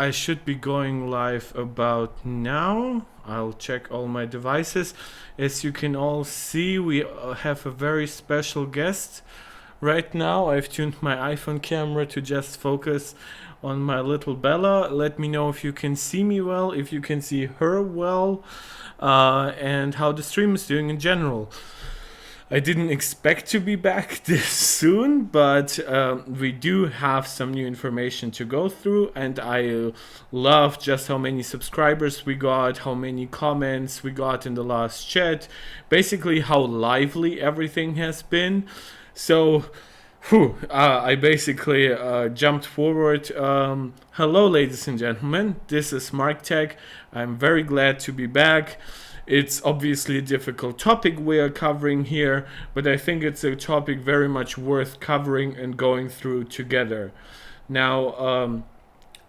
I should be going live about now. I'll check all my devices. As you can all see, we have a very special guest right now. I've tuned my iPhone camera to just focus on my little Bella. Let me know if you can see me well, if you can see her well, and how the stream is doing in general. I didn't expect to be back this soon, but we do have some new information to go through, and I love just how many subscribers we got, how many comments we got in the last chat, basically how lively everything has been. So, I basically jumped forward. Hello, ladies and gentlemen, this is Mark Tech. I'm very glad to be back. It's obviously a difficult topic we are covering here, but I think it's a topic very much worth covering and going through together. Now,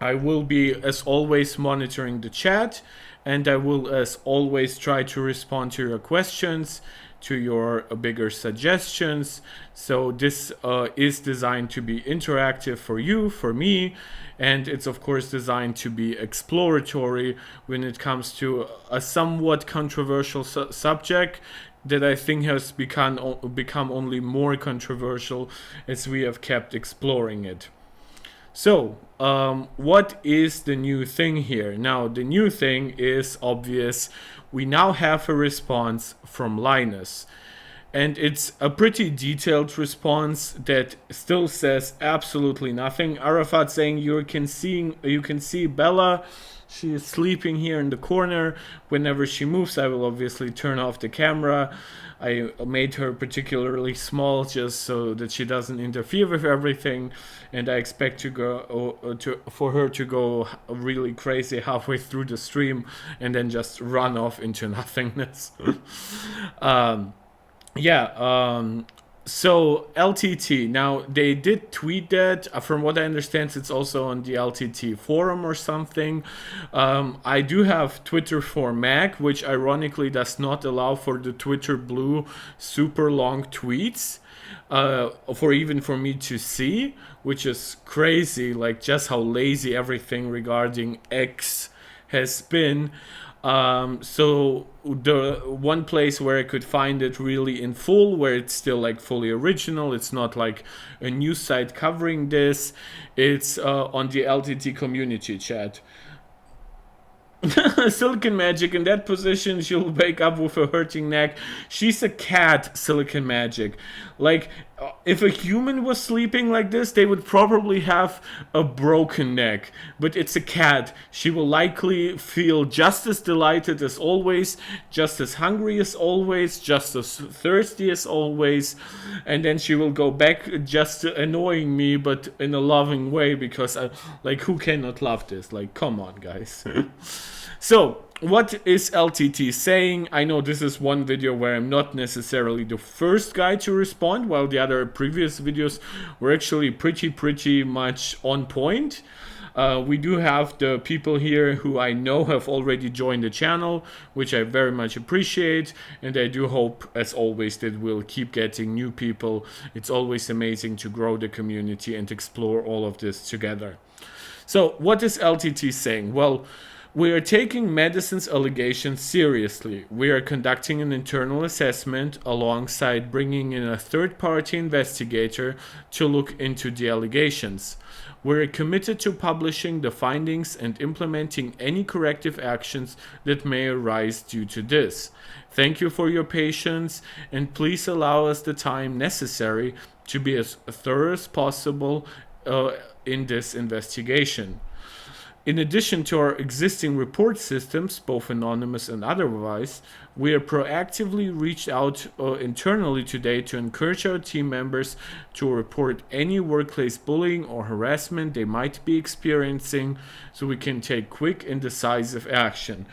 I will be, as always, monitoring the chat, and I will, as always, try to respond to your questions, to your bigger suggestions. So this is designed to be interactive for you, for me, and it's of course designed to be exploratory when it comes to a somewhat controversial subject that I think has become only more controversial as we have kept exploring it. So, what is the new thing here? Now, the new thing is obvious. We now have a response from Linus. And it's a pretty detailed response that still says absolutely nothing. Arafat saying you can see Bella. She is sleeping here in the corner. Whenever she moves, I will obviously turn off the camera. I made her particularly small just so that she doesn't interfere with everything, and I expect for her to go really crazy halfway through the stream and then just run off into nothingness. So LTT, now they did tweet that. From what I understand, it's also on the LTT forum or something. I do have Twitter for Mac, which ironically does not allow for the Twitter Blue super long tweets, for me to see, which is crazy, like just how lazy everything regarding X has been. So the one place where I could find it really in full, where it's still like fully original, it's not like a news site covering this, it's on the LTT community chat. Silicon Magic, in that position she'll wake up with a hurting neck. She's a cat, Silicon Magic. Like, if a human was sleeping like this, they would probably have a broken neck. But it's a cat. She will likely feel just as delighted as always, just as hungry as always, just as thirsty as always. And then she will go back just annoying me, but in a loving way, because who cannot love this? Like, come on, guys. So, what is LTT saying? I know this is one video where I'm not necessarily the first guy to respond, while the other previous videos were actually pretty much on point. We do have the people here who I know have already joined the channel, which I very much appreciate, and I do hope, as always, that we'll keep getting new people. It's always amazing to grow the community and explore all of this together. So, what is LTT saying? Well, we are taking Madison's allegations seriously. We are conducting an internal assessment alongside bringing in a third-party investigator to look into the allegations. We're committed to publishing the findings and implementing any corrective actions that may arise due to this. Thank you for your patience, and please allow us the time necessary to be as thorough as possible in this investigation. In addition to our existing report systems, both anonymous and otherwise, we have proactively reached out internally today to encourage our team members to report any workplace bullying or harassment they might be experiencing, so we can take quick and decisive action.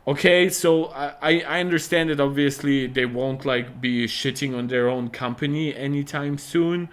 Okay, so I understand that obviously they won't be shitting on their own company anytime soon.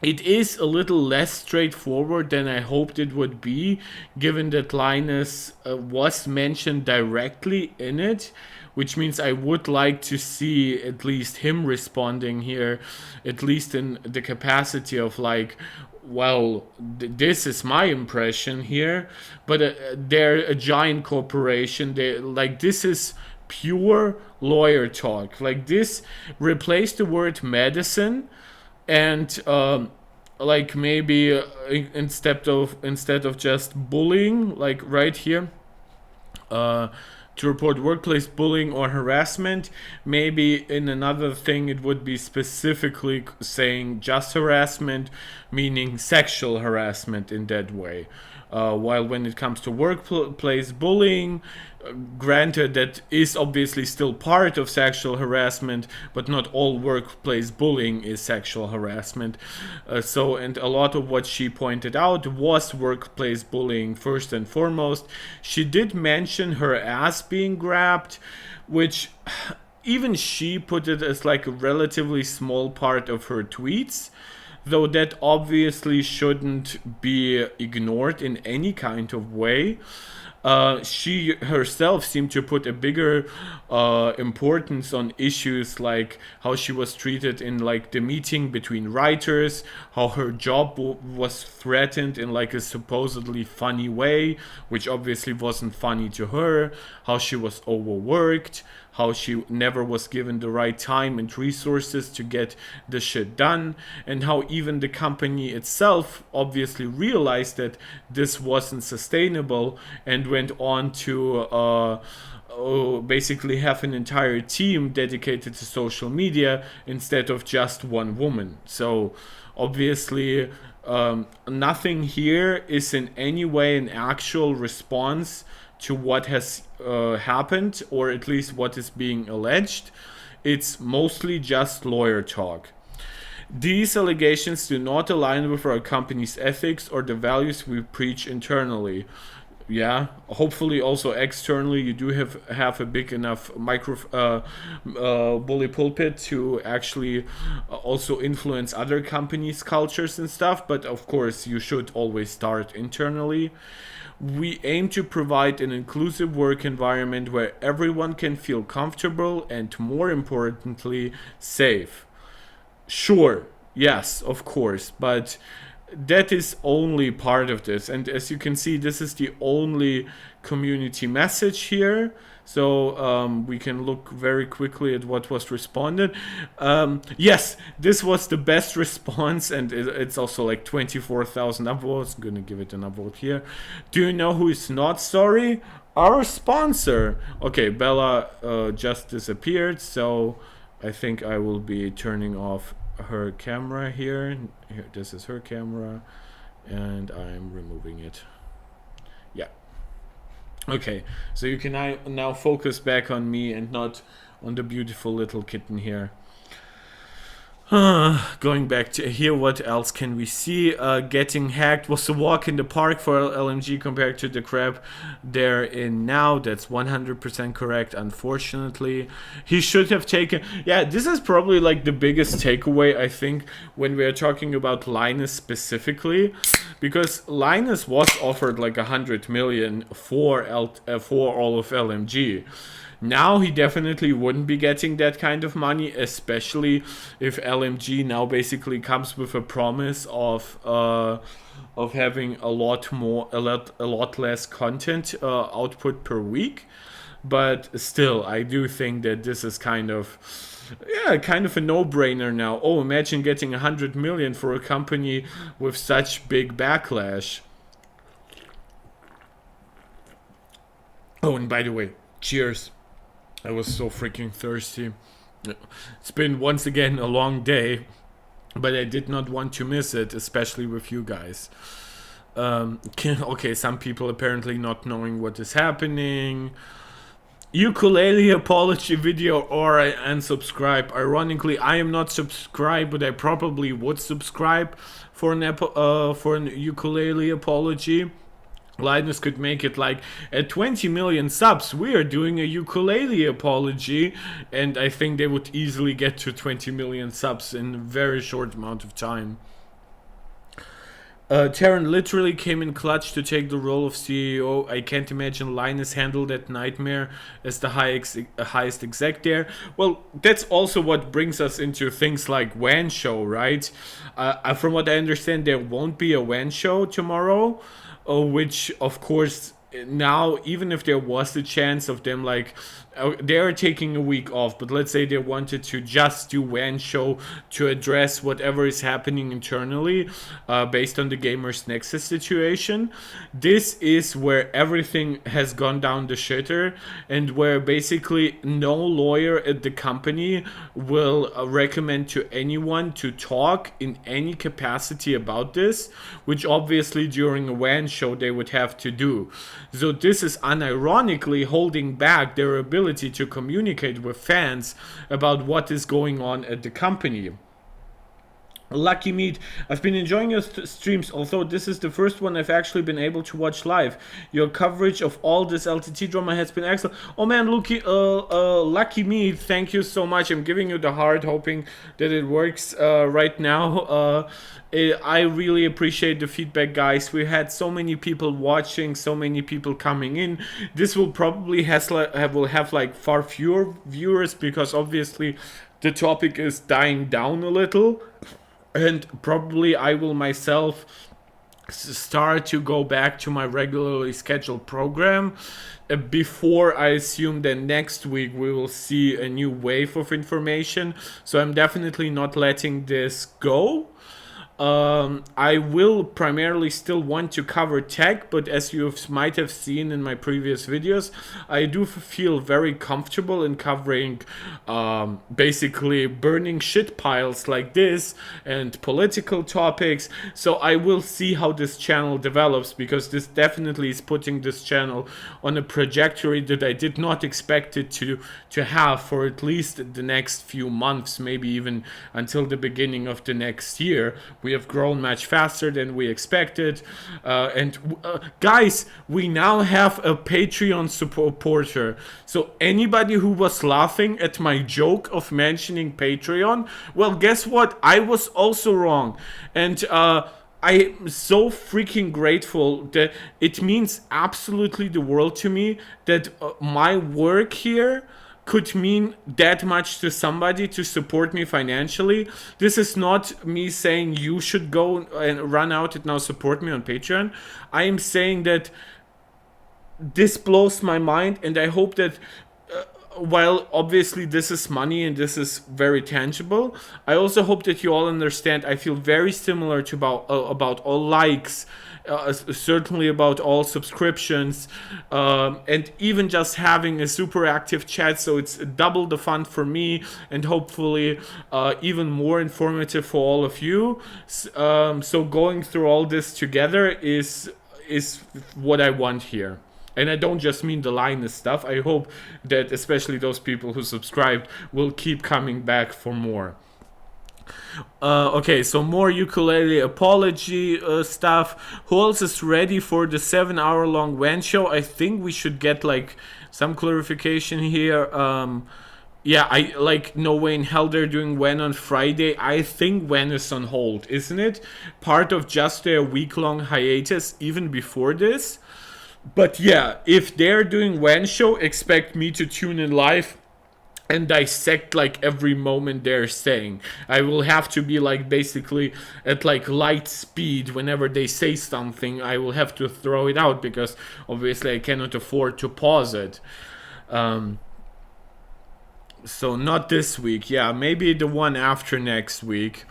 It is a little less straightforward than I hoped it would be, given that Linus was mentioned directly in it, which means I would like to see at least him responding here, at least in the capacity of like, well, this is my impression here, but they're a giant corporation. They like, this is pure lawyer talk. Like, this, replace the word Madison, and like maybe instead of just bullying, like right here, to report workplace bullying or harassment, maybe in another thing it would be specifically saying just harassment, meaning sexual harassment in that way. While when it comes to workplace bullying, granted, that is obviously still part of sexual harassment, but not all workplace bullying is sexual harassment. And a lot of what she pointed out was workplace bullying first and foremost. She did mention her ass being grabbed, which even she put it as like a relatively small part of her tweets, though that obviously shouldn't be ignored in any kind of way. She herself seemed to put a bigger importance on issues like how she was treated in like the meeting between writers, how her job was threatened in like a supposedly funny way, which obviously wasn't funny to her, how she was overworked, how she never was given the right time and resources to get the shit done, and how even the company itself obviously realized that this wasn't sustainable and went on to basically have an entire team dedicated to social media instead of just one woman. So obviously nothing here is in any way an actual response to what has happened, or at least what is being alleged. It's mostly just lawyer talk. These allegations do not align with our company's ethics or the values we preach internally. Yeah, hopefully also externally you do have a big enough bully pulpit to actually also influence other companies' cultures and stuff, but of course you should always start internally. We aim to provide an inclusive work environment where everyone can feel comfortable and, more importantly, safe. Sure, yes, of course, but that is only part of this. And as you can see, this is the only community message here. So we can look very quickly at what was responded. Yes, this was the best response, and it's also like 24,000 upvotes. I'm gonna give it an upvote here. Do you know who is not sorry? Our sponsor. Okay, Bella just disappeared, so I think I will be turning off her camera here. This is her camera, and I'm removing it. Yeah. Okay, so you can now focus back on me and not on the beautiful little kitten here. Going back to here, what else can we see? Getting hacked was a walk in the park for LMG compared to the crap they're in now. That's 100% correct, unfortunately. He should have taken... Yeah, this is probably like the biggest takeaway, I think, when we are talking about Linus specifically. Because Linus was offered like 100 million for all of LMG. Now he definitely wouldn't be getting that kind of money, especially if LMG now basically comes with a promise of having a lot less content output per week. But still, I do think that this is kind of a no-brainer now. Oh, imagine getting 100 million for a company with such big backlash. Oh, and by the way, cheers. I was so freaking thirsty. It's been once again a long day, but I did not want to miss it, especially with you guys. Okay, some people apparently not knowing what is happening. Ukulele apology video, or I unsubscribe. Ironically, I am not subscribed, but I probably would subscribe for an ukulele apology. Linus could make it like, at 20 million subs, we are doing a ukulele apology, and I think they would easily get to 20 million subs in a very short amount of time. Taron literally came in clutch to take the role of CEO. I can't imagine Linus handled that nightmare as the highest exec there. Well, that's also what brings us into things like WAN show, right? From what I understand, there won't be a WAN show tomorrow, which, of course, now, even if there was the chance of them, like, they're taking a week off, but let's say they wanted to just do WAN show to address whatever is happening internally, based on the Gamers Nexus situation. This is where everything has gone down the shitter, and where basically no lawyer at the company will recommend to anyone to talk in any capacity about this, which obviously during a WAN show they would have to do. So this is unironically holding back their ability to communicate with fans about what is going on at the company. Lucky Meat, I've been enjoying your streams, although this is the first one I've actually been able to watch live. Your coverage of all this LTT drama has been excellent. Oh man, Lucky Meat, thank you so much. I'm giving you the heart, hoping that it works right now. I really appreciate the feedback, guys. We had so many people watching, so many people coming in. This will probably will have like far fewer viewers, because obviously the topic is dying down a little. And probably I will myself start to go back to my regularly scheduled program before I assume that next week we will see a new wave of information. So I'm definitely not letting this go. I will primarily still want to cover tech, but as you might have seen in my previous videos, I do feel very comfortable in covering basically burning shit piles like this and political topics. So I will see how this channel develops, because this definitely is putting this channel on a trajectory that I did not expect it to have for at least the next few months, maybe even until the beginning of the next year. We have grown much faster than we expected. Guys, we now have a Patreon supporter. So anybody who was laughing at my joke of mentioning Patreon, well, guess what? I was also wrong. And I'm so freaking grateful that it means absolutely the world to me that my work here could mean that much to somebody to support me financially. This is not me saying you should go and run out and now support me on Patreon. I am saying that this blows my mind, and I hope that while obviously this is money and this is very tangible, I also hope that you all understand I feel very similar to about all likes, certainly about all subscriptions, and even just having a super active chat. So it's double the fun for me, and hopefully even more informative for all of you. So going through all this together is what I want here. And I don't just mean the Linus stuff. I hope that especially those people who subscribed will keep coming back for more. Okay, so more ukulele apology stuff. Who else is ready for the 7-hour long WAN show? I think we should get like some clarification here. Yeah, I like No Way in Hell they're doing WAN on Friday. I think WAN is on hold, isn't it? Part of just their week-long hiatus even before this. But yeah, if they're doing WAN show, expect me to tune in live and dissect like every moment they're saying. I will have to be like basically at like light speed whenever they say something. I will have to throw it out because obviously I cannot afford to pause it. So not this week. Yeah, maybe the one after next week.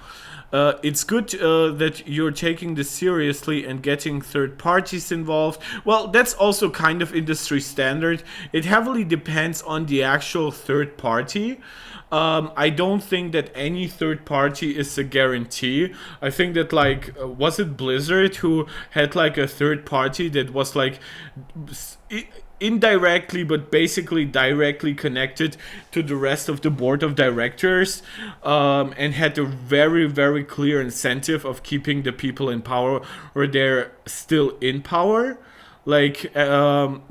It's good that you're taking this seriously and getting third parties involved. Well, that's also kind of industry standard. It heavily depends on the actual third party. I don't think that any third party is a guarantee. I think that like, was it Blizzard who had like a third party that was like indirectly but basically directly connected to the rest of the board of directors, and had a very, very clear incentive of keeping the people in power, or they're still in power. Like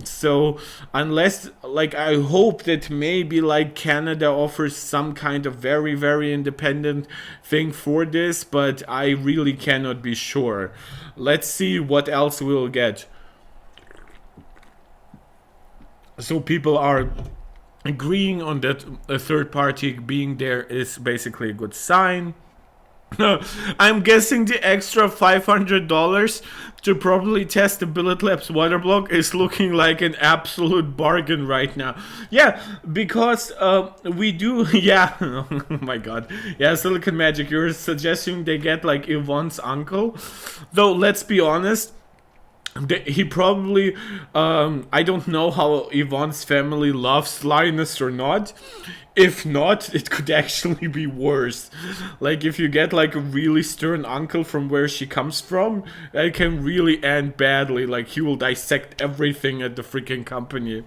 so unless, like, I hope that maybe like Canada offers some kind of very, very independent thing for this, but I really cannot be sure. Let's see what else we'll get. So people are agreeing on that a third party being there is basically a good sign. I'm guessing the extra $500 to probably test the Billet Labs water block is looking like an absolute bargain right now. Yeah, because we do, yeah, oh my god. Yeah, Silicon Magic, you're suggesting they get like Yvonne's uncle? Though, let's be honest, he probably, I don't know how Yvonne's family loves Linus or not. If not, it could actually be worse. Like, if you get like a really stern uncle from where she comes from, that can really end badly. Like, he will dissect everything at the freaking company.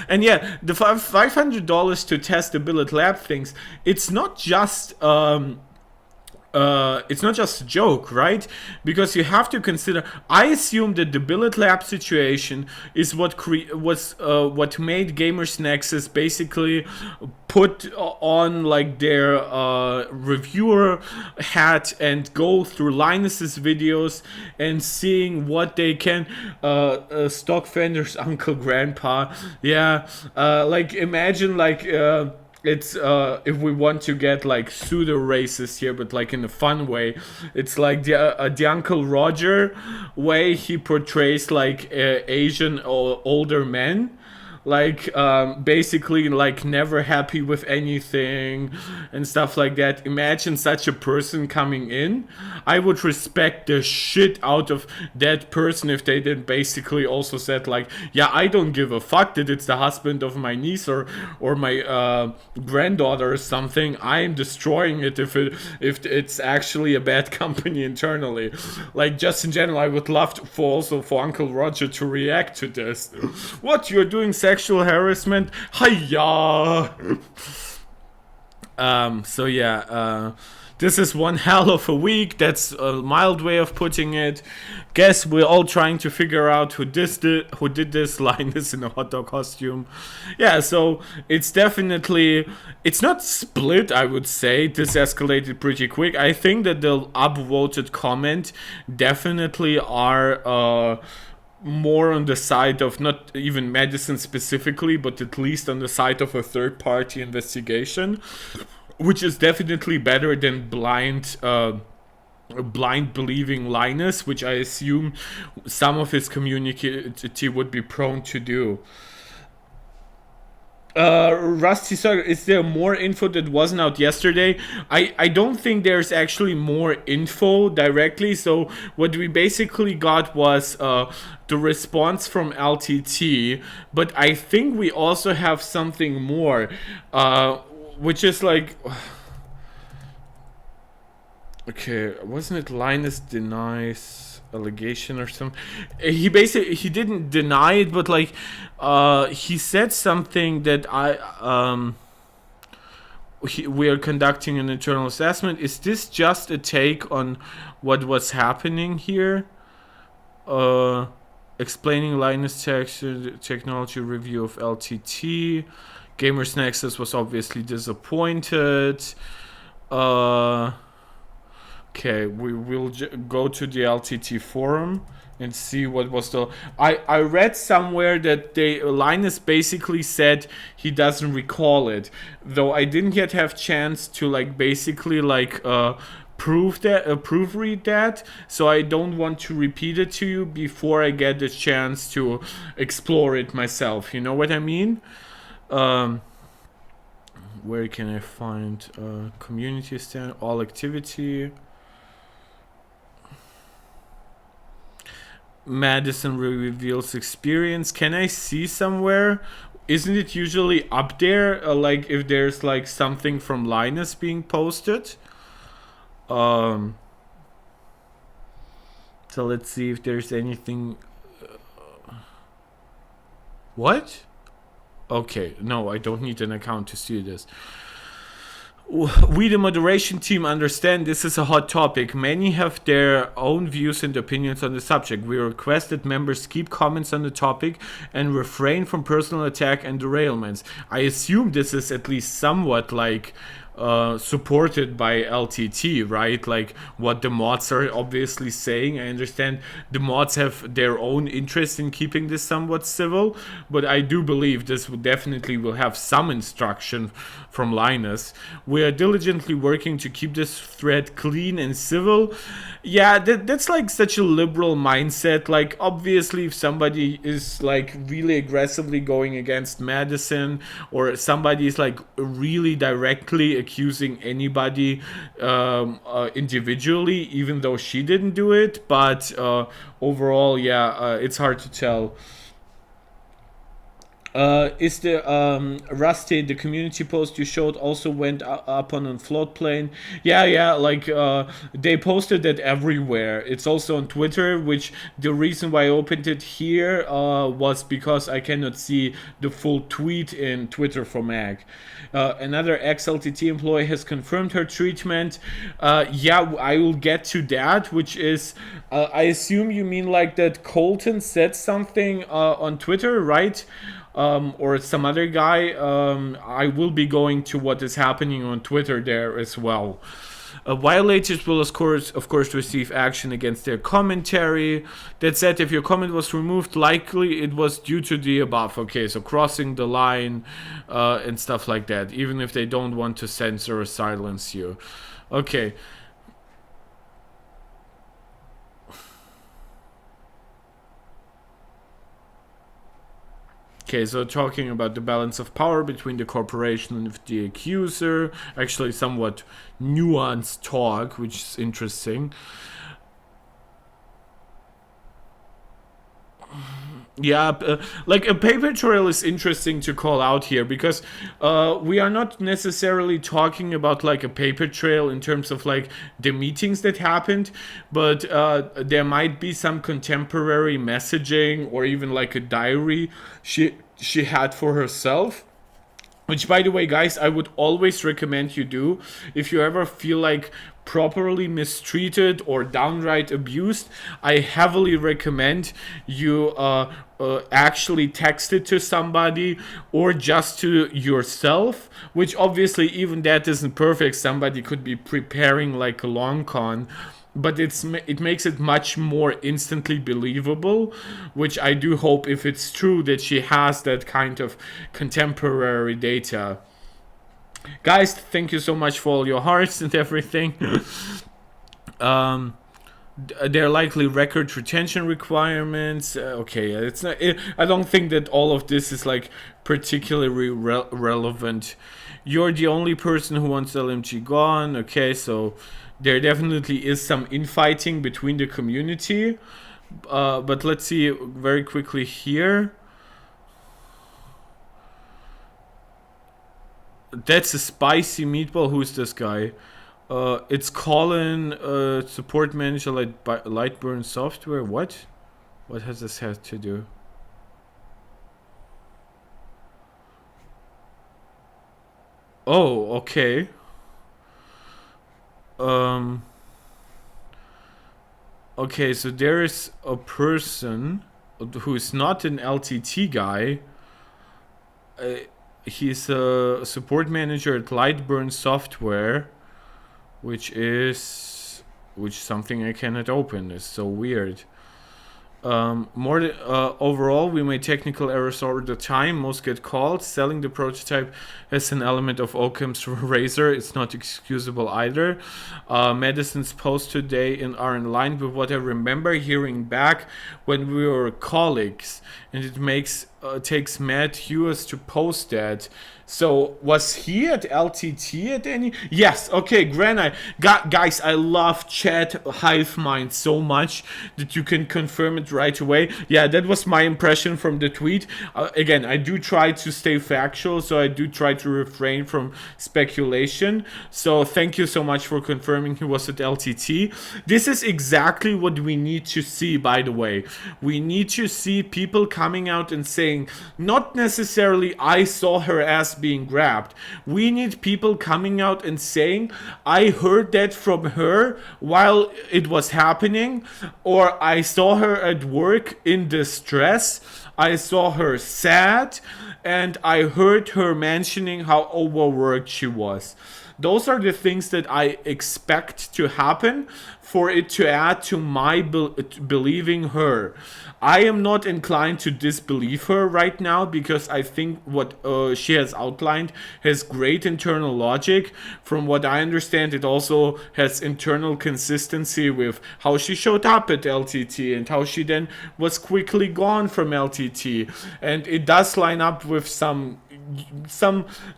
And yeah, the $500 to test the Billet Lab things, it's not just a joke, right? Because you have to consider. I assume that the Billet Lab situation is what made Gamers Nexus basically put on like their reviewer hat and go through Linus's videos and seeing what they can. Stock vendors, uncle, grandpa, yeah. Like, imagine like. It's if we want to get like pseudo racist here, but like in a fun way, it's like the Uncle Roger way he portrays like Asian or older men, like basically like never happy with anything and stuff like that. Imagine such a person coming in. I would respect the shit out of that person if they then basically also said like, yeah, I don't give a fuck that it's the husband of my niece or my granddaughter or something. I'm destroying it if it's actually a bad company internally. Like, just in general, I would love for Uncle Roger to react to this. What, you're doing sexual harassment? Hiya! So yeah, this is one hell of a week. That's a mild way of putting it. Guess we're all trying to figure out who did this. Linus in a hot dog costume. Yeah, so it's definitely, it's not split, I would say. This escalated pretty quick. I think that the upvoted comment definitely are more on the side of not even Madison specifically, but at least on the side of a third-party investigation, which is definitely better than blind believing Linus, which I assume some of his community would be prone to do. Rusty Sucker, is there more info that wasn't out yesterday? I don't think there's actually more info directly. So what we basically got was the response from LTT, but I think we also have something more, which is like, okay, wasn't it Linus denies allegation or something? He didn't deny it, but like he said something that we are conducting an internal assessment. Is this just a take on what was happening here? Explaining Linus technology review of LTT. Gamers Nexus was obviously disappointed. Okay, we will go to the LTT forum and see what was the. I read somewhere that Linus basically said he doesn't recall it, though I didn't yet have chance to like basically like proofread that, so I don't want to repeat it to you before I get the chance to explore it myself. You know what I mean? Where can I find community stand, all activity? Madison reveals experience. Can I see somewhere? Isn't it usually up there? Like if there's like something from Linus being posted. So let's see if there's anything. What? Okay, no, I don't need an account to see this. We, the moderation team, understand this is a hot topic. Many have their own views and opinions on the subject. We request that members keep comments on the topic and refrain from personal attack and derailments. I assume this is at least somewhat like supported by LTT, right? Like what the mods are obviously saying. I understand the mods have their own interest in keeping this somewhat civil, but I do believe this would definitely will have some instruction from Linus. We are diligently working to keep this thread clean and civil. Yeah, that's like such a liberal mindset. Like obviously if somebody is like really aggressively going against Madison, or somebody is like really directly accusing anybody individually, even though she didn't do it, but overall, yeah, it's hard to tell. Is the Rusty, the community post you showed, also went up on a floatplane? Yeah, like they posted it everywhere. It's also on Twitter, which the reason why I opened it here was because I cannot see the full tweet in Twitter for Mac. Another ex-LTT employee has confirmed her treatment. Yeah, I will get to that, which is, I assume you mean like that Colton said something on Twitter, right? Or some other guy. I will be going to what is happening on Twitter there as well. Violators will of course receive action against their commentary. That said, if your comment was removed, likely it was due to the above. Okay, so crossing the line and stuff like that, even if they don't want to censor or silence you. Okay. Okay, so talking about the balance of power between the corporation and the accuser. Actually, somewhat nuanced talk, which is interesting. Yeah, like a paper trail is interesting to call out here, because we are not necessarily talking about like a paper trail in terms of like the meetings that happened, but there might be some contemporary messaging or even like a diary she had for herself. Which, by the way, guys, I would always recommend you do if you ever feel like properly mistreated or downright abused. I heavily recommend you actually text it to somebody or just to yourself, which obviously even that isn't perfect. Somebody could be preparing like a long con, but it makes it much more instantly believable, which I do hope, if it's true, that she has that kind of contemporary data. Guys, thank you so much for all your hearts and everything. There are likely record retention requirements. Okay, it's not. I don't think that all of this is like particularly relevant. You're the only person who wants LMG gone. Okay, so there definitely is some infighting between the community. But let's see very quickly here. That's a spicy meatball. Who's this guy? It's Colin, support manager like Lightburn Software. What? What has this had to do? Oh, okay. Okay, so there is a person who is not an LTT guy. He's a support manager at Lightburn Software, which something I cannot open. It's so weird. Overall, we make technical errors all the time. Most get called. Selling the prototype has an element of Occam's razor. It's not excusable either. Madison's posts today are in line with what I remember hearing back when we were colleagues, and it takes Matt Hughes to post that. So was he at LTT at any? Yes. Okay, Granite. Guys, I love chat hive mind so much that you can confirm it right away. Yeah, that was my impression from the tweet. Again, I do try to stay factual, so I do try to refrain from speculation. So thank you so much for confirming he was at LTT. This is exactly what we need to see, by the way. We need to see people coming out and saying, saying, not necessarily I saw her ass being grabbed. We need people coming out and saying, I heard that from her while it was happening, or I saw her at work in distress, I saw her sad, and I heard her mentioning how overworked she was. Those are the things that I expect to happen for it to add to my believing her. I am not inclined to disbelieve her right now because I think what she has outlined has great internal logic. From what I understand, it also has internal consistency with how she showed up at LTT and how she then was quickly gone from LTT. And it does line up with some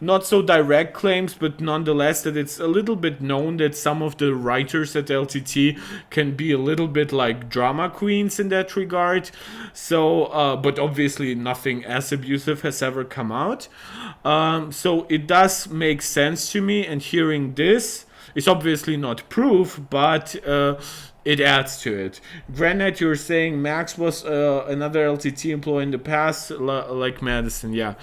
not so direct claims, but nonetheless that it's a little bit known that some of the writers at LTT can be a little bit like drama queens in that regard. So but obviously nothing as abusive has ever come out. So it does make sense to me, and hearing this is obviously not proof, but it adds to it. Granted, you're saying Max was another LTT employee in the past, like Madison, yeah.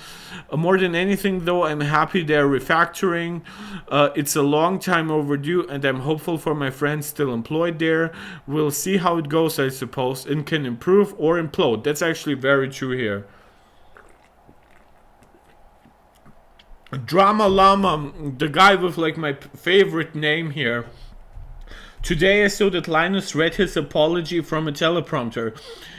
More than anything, though, I'm happy they're refactoring. It's a long time overdue, and I'm hopeful for my friends still employed there. We'll see how it goes, I suppose, and can improve or implode. That's actually very true here. Drama Llama, the guy with like my favorite name here. Today I saw that Linus read his apology from a teleprompter.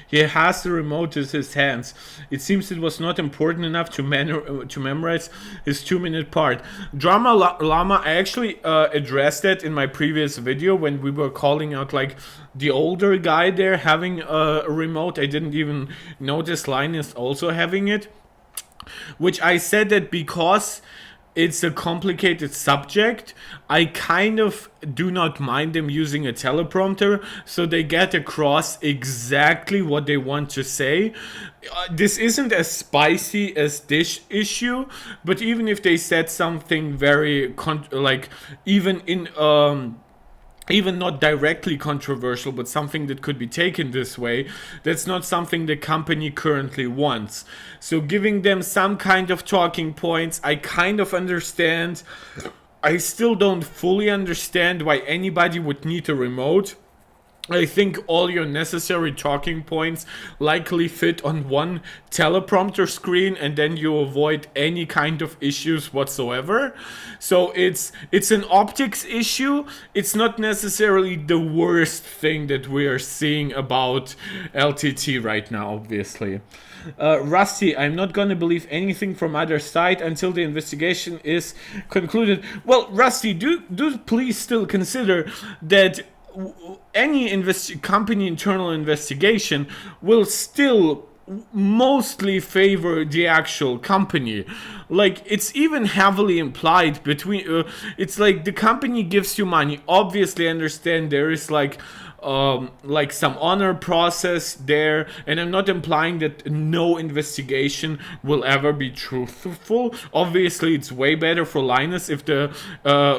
He has the remote in his hands. It seems it was not important enough to memorize his 2-minute part. Drama Llama, I actually addressed that in my previous video when we were calling out like the older guy there having a remote. I didn't even notice Linus also having it. Which I said that because it's a complicated subject, I kind of do not mind them using a teleprompter so they get across exactly what they want to say. This isn't as spicy as this issue, but even if they said something very even not directly controversial, but something that could be taken this way, that's not something the company currently wants. So giving them some kind of talking points, I kind of understand. I still don't fully understand why anybody would need a remote. I think all your necessary talking points likely fit on one teleprompter screen, and then you avoid any kind of issues whatsoever. So it's an optics issue. It's not necessarily the worst thing that we are seeing about LTT right now, obviously. Rusty, I'm not gonna believe anything from either side until the investigation is concluded. Well, Rusty, do please still consider that any company internal investigation will still mostly favor the actual company. Like, it's even heavily implied between it's like the company gives you money. Obviously, I understand there is like some honor process there, and I'm not implying that no investigation will ever be truthful. Obviously, it's way better for Linus if the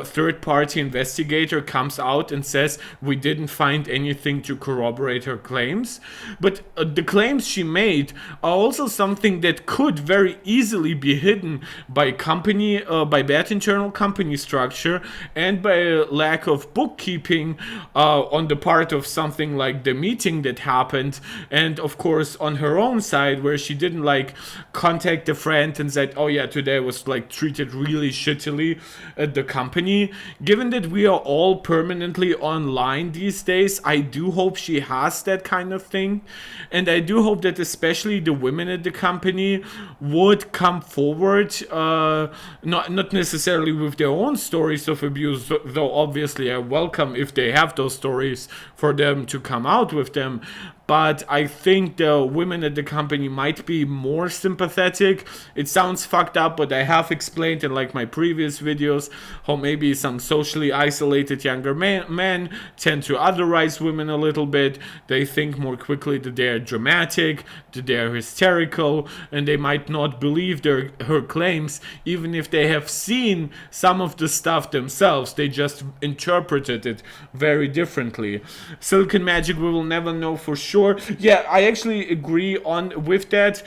third-party investigator comes out and says we didn't find anything to corroborate her claims. But the claims she made are also something that could very easily be hidden by bad internal company structure and by a lack of bookkeeping on the part of something like the meeting that happened, and of course on her own side where she didn't like contact a friend and said, oh yeah, today I was like treated really shittily at the company. Given that we are all permanently online these days, I do hope she has that kind of thing, and I do hope that especially the women at the company would come forward, not necessarily with their own stories of abuse, though obviously I welcome if they have those stories for them to come out with them. But I think the women at the company might be more sympathetic. It sounds fucked up, but I have explained in like my previous videos how maybe some socially isolated younger men tend to otherize women a little bit. They think more quickly that they're dramatic, that they're hysterical, and they might not believe her claims, even if they have seen some of the stuff themselves. They just interpreted it very differently. Silicon Magic, we will never know for sure, sure. Yeah, I actually agree on with that.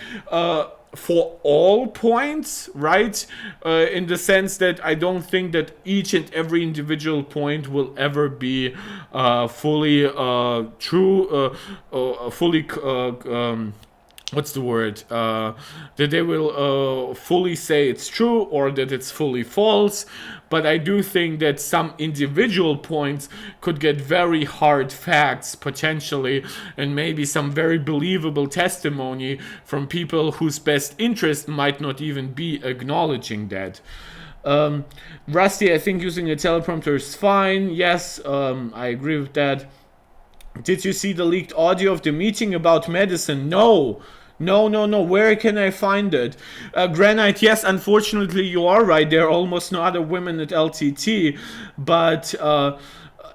For all points, right? In the sense that I don't think that each and every individual point will ever be fully true, fully. What's the word? That they will fully say it's true or that it's fully false. But I do think that some individual points could get very hard facts potentially, and maybe some very believable testimony from people whose best interest might not even be acknowledging that. Rusty, I think using a teleprompter is fine. Yes, I agree with that. Did you see the leaked audio of the meeting about Madison? No. No. Where can I find it? Granite, yes, unfortunately you are right. There are almost no other women at LTT. But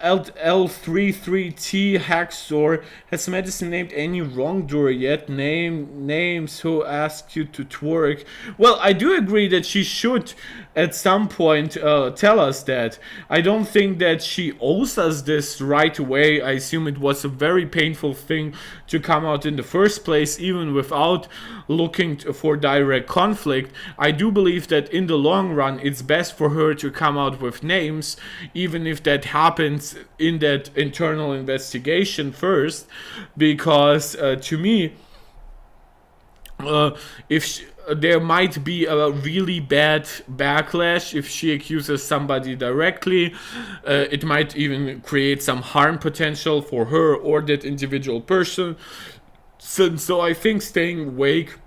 L33T Hackstore, has Madison named any wrongdoer yet? Names who asked you to twerk. Well, I do agree that she should at some point tell us that. I don't think that she owes us this right away. I assume it was a very painful thing to come out in the first place, even without looking for direct conflict. I do believe that in the long run it's best for her to come out with names, even if that happens in that internal investigation first, because to me, there might be a really bad backlash if she accuses somebody directly. It might even create some harm potential for her or that individual person. So I think staying awake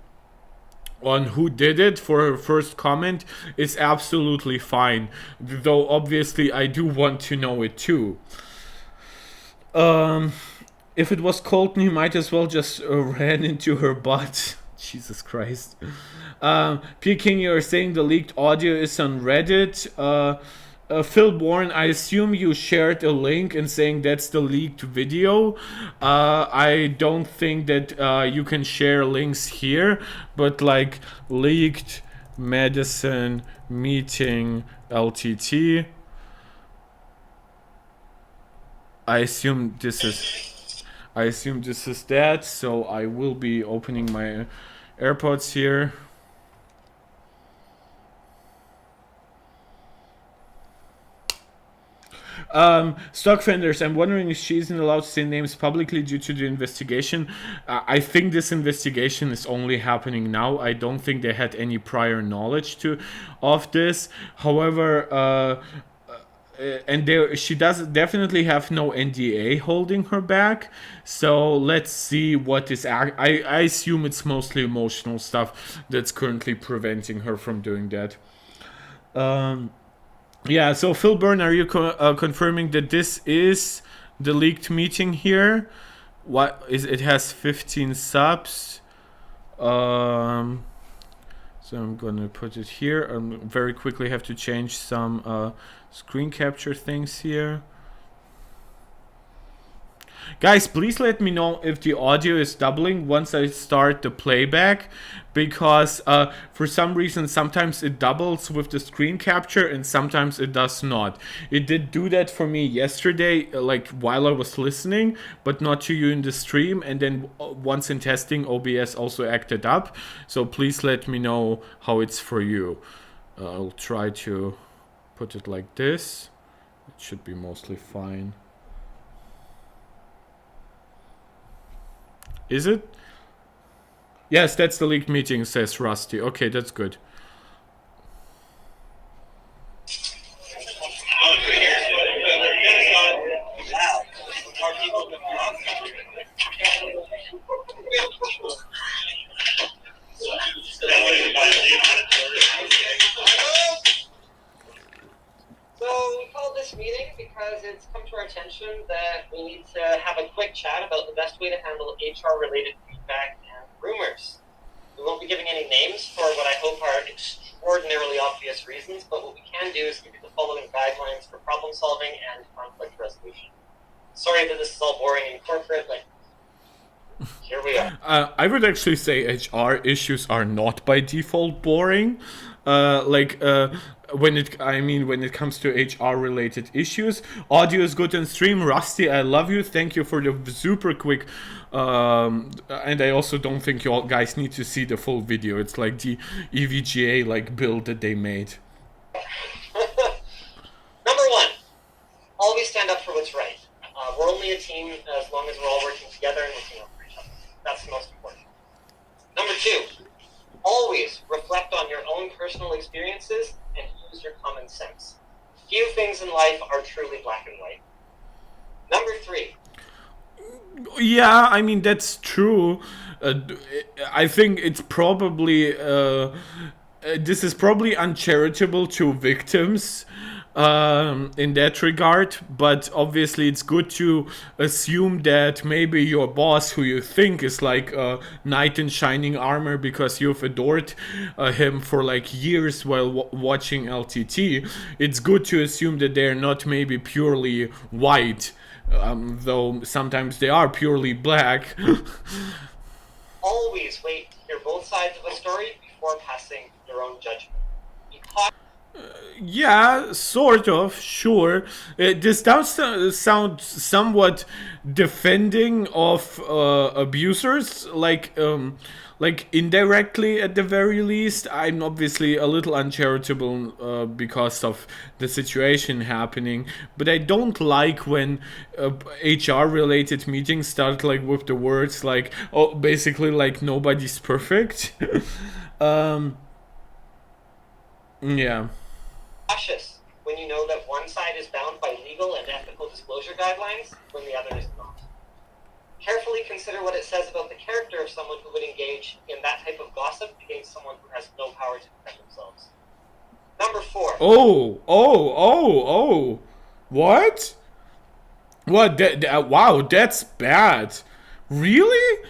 on who did it for her first comment is absolutely fine. Though obviously I do want to know it too. If it was Colton, he might as well just ran into her butt. Jesus Christ. P. King, you're saying the leaked audio is on Reddit. Phil Bourne, I assume you shared a link and saying that's the leaked video. I don't think that you can share links here, but like leaked Madison meeting LTT. I assume this is that, so I will be opening my AirPods here. Stock vendors, I'm wondering if she isn't allowed to say names publicly due to the investigation. I think this investigation is only happening now. I don't think they had any prior knowledge of this. However, and she does definitely have no NDA holding her back. So let's see what is. I assume it's mostly emotional stuff that's currently preventing her from doing that. Yeah. So Phil Byrne, are you confirming that this is the leaked meeting here? What is it? Has 15 subs. So I'm gonna put it here. I very quickly have to change some screen capture things here. Guys, please let me know if the audio is doubling once I start the playback, because for some reason sometimes it doubles with the screen capture and sometimes it does not. It did do that for me yesterday, like while I was listening, but not to you in the stream, and then once in testing OBS also acted up. So please let me know how it's for you. I'll try to put it like this. It should be mostly fine. Is it? Yes, that's the leaked meeting, says Rusty. Okay, that's good. So we called this meeting because it's come to our attention that we need to have a quick chat about the best way to handle HR-related feedback and rumors. We won't be giving any names for what I hope are extraordinarily obvious reasons, but what we can do is give you the following guidelines for problem solving and conflict resolution. Sorry that this is all boring and corporate, but here we are. I would actually say HR issues are not by default boring. when it comes to HR related issues. Audio is good on stream. Rusty, I love you. Thank you for the super quick. And I also don't think you all guys need to see the full video. It's like the EVGA like build that they made. Number one, always stand up for what's right. We're only a team as long as we're all working together and looking out for each other. That's the most important. Number two, always reflect on your own personal experiences and use your common sense. Few things in life are truly black and white. Number three. Yeah, I mean, that's true. I think it's probably this is probably uncharitable to victims in that regard, but obviously it's good to assume that maybe your boss, who you think is like a knight in shining armor because you've adored him for like years while watching LTT, it's good to assume that they're not maybe purely white, though sometimes they are purely black. Always wait to hear both sides of a story before passing your own judgment. Yeah, sort of, sure. This does sound somewhat defending of abusers, like indirectly at the very least. I'm obviously a little uncharitable because of the situation happening, but I don't like when HR-related meetings start like with the words like, oh, basically like nobody's perfect. Yeah. Cautious when you know that one side is bound by legal and ethical disclosure guidelines when the other is not. Carefully consider what it says about the character of someone who would engage in that type of gossip against someone who has no power to defend themselves. Number four. Oh. What? What? Wow, that's bad. Really?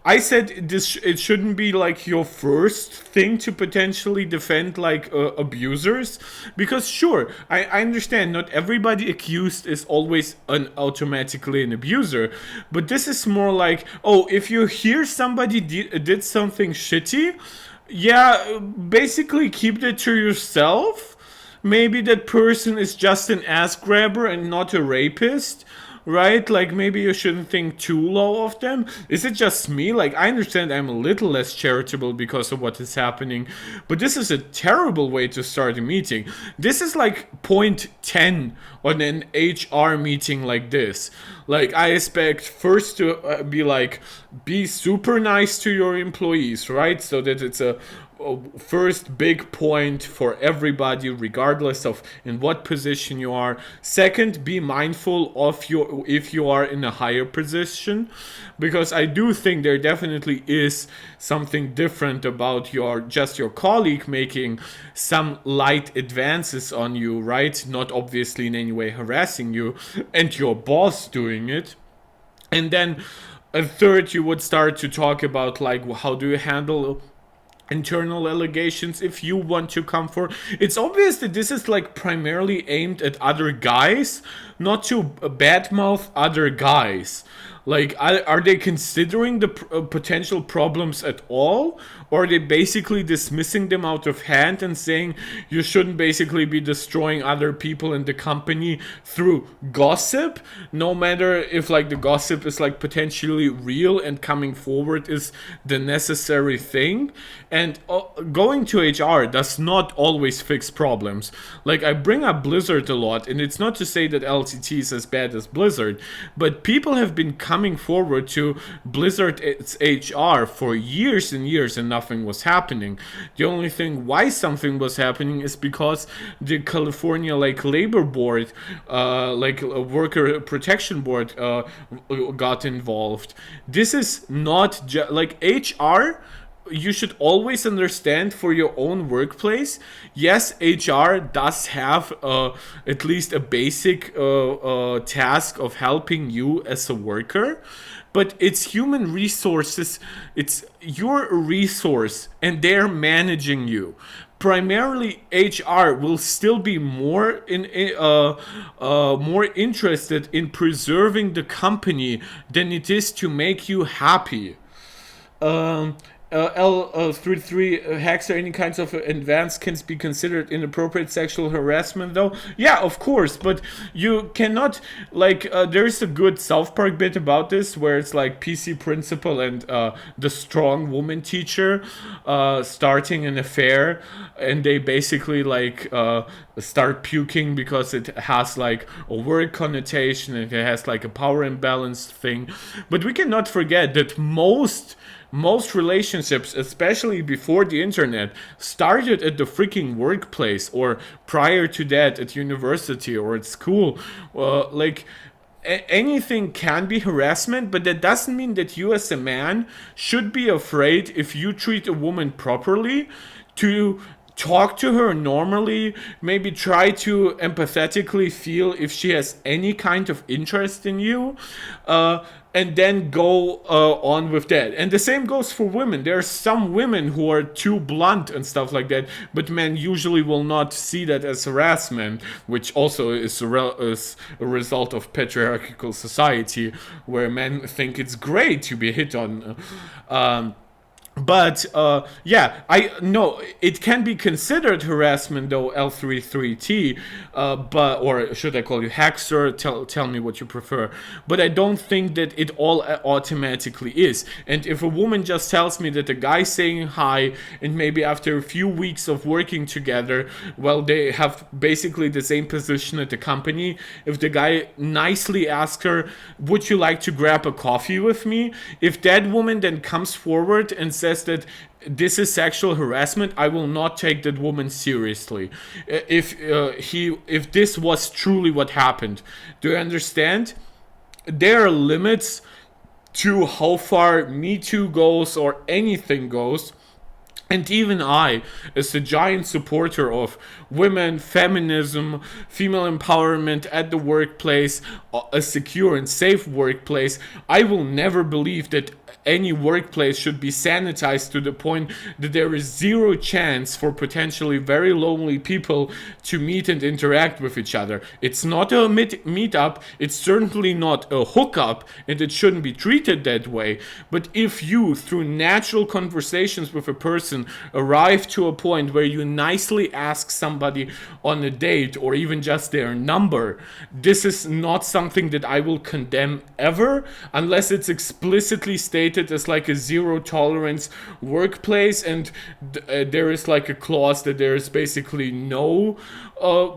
I said this. It shouldn't be like your first thing to potentially defend like abusers, because sure, I understand not everybody accused is always automatically an abuser, but this is more like, oh, if you hear somebody did something shitty, yeah, basically keep that to yourself. Maybe that person is just an ass grabber and not a rapist. Right? Like, maybe you shouldn't think too low of them. Is it just me? Like, I understand I'm a little less charitable because of what is happening, but this is a terrible way to start a meeting. This is like point 10 on an HR meeting like this. Like, I expect first to be like, be super nice to your employees, right? So that it's a first big point for everybody, regardless of in what position you are. Second, be mindful of your, if you are in a higher position, because I do think there definitely is something different about your colleague making some light advances on you, right? Not obviously in any way harassing you, and your boss doing it. And then a third, you would start to talk about like, how do you handle internal allegations if you want to come for. It's obvious that this is like primarily aimed at other guys, not to badmouth other guys. Like, are they considering the potential problems at all? Or are they basically dismissing them out of hand and saying you shouldn't basically be destroying other people in the company through gossip? No matter if, like, the gossip is, like, potentially real and coming forward is the necessary thing. And going to HR does not always fix problems. Like, I bring up Blizzard a lot, and it's not to say that LTT is as bad as Blizzard, but people have been coming forward to Blizzard's HR for years and years, and nothing was happening. The only thing why something was happening is because the California like labor board, like a worker protection board, got involved. This is not like HR. You should always understand for your own workplace, yes, HR does have at least a basic task of helping you as a worker, but it's human resources, it's your resource, and they're managing you. Primarily, HR will still be more more interested in preserving the company than it is to make you happy. L33 hacks or any kinds of advance can be considered inappropriate sexual harassment though? Yeah, of course, but you cannot, like, there's a good South Park bit about this where it's like PC principal and the strong woman teacher starting an affair, and they basically like start puking because it has like a word connotation and it has like a power imbalance thing. But we cannot forget that most relationships, especially before the internet, started at the freaking workplace or prior to that at university or at school. Anything can be harassment, but that doesn't mean that you as a man should be afraid if you treat a woman properly to talk to her normally, maybe try to empathetically feel if she has any kind of interest in you, and then go on with that. And the same goes for women. There are some women who are too blunt and stuff like that, but men usually will not see that as harassment, which also is is a result of patriarchal society where men think it's great to be hit on. But yeah, I know it can be considered harassment though, L33T, but, or should I call you Hackster? Tell me what you prefer. But I don't think that it all automatically is. And if a woman just tells me that a guy saying hi, and maybe after a few weeks of working together, well, they have basically the same position at the company. If the guy nicely asks her, "Would you like to grab a coffee with me?" If that woman then comes forward and says that this is sexual harassment, I will not take that woman seriously. If this was truly what happened, do you understand? There are limits to how far Me Too goes or anything goes. And even I, as a giant supporter of women, feminism, female empowerment at the workplace, a secure and safe workplace, I will never believe that any workplace should be sanitized to the point that there is zero chance for potentially very lonely people to meet and interact with each other. It's not a meetup, it's certainly not a hookup, and it shouldn't be treated that way. But if you, through natural conversations with a person, arrive to a point where you nicely ask somebody on a date or even just their number, this is not something that I will condemn ever, unless it's explicitly stated as like a zero tolerance workplace, and there is like a clause that there is basically no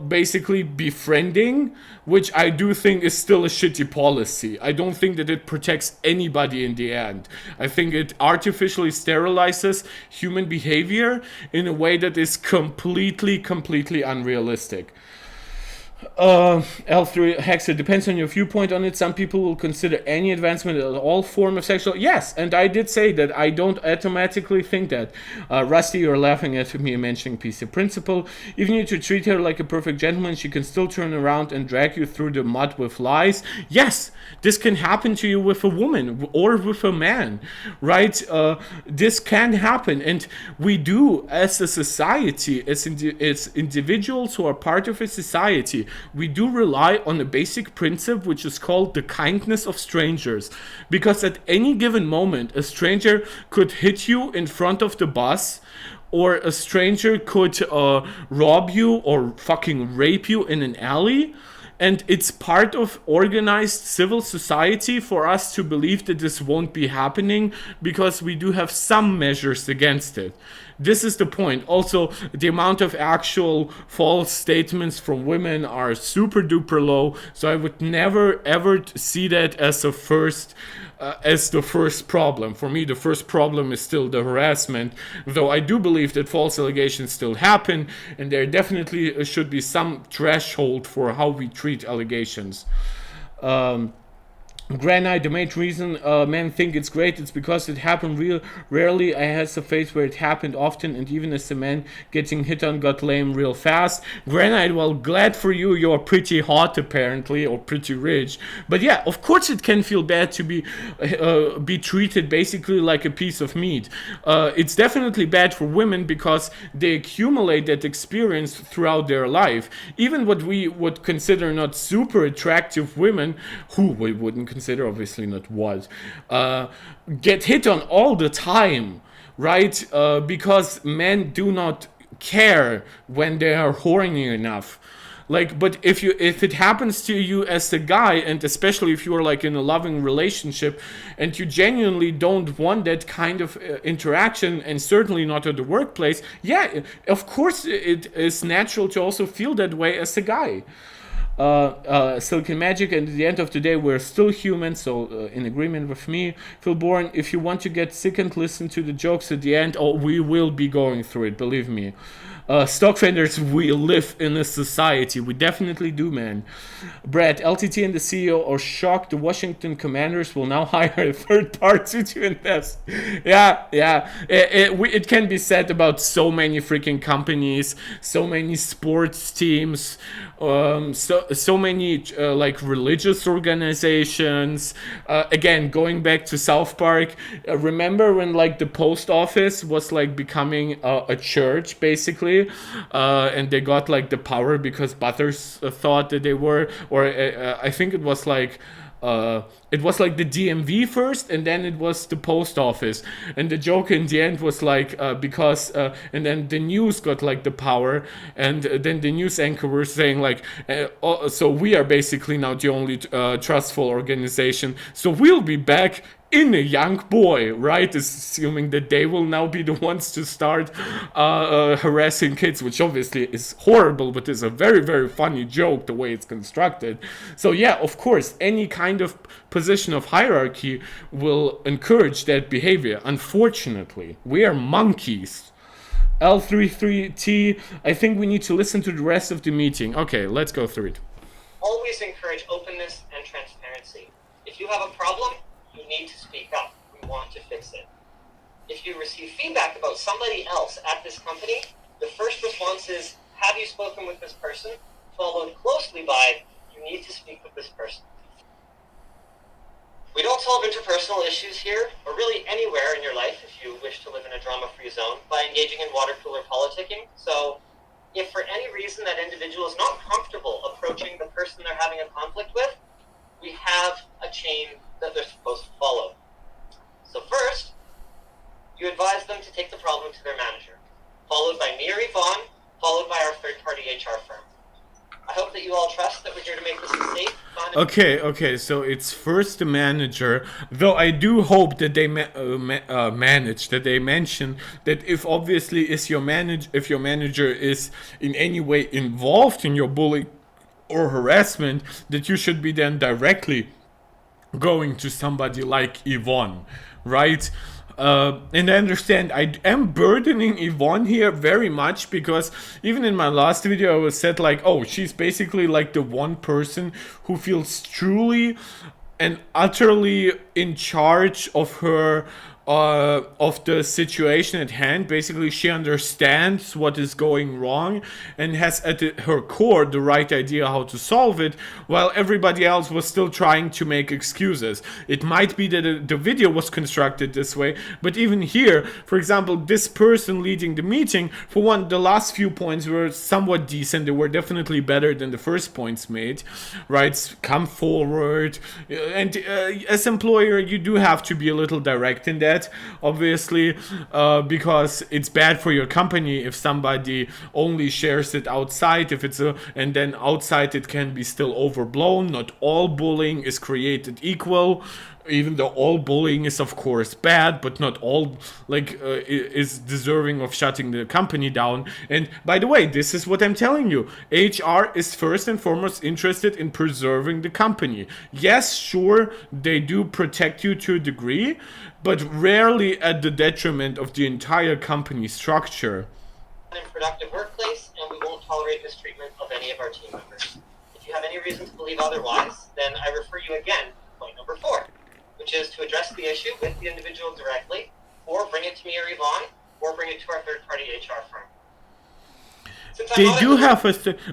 basically befriending, which I do think is still a shitty policy. I don't think that it protects anybody in the end. I think it artificially sterilizes human behavior in a way that is completely unrealistic. L3 Hexer, depends on your viewpoint on it. Some people will consider any advancement at all form of sexual. Yes, and I did say that I don't automatically think that. Rusty, you're laughing at me mentioning PC principle. Even if you treat her like a perfect gentleman, she can still turn around and drag you through the mud with lies. Yes, this can happen to you with a woman or with a man, right? This can happen, and we do, as a society, as individuals who are part of a society, we do rely on a basic principle which is called the kindness of strangers, because at any given moment a stranger could hit you in front of the bus, or a stranger could rob you or fucking rape you in an alley. And it's part of organized civil society for us to believe that this won't be happening, because we do have some measures against it. This is the point. Also, the amount of actual false statements from women are super duper low, so I would never ever see that as the first problem. For me, the first problem is still the harassment, though I do believe that false allegations still happen, and there definitely should be some threshold for how we treat allegations. Granite, the main reason men think it's great, it's because it happened real rarely. I had a phase where it happened often, and even as a man, getting hit on got lame real fast. Granite, well, glad for you, you're pretty hot apparently, or pretty rich. But yeah, of course it can feel bad to be treated basically like a piece of meat. It's definitely bad for women because they accumulate that experience throughout their life. Even what we would consider not super attractive women, who we wouldn't consider, obviously not was, get hit on all the time right? Because men do not care when they are horny enough. Like, but if it happens to you as a guy, and especially if you are like in a loving relationship and you genuinely don't want that kind of interaction, and certainly not at the workplace, yeah, of course it is natural to also feel that way as a guy. Silicon Magic, and at the end of the day, we're still human, so in agreement with me, Phil Bourne, if you want to get sick and listen to the jokes at the end, oh, we will be going through it, believe me. Stock vendors, we live in a society. We definitely do, man. Brad, LTT and the CEO are shocked the Washington Commanders will now hire a third party to invest. Yeah. It can be said about so many freaking companies, so many sports teams, so many like religious organizations. Again, going back to South Park, remember when like the post office was like becoming a church, basically? And they got like the power because Butters thought that they were, or I think it was like the DMV first, and then it was the post office. And the joke in the end was like because and then the news got like the power, and then the news anchor were saying like, so we are basically now the only trustful organization. So we'll be back in a young boy, right? Assuming that they will now be the ones to start harassing kids, which obviously is horrible, but is a very, very funny joke the way it's constructed. So yeah, of course, any kind of position of hierarchy will encourage that behavior. Unfortunately, we are monkeys. L33T, I think we need to listen to the rest of the meeting. Okay, let's go through it. Always encourage openness and transparency. If you have a problem, you need to speak up. We want to fix it. If you receive feedback about somebody else at this company, the first response is, have you spoken with this person? Followed closely by, you need to speak with this person. We don't solve interpersonal issues here, or really anywhere in your life if you wish to live in a drama-free zone, by engaging in water cooler politicking. So if for any reason that individual is not comfortable approaching the person they're having a conflict with, we have a chain that they're supposed to follow. So first, you advise them to take the problem to their manager, followed by me or Yvonne, followed by our third-party HR firm. I hope that you all trust that we're here to make this a safe, fun, Okay, so it's first the manager, though I do hope that they manage, that they mention that if obviously if your manager is in any way involved in your bullying or harassment, that you should be then directly going to somebody like Yvonne, right? And I understand I am burdening Yvonne here very much, because even in my last video I was said like, oh, she's basically like the one person who feels truly and utterly in charge of her of the situation at hand. Basically, she understands what is going wrong and has at her core the right idea how to solve it, while everybody else was still trying to make excuses. It might be that the video was constructed this way, but even here, for example, this person leading the meeting, for one, the last few points were somewhat decent. They were definitely better than the first points made, right? Come forward. And as employer, you do have to be a little direct in that, obviously, because it's bad for your company if somebody only shares it outside. If it's and then outside it can be still overblown. Not all bullying is created equal, even though all bullying is of course bad, but not all is deserving of shutting the company down. And by the way, this is what I'm telling you. HR is first and foremost interested in preserving the company. Yes, sure, they do protect you to a degree, but rarely at the detriment of the entire company structure. and productive workplace, and we won't tolerate mistreatment of any of our team members. If you have any reason to believe otherwise, then I refer you again to point number 4, which is to address the issue with the individual directly, or bring it to me or Yvonne, or bring it to our third-party HR firm. They do have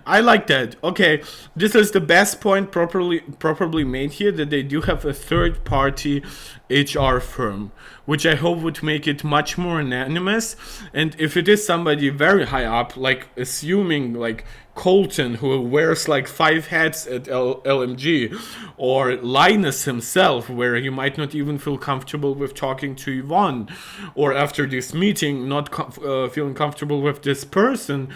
I like that. Okay, this is the best point properly made here, that they do have a third-party HR firm, which I hope would make it much more anonymous. And if it is somebody very high up, like assuming like Colton, who wears like 5 hats at LMG, or Linus himself, where you might not even feel comfortable with talking to Yvonne, or after this meeting not feeling comfortable with this person,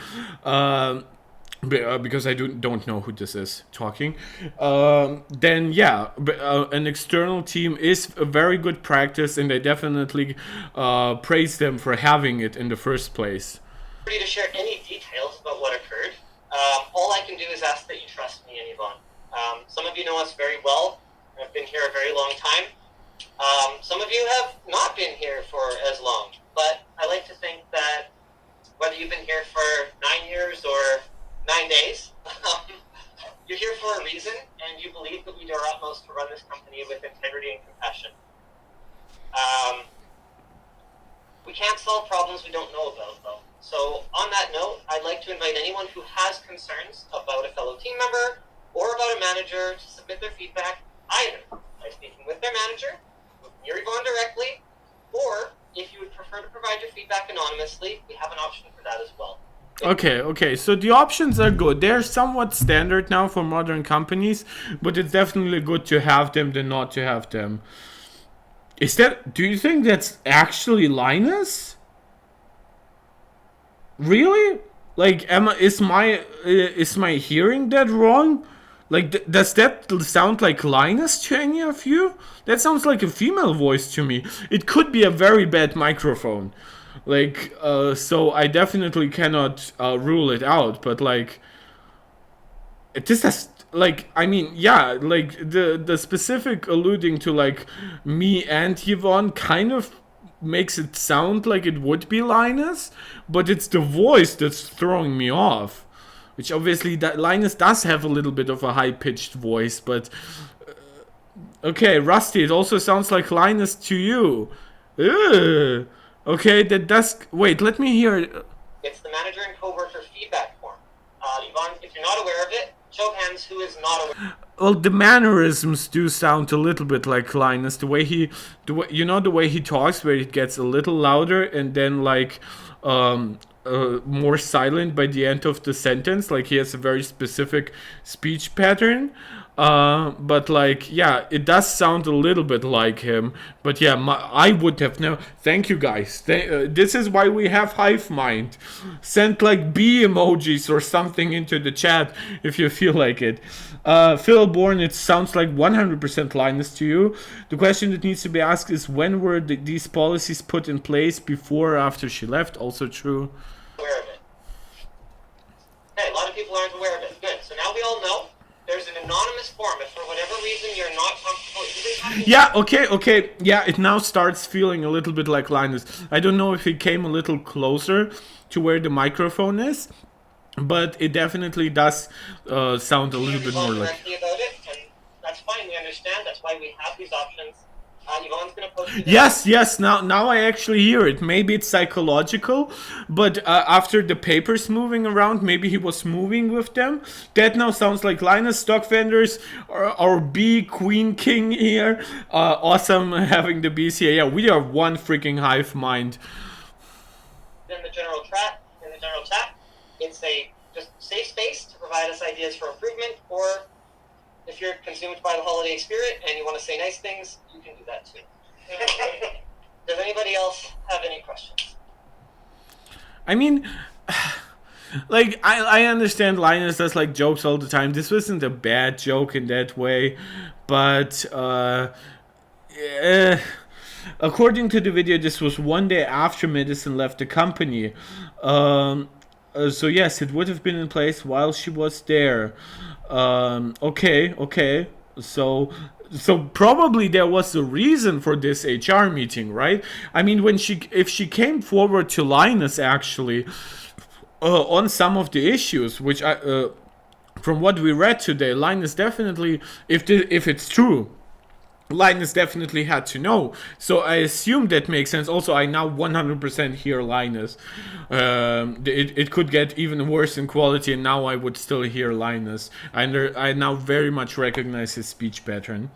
because I don't know who this is talking, then yeah, an external team is a very good practice, and I definitely praise them for having it in the first place. Free to share any details about what occurred. All I can do is ask that you trust me and Yvonne. Some of you know us very well. I've been here a very long time. Some of you have not been here for as long, but I like to think that whether you've been here for 9 years or 9 days, you're here for a reason, and you believe that we do our utmost to run this company with integrity and compassion. We can't solve problems we don't know about, though. So on that note, I'd like to invite anyone who has concerns about a fellow team member or about a manager to submit their feedback either by speaking with their manager, with me or Yvonne directly, or if you would prefer to provide your feedback anonymously, we have an option for that as well. Okay, so the options are good. They're somewhat standard now for modern companies, but it's definitely good to have them than not to have them. Do you think that's actually Linus? Really? Like, is my hearing that wrong? Like, does that sound like Linus to any of you? That sounds like a female voice to me. It could be a very bad microphone. Like, so I definitely cannot rule it out, but like, this has, like, I mean, yeah, like, the specific alluding to, like, me and Yvonne kind of makes it sound like it would be Linus, but it's the voice that's throwing me off. Which obviously, that Linus does have a little bit of a high-pitched voice, but... okay, Rusty, it also sounds like Linus to you. Ugh. Okay, that does... wait, let me hear it. It's the manager and coworker feedback form. Yvonne, if you're not aware of it, show of hands who is not aware. Well, the mannerisms do sound a little bit like Linus. The way he talks, where it gets a little louder and then like more silent by the end of the sentence. Like he has a very specific speech pattern. But like, yeah, it does sound a little bit like him. But yeah, I would have never. Thank you guys. This is why we have Hive Mind. Send like bee emojis or something into the chat if you feel like it. Phil Bourne, it sounds like 100% Linus to you. The question that needs to be asked is, when were these policies put in place, before or after she left? Also true. Aware of it. Okay, a lot of people aren't aware of it. Good. So now we all know. There's an anonymous form. If for whatever reason you're not comfortable... yeah, okay. Yeah, it now starts feeling a little bit like Linus. I don't know if he came a little closer to where the microphone is, but it definitely does sound a little bit more like... about it, and that's fine, we understand. That's why we have these options. Yvonne's gonna post it. Yes. Now I actually hear it. Maybe it's psychological, but after the papers moving around, maybe he was moving with them. That now sounds like Linus. Stock vendors, our B Queen King here. Awesome having the B's here. Yeah, we are one freaking hive mind. In the general chat, it's a just safe space to provide us ideas for improvement, or if you're consumed by the holiday spirit and you want to say nice things, you can do that too. Does anybody else have any questions? I mean, like, I understand Linus does like jokes all the time. This wasn't a bad joke in that way, but according to the video, this was one day after Madison left the company. So yes, it would have been in place while she was there. Okay. So probably there was a reason for this HR meeting, right? I mean, if she came forward to Linus actually on some of the issues, which from what we read today, Linus definitely, if it's true, Linus definitely had to know. So I assume that makes sense. Also, I now 100% hear Linus. It could get even worse in quality, and now I would still hear Linus. I now very much recognize his speech pattern.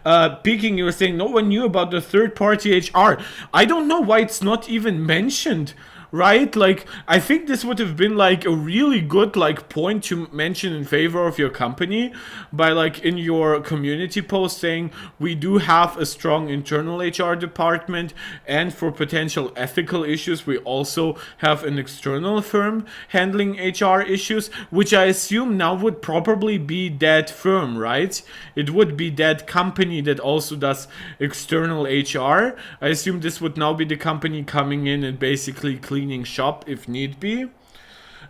Peking, you were saying no one knew about the third-party HR. I don't know why it's not even mentioned right? Like, I think this would have been like a really good like point to mention in favor of your company by like in your community post saying we do have a strong internal HR department, and for potential ethical issues we also have an external firm handling HR issues, which I assume now would probably be that firm, right? It would be that company that also does external HR. I assume this would now be the company coming in and basically cleaning shop if need be.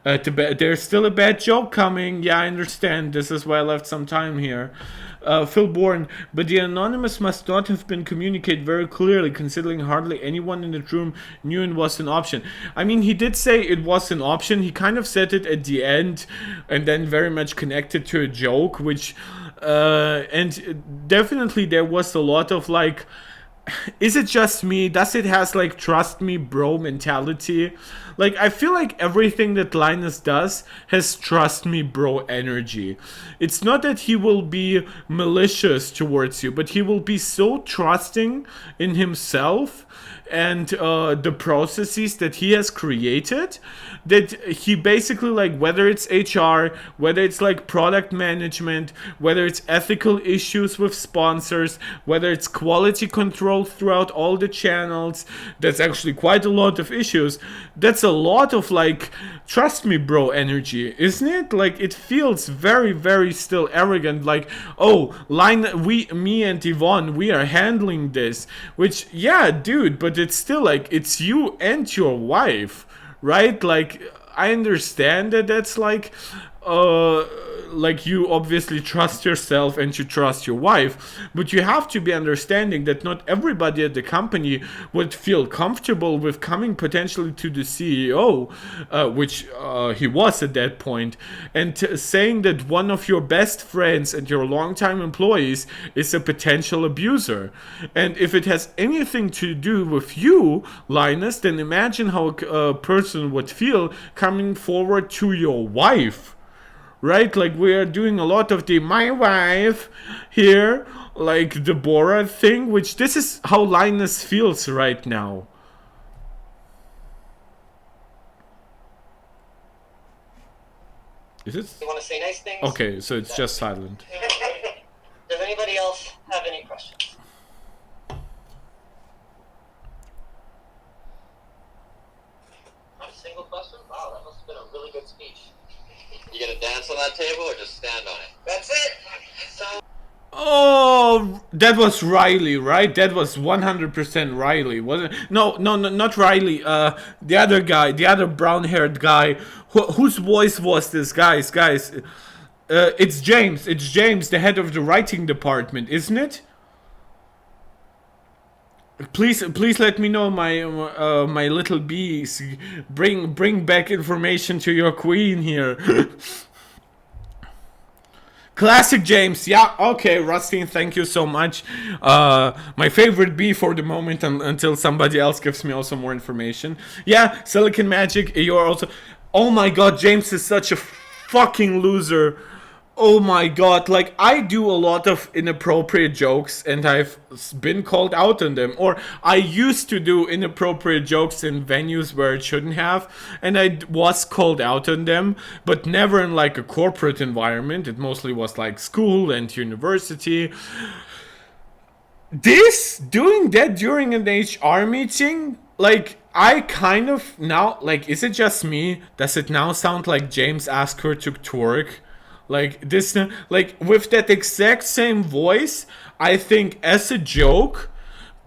There's still a bad joke coming. Yeah, I understand. This is why I left some time here. Phil Bourne, but the anonymous must not have been communicated very clearly, considering hardly anyone in the room knew it was an option. I mean, he did say it was an option. He kind of said it at the end, and then very much connected to a joke, which, and definitely there was a lot of like, is it just me? Does it has like trust me bro mentality? Like, I feel like everything that Linus does has trust me bro energy. It's not that he will be malicious towards you, but he will be so trusting in himself and the processes that he has created that he basically, like, whether it's HR, whether it's like product management, whether it's ethical issues with sponsors, whether it's quality control throughout all the channels, that's actually quite a lot of issues. That's a lot of like trust me bro energy, isn't it? Like, it feels very, very still arrogant, like, oh, me and Yvonne, we are handling this, which, yeah, dude, but it's still like, it's you and your wife, right? Like, I understand that that's like you obviously trust yourself and you trust your wife, but you have to be understanding that not everybody at the company would feel comfortable with coming potentially to the CEO, which he was at that point, and saying that one of your best friends and your longtime employees is a potential abuser. And if it has anything to do with you, Linus, then imagine how a person would feel coming forward to your wife. Right? Like, we are doing a lot of the my wife here, like the Borat thing, which this is how Linus feels right now. Is it? You want to say nice things? Okay, so it's just silent. Does anybody else have any questions? Not a single question? Wow, that must have been a really good speech. You gonna dance on that table or just stand on it? That's it! So... Oh, that was Riley, right? That was 100% Riley, wasn't it? No, not Riley. The other guy, the other brown-haired guy. Whose voice was this, guys? It's James. It's James, the head of the writing department, isn't it? Please let me know, my little bees. Bring back information to your queen here. Classic James, yeah, okay, Rustin, thank you so much. My favorite bee for the moment until somebody else gives me also more information. Yeah, Silicon Magic, you're also... Oh my god, James is such a fucking loser. Oh my god, like, I do a lot of inappropriate jokes and I've been called out on them. Or I used to do inappropriate jokes in venues where it shouldn't have, and I was called out on them, but never in like a corporate environment. It mostly was like school and university. Doing that during an HR meeting, like, I kind of now, like, is it just me? Does it now sound like James asked her to twerk? Like, this, like, with that exact same voice, I think as a joke,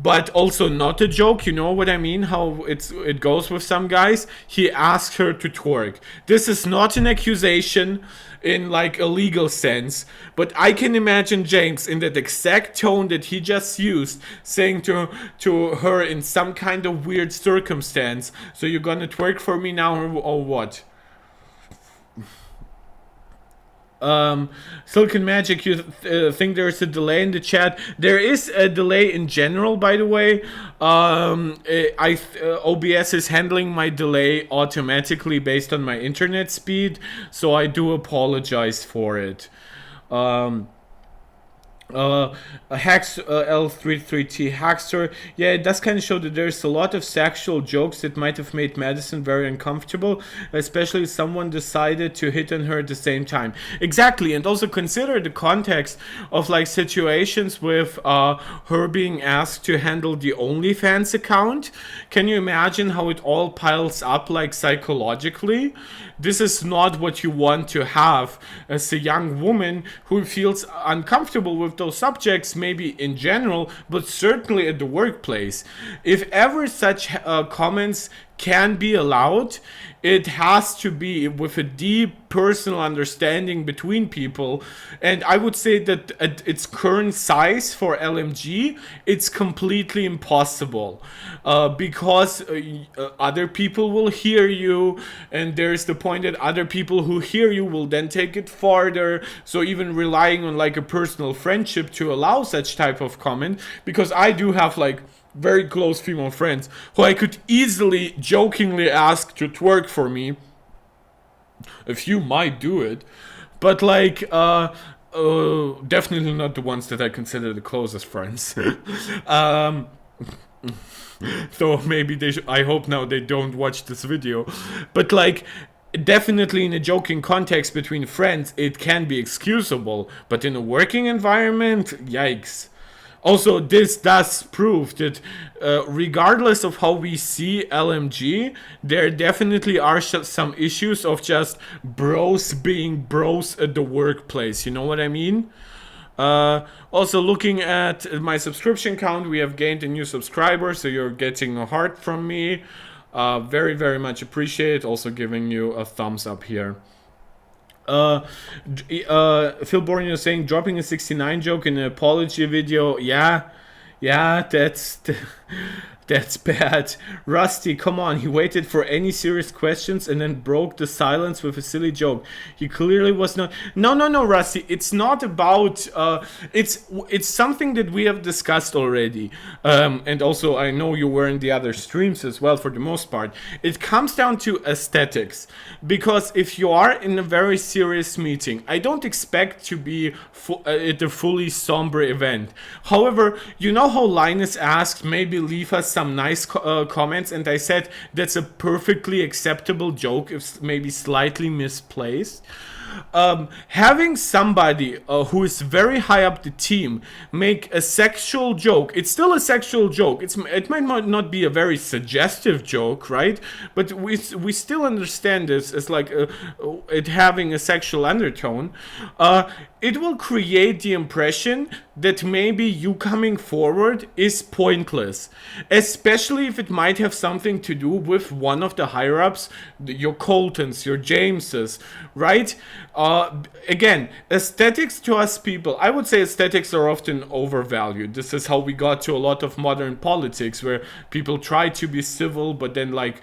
but also not a joke, you know what I mean? How it goes with some guys. He asked her to twerk. This is not an accusation in like a legal sense, but I can imagine James in that exact tone that he just used, saying to her in some kind of weird circumstance, so you're gonna twerk for me now or what? Silicon Magic, you think there's a delay in the chat? There is a delay in general, by the way. OBS is handling my delay automatically based on my internet speed, so I do apologize for it. Hacks L33T Hackster. Yeah, it does kind of show that there's a lot of sexual jokes that might have made Madison very uncomfortable, especially if someone decided to hit on her at the same time. Exactly, and also consider the context of like situations with her being asked to handle the OnlyFans account. Can you imagine how it all piles up like psychologically? This is not what you want to have as a young woman who feels uncomfortable with those subjects, maybe in general, but certainly at the workplace. If ever such comments can be allowed, it has to be with a deep personal understanding between people. And I would say that at its current size for LMG, it's completely impossible because other people will hear you, and there's the point that other people who hear you will then take it farther. So even relying on like a personal friendship to allow such type of comment, because I do have like very close female friends who I could easily jokingly ask to twerk for me. A few might do it, but like definitely not the ones that I consider the closest friends. So maybe they I hope now they don't watch this video, but like definitely in a joking context between friends it can be excusable, but in a working environment, yikes. Also, this does prove that regardless of how we see LMG, there definitely are some issues of just bros being bros at the workplace. You know what I mean? Also, looking at my subscription count, we have gained a new subscriber, so you're getting a heart from me. Very, very much appreciate. Also giving you a thumbs up here. Phil Borneo saying dropping a 69 joke in an apology video. Yeah, that's bad. Rusty, come on. He waited for any serious questions and then broke the silence with a silly joke. He clearly was not. No, Rusty. It's not about. It's something that we have discussed already. And also, I know you were in the other streams as well for the most part. It comes down to aesthetics. Because if you are in a very serious meeting, I don't expect to be at a fully somber event. However, you know how Linus asked, maybe leave us some nice comments, and I said that's a perfectly acceptable joke if maybe slightly misplaced. Having somebody who is very high up the team make a sexual joke, it's still a sexual joke. It might not be a very suggestive joke, right? But we still understand this as like it having a sexual undertone. It will create the impression that maybe you coming forward is pointless, especially if it might have something to do with one of the higher ups, your Coltons, your Jameses, right? Again, aesthetics to us people, I would say aesthetics are often overvalued. This is how we got to a lot of modern politics, where people try to be civil, but then like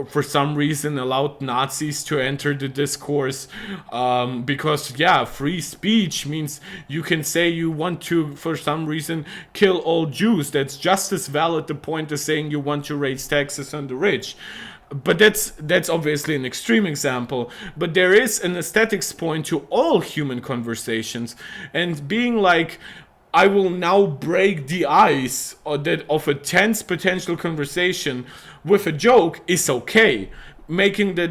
for some reason allowed Nazis to enter the discourse, because yeah, free speech means you can say you want to, for some reason, kill all Jews. That's just as valid the point as saying you want to raise taxes on the rich. But that's obviously an extreme example. But there is an aesthetics point to all human conversations, and being like, I will now break the ice of a tense potential conversation with a joke is okay. Making the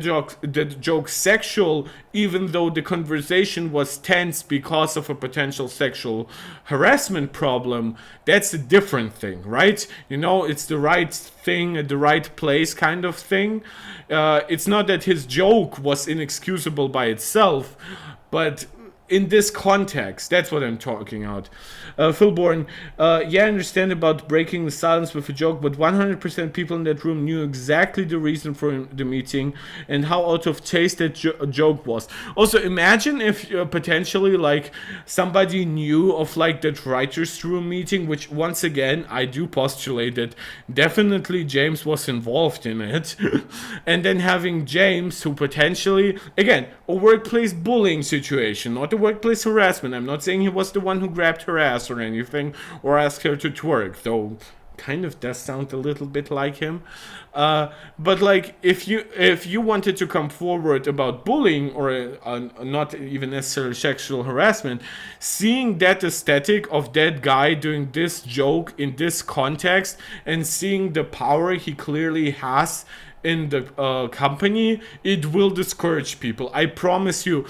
joke sexual, even though the conversation was tense because of a potential sexual harassment problem, that's a different thing, right? You know, it's the right thing at the right place kind of thing. It's not that his joke was inexcusable by itself, but in this context, that's what I'm talking about. Philborn, yeah, I understand about breaking the silence with a joke, but 100% people in that room knew exactly the reason for the meeting and how out of taste that joke was. Also, imagine if potentially like somebody knew of like that writer's room meeting, which once again, I do postulate that definitely James was involved in it. And then having James, who potentially, again, a workplace bullying situation, not a workplace harassment. I'm not saying he was the one who grabbed her ass or anything, or asked her to twerk, though kind of does sound a little bit like him. But like, if you wanted to come forward about bullying or not even necessarily sexual harassment, seeing that aesthetic of that guy doing this joke in this context and seeing the power he clearly has in the company, it will discourage people. I promise you.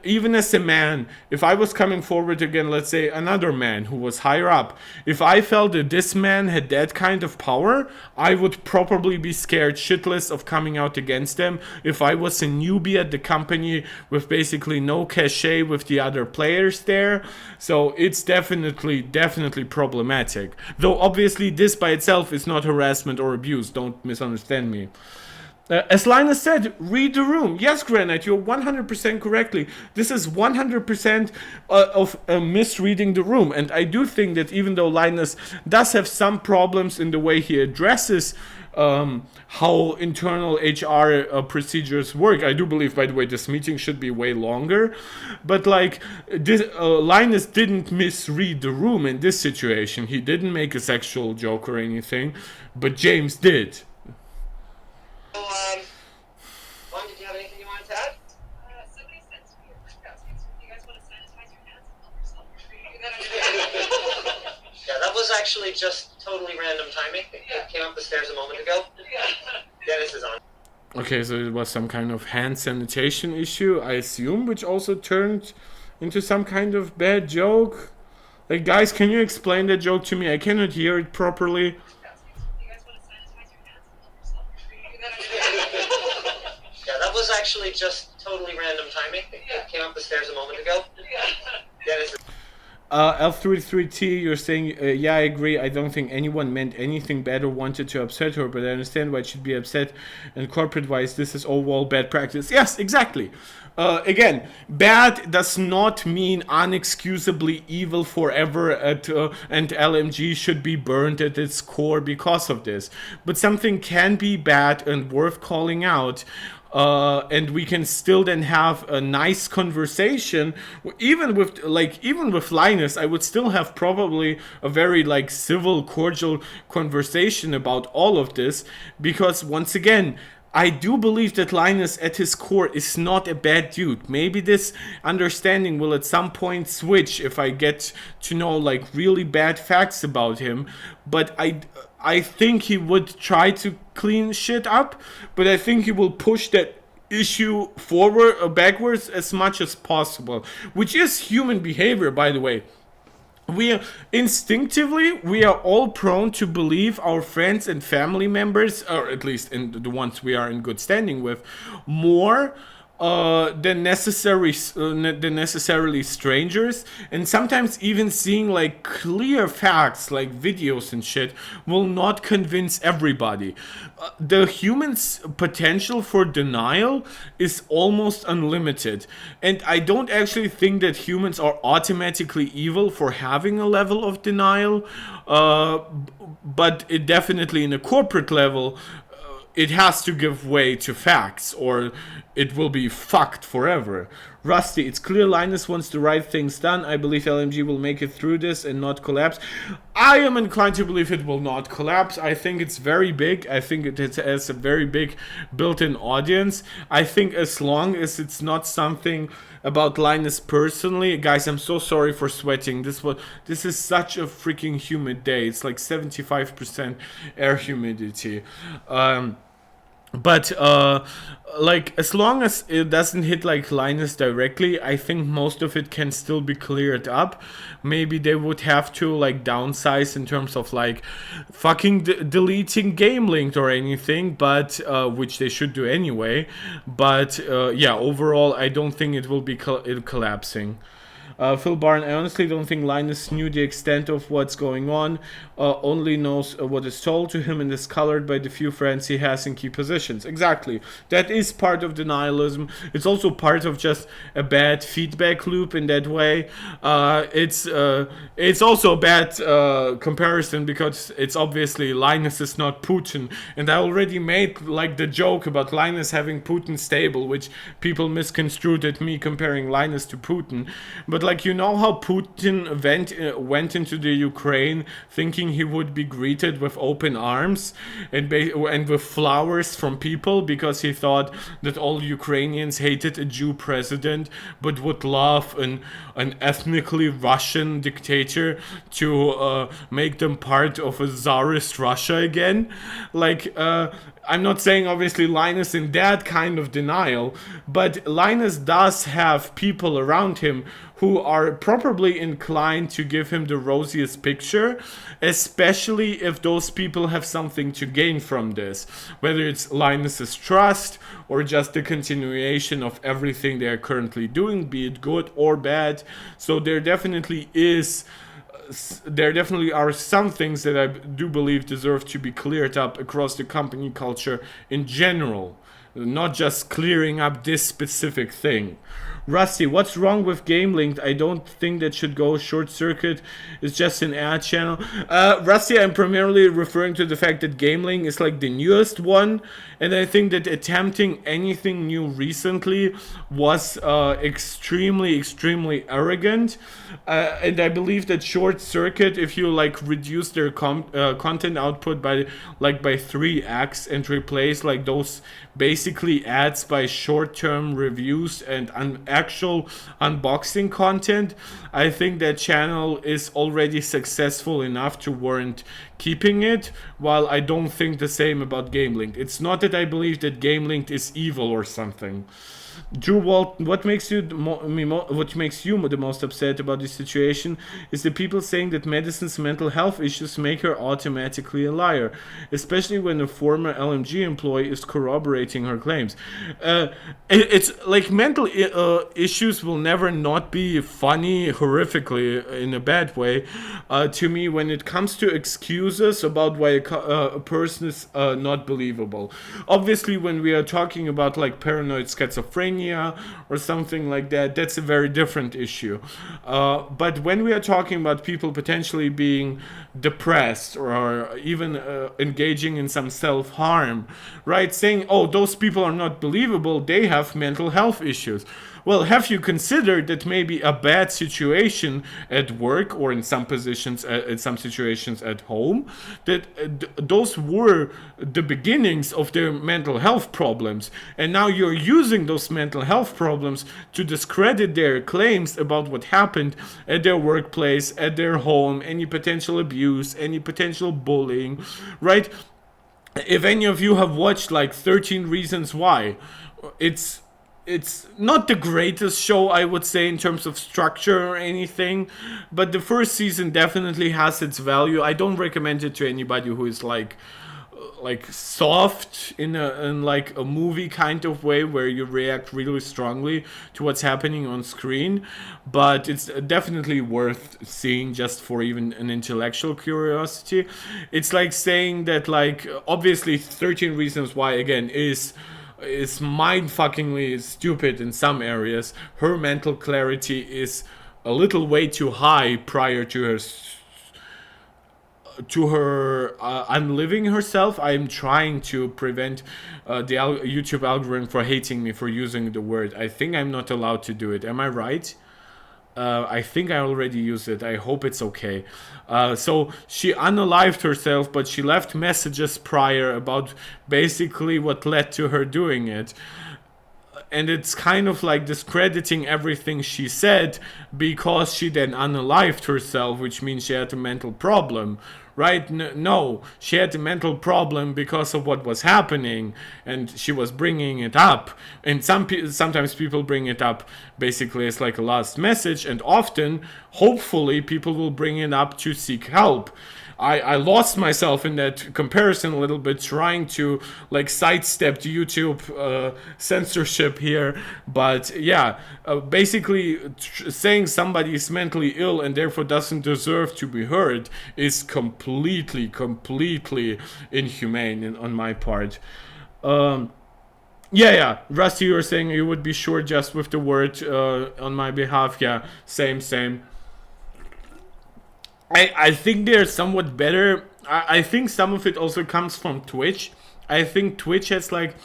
Even as a man, if I was coming forward again, let's say another man who was higher up, if I felt that this man had that kind of power, I would probably be scared shitless of coming out against them. If I was a newbie at the company with basically no cachet with the other players there, so it's definitely problematic. Though obviously this by itself is not harassment or abuse, don't misunderstand me. As Linus said, read the room. Yes, Granite, you're 100% correctly. This is 100% of misreading the room. And I do think that even though Linus does have some problems in the way he addresses how internal HR procedures work, I do believe, by the way, this meeting should be way longer. But like, Linus didn't misread the room in this situation. He didn't make a sexual joke or anything, but James did. Mom, did you have anything you wanted to add? Somebody sent me your workouts. Do you guys want to sanitize your hands and help yourself? Yeah, that was actually just totally random timing. It came up the stairs a moment ago. Dennis is on. Okay, so it was some kind of hand sanitation issue, I assume, which also turned into some kind of bad joke. Like, guys, can you explain that joke to me? I cannot hear it properly. Yeah, that was actually just totally random timing. It came up the stairs a moment ago. Dennis is L33T, you're saying, yeah, I agree. I don't think anyone meant anything bad or wanted to upset her, but I understand why it should be upset. And corporate-wise, this is overall bad practice. Yes, exactly. Again, bad does not mean unexcusably evil forever, and LMG should be burned at its core because of this. But something can be bad and worth calling out. And we can still then have a nice conversation. Even with Linus, I would still have probably a very like civil, cordial conversation about all of this, because once again, I do believe that Linus at his core is not a bad dude. Maybe this understanding will at some point switch if I get to know like really bad facts about him, but I think he would try to clean shit up, but I think he will push that issue forward or backwards as much as possible, which is human behavior, by the way. We are all prone to believe our friends and family members, or at least in the ones we are in good standing with, more than necessarily strangers, and sometimes even seeing like clear facts like videos and shit will not convince everybody. The human's potential for denial is almost unlimited, and I don't actually think that humans are automatically evil for having a level of denial, but it definitely in a corporate level it has to give way to facts or it will be fucked forever. Rusty, it's clear Linus wants the right things done. I believe LMG will make it through this and not collapse. I am inclined to believe it will not collapse. I think it's very big. I think it has a very big built-in audience. I think as long as it's not something about Linus personally, guys, I'm so sorry for sweating. This is such a freaking humid day. It's like 75% air humidity. But like as long as it doesn't hit like Linus directly, I think most of it can still be cleared up. Maybe they would have to like downsize in terms of like fucking deleting game linked or anything, but which they should do anyway. But yeah, overall I don't think it will be collapsing. Phil Barn, I honestly don't think Linus knew the extent of what's going on, only knows what is told to him and is colored by the few friends he has in key positions. Exactly. That is part of denialism. It's also part of just a bad feedback loop in that way. It's also a bad comparison because it's obviously Linus is not Putin. And I already made like the joke about Linus having Putin stable, which people misconstrued at me comparing Linus to Putin. But but like, you know how Putin went into the Ukraine thinking he would be greeted with open arms and with flowers from people, because he thought that all Ukrainians hated a Jew president but would love an ethnically Russian dictator to make them part of a Tsarist Russia again. Like, I'm not saying obviously Linus in that kind of denial, but Linus does have people around him who are probably inclined to give him the rosiest picture, especially if those people have something to gain from this, whether it's Linus's trust or just the continuation of everything they are currently doing, be it good or bad. So there definitely are some things that I do believe deserve to be cleared up across the company culture in general, not just clearing up this specific thing. Rusty, what's wrong with GameLink? I don't think that should go short circuit. It's just an ad channel. Rusty, I'm primarily referring to the fact that GameLink is like the newest one, and I think that attempting anything new recently was extremely arrogant. And I believe that short circuit, if you like reduce their content output by 3x and replace like those basically ads by short-term reviews and actual unboxing content, I think that channel is already successful enough to warrant keeping it, while I don't think the same about GameLink. It's not that I believe that GameLink is evil or something. Drew Walt, what makes you the most upset about this situation is the people saying that Madison's mental health issues make her automatically a liar, especially when a former LMG employee is corroborating her claims. It's like mental issues will never not be funny horrifically in a bad way. To me, when it comes to excuses about why a person is not believable. Obviously, when we are talking about like paranoid schizophrenia or something like that, that's a very different issue. But when we are talking about people potentially being depressed or even engaging in some self-harm, right? Saying, oh, those people are not believable, they have mental health issues. Well, have you considered that maybe a bad situation at work or in some positions, in some situations at home, that those were the beginnings of their mental health problems, and now you're using those mental health problems to discredit their claims about what happened at their workplace, at their home, any potential abuse, any potential bullying, right? If any of you have watched like 13 Reasons Why, it's not the greatest show, I would say, in terms of structure or anything, but the first season definitely has its value. I don't recommend it to anybody who is like soft in like a movie kind of way where you react really strongly to what's happening on screen, but it's definitely worth seeing just for even an intellectual curiosity. It's like saying that, like, obviously 13 Reasons Why again is mind-fuckingly stupid in some areas. Her mental clarity is a little way too high prior to her unliving herself. I'm trying to prevent the YouTube algorithm for hating me for using the word. I think I'm not allowed to do it. Am I right? I think I already used it. I hope it's okay. So she unalived herself, but she left messages prior about basically what led to her doing it. And it's kind of like discrediting everything she said because she then unalived herself, which means she had a mental problem, right? No, she had a mental problem because of what was happening, and she was bringing it up. And sometimes people bring it up basically as like a last message, and often, hopefully, people will bring it up to seek help. I lost myself in that comparison a little bit, trying to like sidestep the YouTube censorship here, but yeah, basically saying somebody is mentally ill and therefore doesn't deserve to be heard is completely inhumane on my part. Yeah, Rusty, you were saying you would be sure just with the word on my behalf. Yeah, same. I think they're somewhat better. I think some of it also comes from Twitch. I think Twitch has like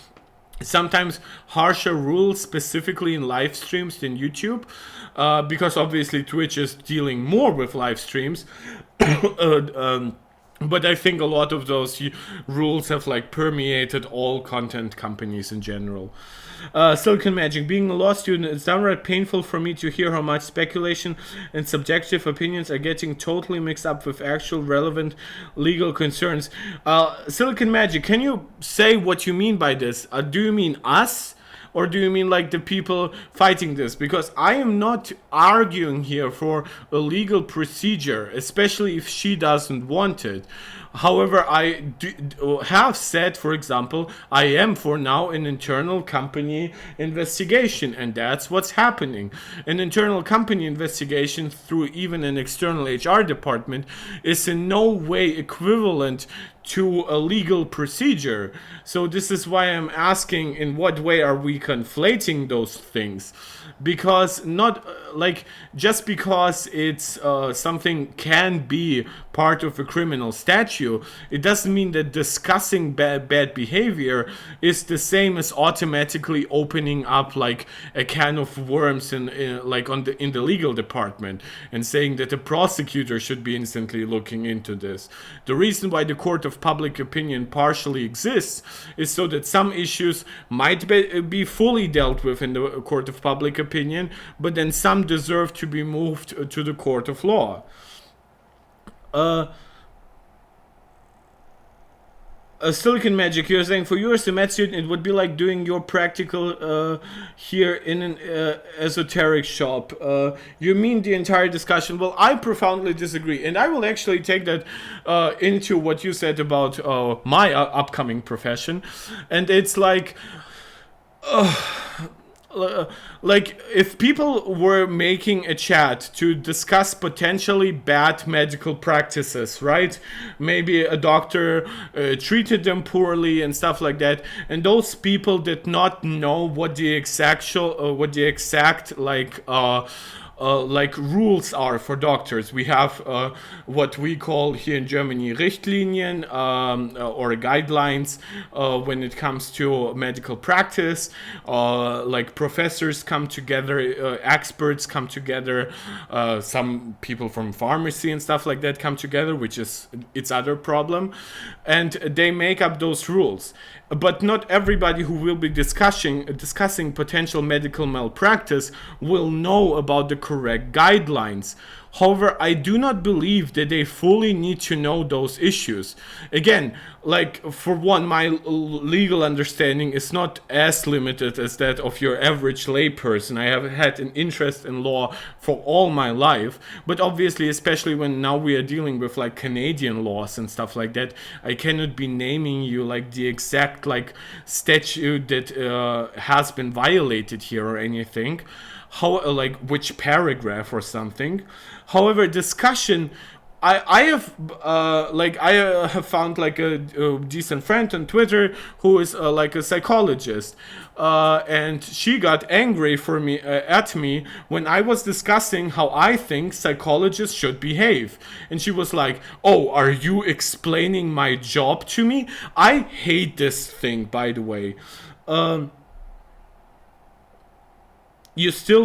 sometimes harsher rules specifically in live streams than YouTube, because obviously Twitch is dealing more with live streams. But I think a lot of those rules have like permeated all content companies in general. Silicon Magic, being a law student, it's downright painful for me to hear how much speculation and subjective opinions are getting totally mixed up with actual relevant legal concerns. Silicon Magic, can you say what you mean by this? Do you mean us? Or do you mean like the people fighting this? Because I am not arguing here for a legal procedure, especially if she doesn't want it. However, I have said, for example, I am for now an internal company investigation, and that's what's happening. An internal company investigation through even an external HR department is in no way equivalent to a legal procedure. So this is why I'm asking, in what way are we conflating those things? Because not like just because it's something can be part of a criminal statute, it doesn't mean that discussing bad behavior is the same as automatically opening up like a can of worms in the legal department and saying that the prosecutor should be instantly looking into this. The reason why the court of public opinion partially exists is so that some issues might be fully dealt with in the court of public opinion, but then some deserve to be moved to the court of law. Silicon Magic, you're saying for you as a med student, it would be like doing your practical here in an esoteric shop. You mean the entire discussion? Well, I profoundly disagree, and I will actually take that into what you said about my upcoming profession, and it's like. Like if people were making a chat to discuss potentially bad medical practices, right? Maybe a doctor treated them poorly and stuff like that, and those people did not know what the exact rules are for doctors. We have what we call here in Germany Richtlinien or guidelines when it comes to medical practice. Like professors come together, experts come together, some people from pharmacy and stuff like that come together, which is its other problem, and they make up those rules. But not everybody who will be discussing potential medical malpractice will know about the correct guidelines. However, I do not believe that they fully need to know those issues. Again, like for one, my legal understanding is not as limited as that of your average layperson. I have had an interest in law for all my life, but obviously, especially when now we are dealing with like Canadian laws and stuff like that, I cannot be naming you like the exact like statute that has been violated here or anything. How like which paragraph or something. However, discussion, I have found like a decent friend on Twitter who is like a psychologist, and she got angry at me when I was discussing how I think psychologists should behave, and she was like, "Oh, are you explaining my job to me?" I hate this thing, by the way. You still,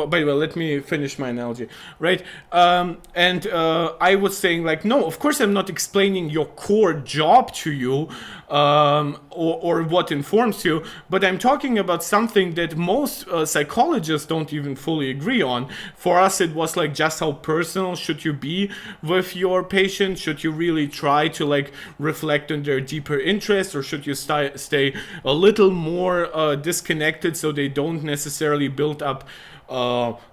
by the way, let me finish my analogy, right? I was saying like, no, of course I'm not explaining your core job to you, or what informs you, but I'm talking about something that most psychologists don't even fully agree on. For us, it was like, just how personal should you be with your patient? Should you really try to like reflect on their deeper interests, or should you stay a little more disconnected so they don't necessarily build up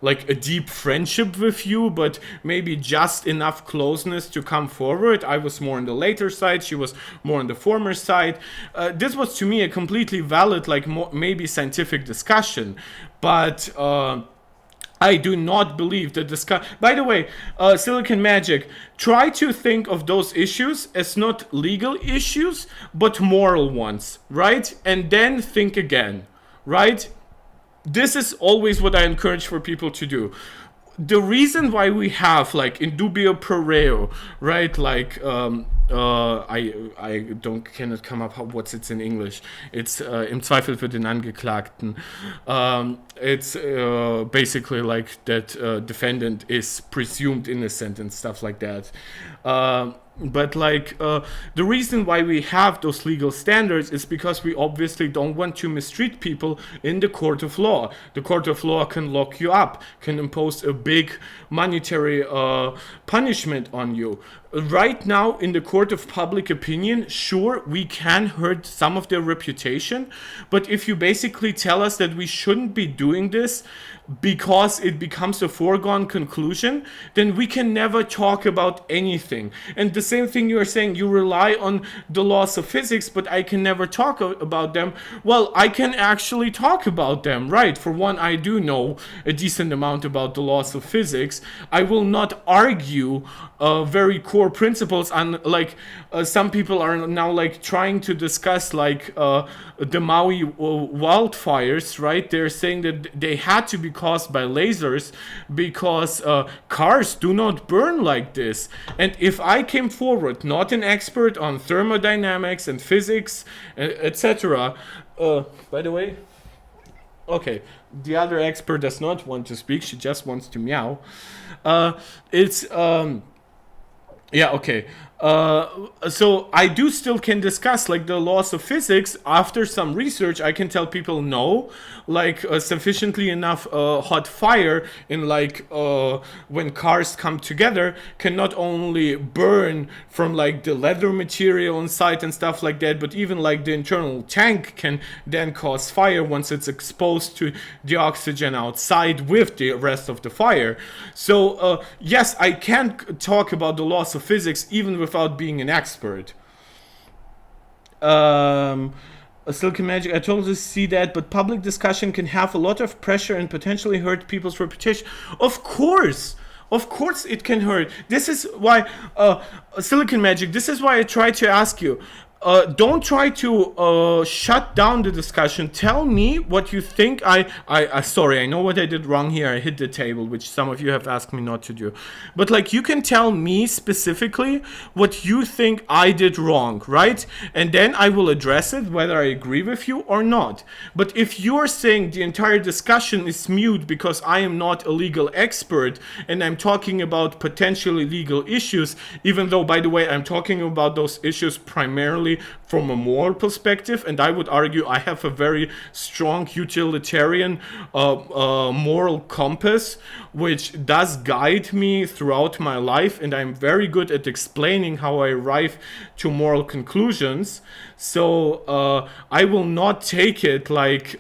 like a deep friendship with you, but maybe just enough closeness to come forward? I was more on the later side, she was more on the former side. This was to me a completely valid, like maybe scientific discussion, but I do not believe that by the way, Silicon Magic, try to think of those issues as not legal issues, but moral ones, right? And then think again, right? This is always what I encourage for people to do. The reason why we have like in dubio pro reo, right? Like I cannot come up what's it in English. It's im Zweifel für den Angeklagten. It's basically like that defendant is presumed innocent and stuff like that. But like the reason why we have those legal standards is because we obviously don't want to mistreat people in the court of law. The court of law can lock you up, can impose a big monetary punishment on you. Right now, in the court of public opinion, sure, we can hurt some of their reputation, but if you basically tell us that we shouldn't be doing this because it becomes a foregone conclusion, then we can never talk about anything. And the same thing you are saying, you rely on the laws of physics, but I can never talk about them. Well, I can actually talk about them, right? For one, I do know a decent amount about the laws of physics. I will not argue very core principles on, like, some people are now like trying to discuss like the Maui wildfires, right? They're saying that they had to be caused by lasers because cars do not burn like this. And if I came forward, not an expert on thermodynamics and physics, etc. By the way, okay, the other expert does not want to speak. She just wants to meow. Yeah, okay. So I do still can discuss like the laws of physics. After some research, I can tell people no, like sufficiently enough hot fire in like when cars come together can not only burn from like the leather material inside and stuff like that, but even like the internal tank can then cause fire once it's exposed to the oxygen outside with the rest of the fire. So yes, I can talk about the laws of physics even without being an expert. Silicon Magic, I totally see that, but public discussion can have a lot of pressure and potentially hurt people's reputation. Of course it can hurt. This is why, Silicon Magic, this is why I try to ask you, don't try to shut down the discussion. Tell me what you think. Sorry, I know what I did wrong here. I hit the table, which some of you have asked me not to do. But like, you can tell me specifically what you think I did wrong, right? And then I will address it, whether I agree with you or not. But if you're saying the entire discussion is mute because I am not a legal expert and I'm talking about potentially legal issues, even though, by the way, I'm talking about those issues primarily from a moral perspective, and I would argue I have a very strong utilitarian moral compass which does guide me throughout my life, and I'm very good at explaining how I arrive to moral conclusions. So I will not take it like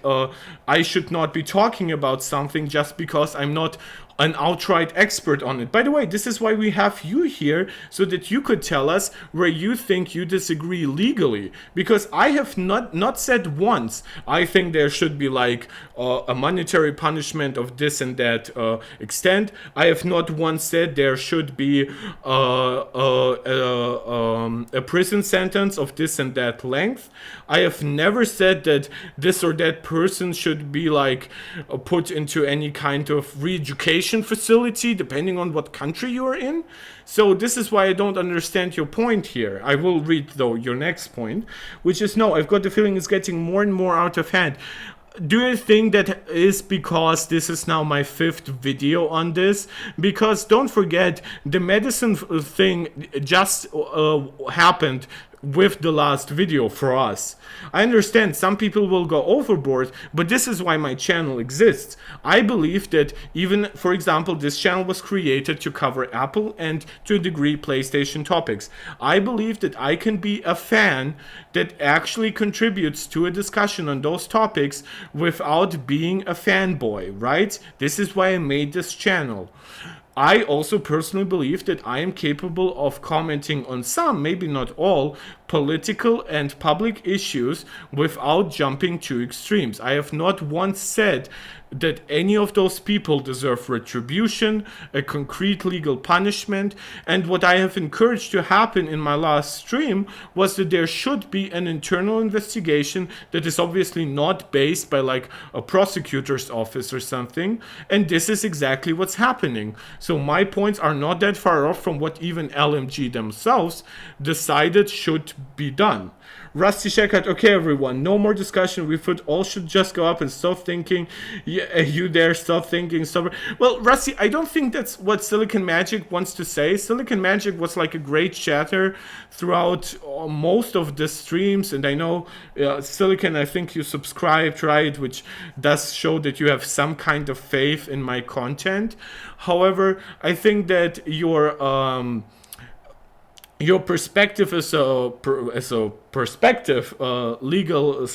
I should not be talking about something just because I'm not an outright expert on it. By the way, this is why we have you here, so that you could tell us where you think you disagree legally. Because I have not said once, I think there should be like a monetary punishment of this and that extent. I have not once said there should be a prison sentence of this and that length. I have never said that this or that person should be like put into any kind of re-education facility, depending on what country you are in. So this is why I don't understand your point here. I will read though your next point, which is, no, I've got the feeling it's getting more and more out of hand. Do you think that is because this is now my 5th video on this? Because don't forget, the Madison thing just happened with the last video for us. I understand some people will go overboard, but this is why my channel exists. I believe that even, for example, this channel was created to cover Apple and to a degree PlayStation topics. I believe that I can be a fan that actually contributes to a discussion on those topics without being a fanboy, right? This is why I made this channel. I also personally believe that I am capable of commenting on some, maybe not all, political and public issues without jumping to extremes. I have not once said that any of those people deserve retribution, a concrete legal punishment. And what I have encouraged to happen in my last stream was that there should be an internal investigation that is obviously not based by like a prosecutor's office or something. And this is exactly what's happening. So my points are not that far off from what even LMG themselves decided should be done. Rusty Shekhard, okay everyone, no more discussion. We all should just go up and stop thinking. Yeah, you there, stop thinking, stop. Well, Rusty, I don't think that's what Silicon Magic wants to say. Silicon Magic was like a great chatter throughout most of the streams, and I know Silicon, I think you subscribed, right, which does show that you have some kind of faith in my content. However, I think that your perspective as a perspective, legal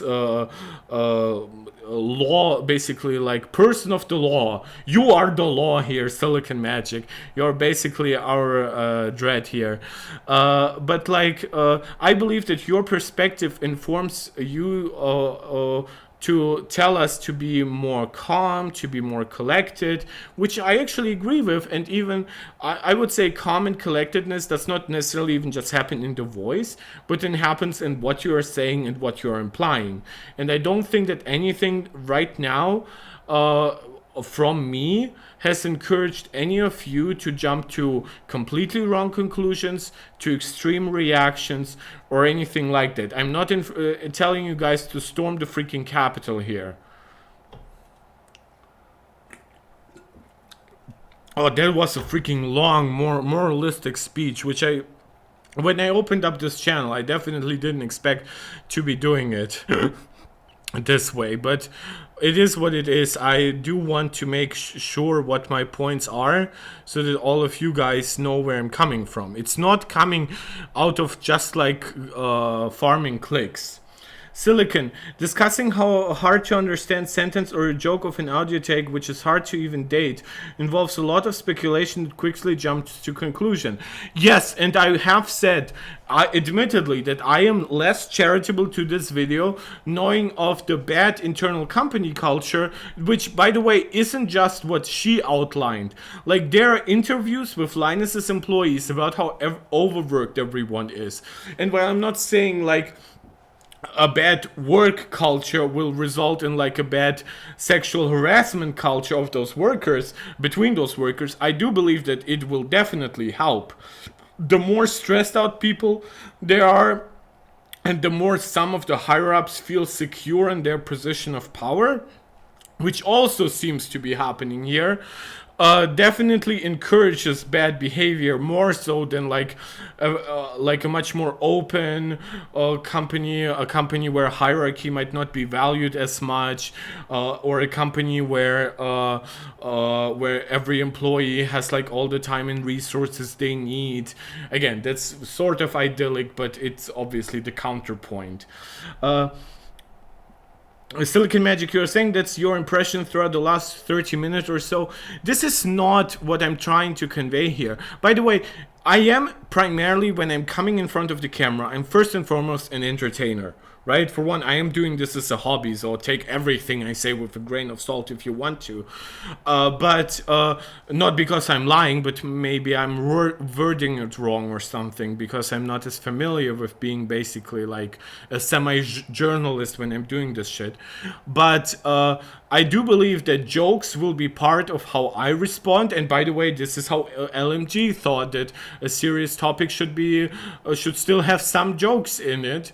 law, basically like person of the law. You are the law here, Silicon Magic. You're basically our dread here. But like, I believe that your perspective informs you to tell us to be more calm, to be more collected, which I actually agree with. And even I would say calm and collectedness does not necessarily even just happen in the voice, but it happens in what you are saying and what you are implying. And I don't think that anything right now from me has encouraged any of you to jump to completely wrong conclusions, to extreme reactions, or anything like that. I'm not telling you guys to storm the freaking Capitol here. Oh, that was a freaking long, moralistic speech, which when I opened up this channel, I definitely didn't expect to be doing it this way, but it is what it is. I do want to make sure what my points are so that all of you guys know where I'm coming from. It's not coming out of just like farming clicks. Silicon, discussing how hard to understand sentence or a joke of an audio tag which is hard to even date involves a lot of speculation that quickly jumps to conclusion. Yes, and I have said, admittedly, that I am less charitable to this video, knowing of the bad internal company culture, which, by the way, isn't just what she outlined. Like, there are interviews with Linus's employees about how overworked everyone is. And while I'm not saying, like, a bad work culture will result in like a bad sexual harassment culture of those workers, between those workers, I do believe that it will definitely help. The more stressed out people there are, and the more some of the higher ups feel secure in their position of power, which also seems to be happening here, definitely encourages bad behavior more so than like a much more open company, a company where hierarchy might not be valued as much, or a company where every employee has like all the time and resources they need. Again, that's sort of idyllic, but it's obviously the counterpoint. Silicon Magic, you're saying that's your impression throughout the last 30 minutes or so. This is not what I'm trying to convey here. By the way, I am primarily, when I'm coming in front of the camera, I'm first and foremost an entertainer, right? For one, I am doing this as a hobby, so take everything I say with a grain of salt if you want to. But not because I'm lying, but maybe I'm wording it wrong or something, because I'm not as familiar with being basically like a semi-journalist when I'm doing this shit. But I do believe that jokes will be part of how I respond. And by the way, this is how LMG thought that a serious topic should still have some jokes in it.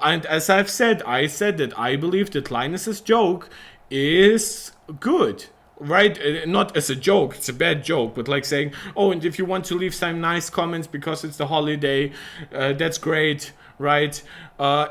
And as I've said, I said that I believe that Linus's joke is good. Right? Not as a joke, it's a bad joke, but like saying, oh, and if you want to leave some nice comments because it's the holiday, that's great, right?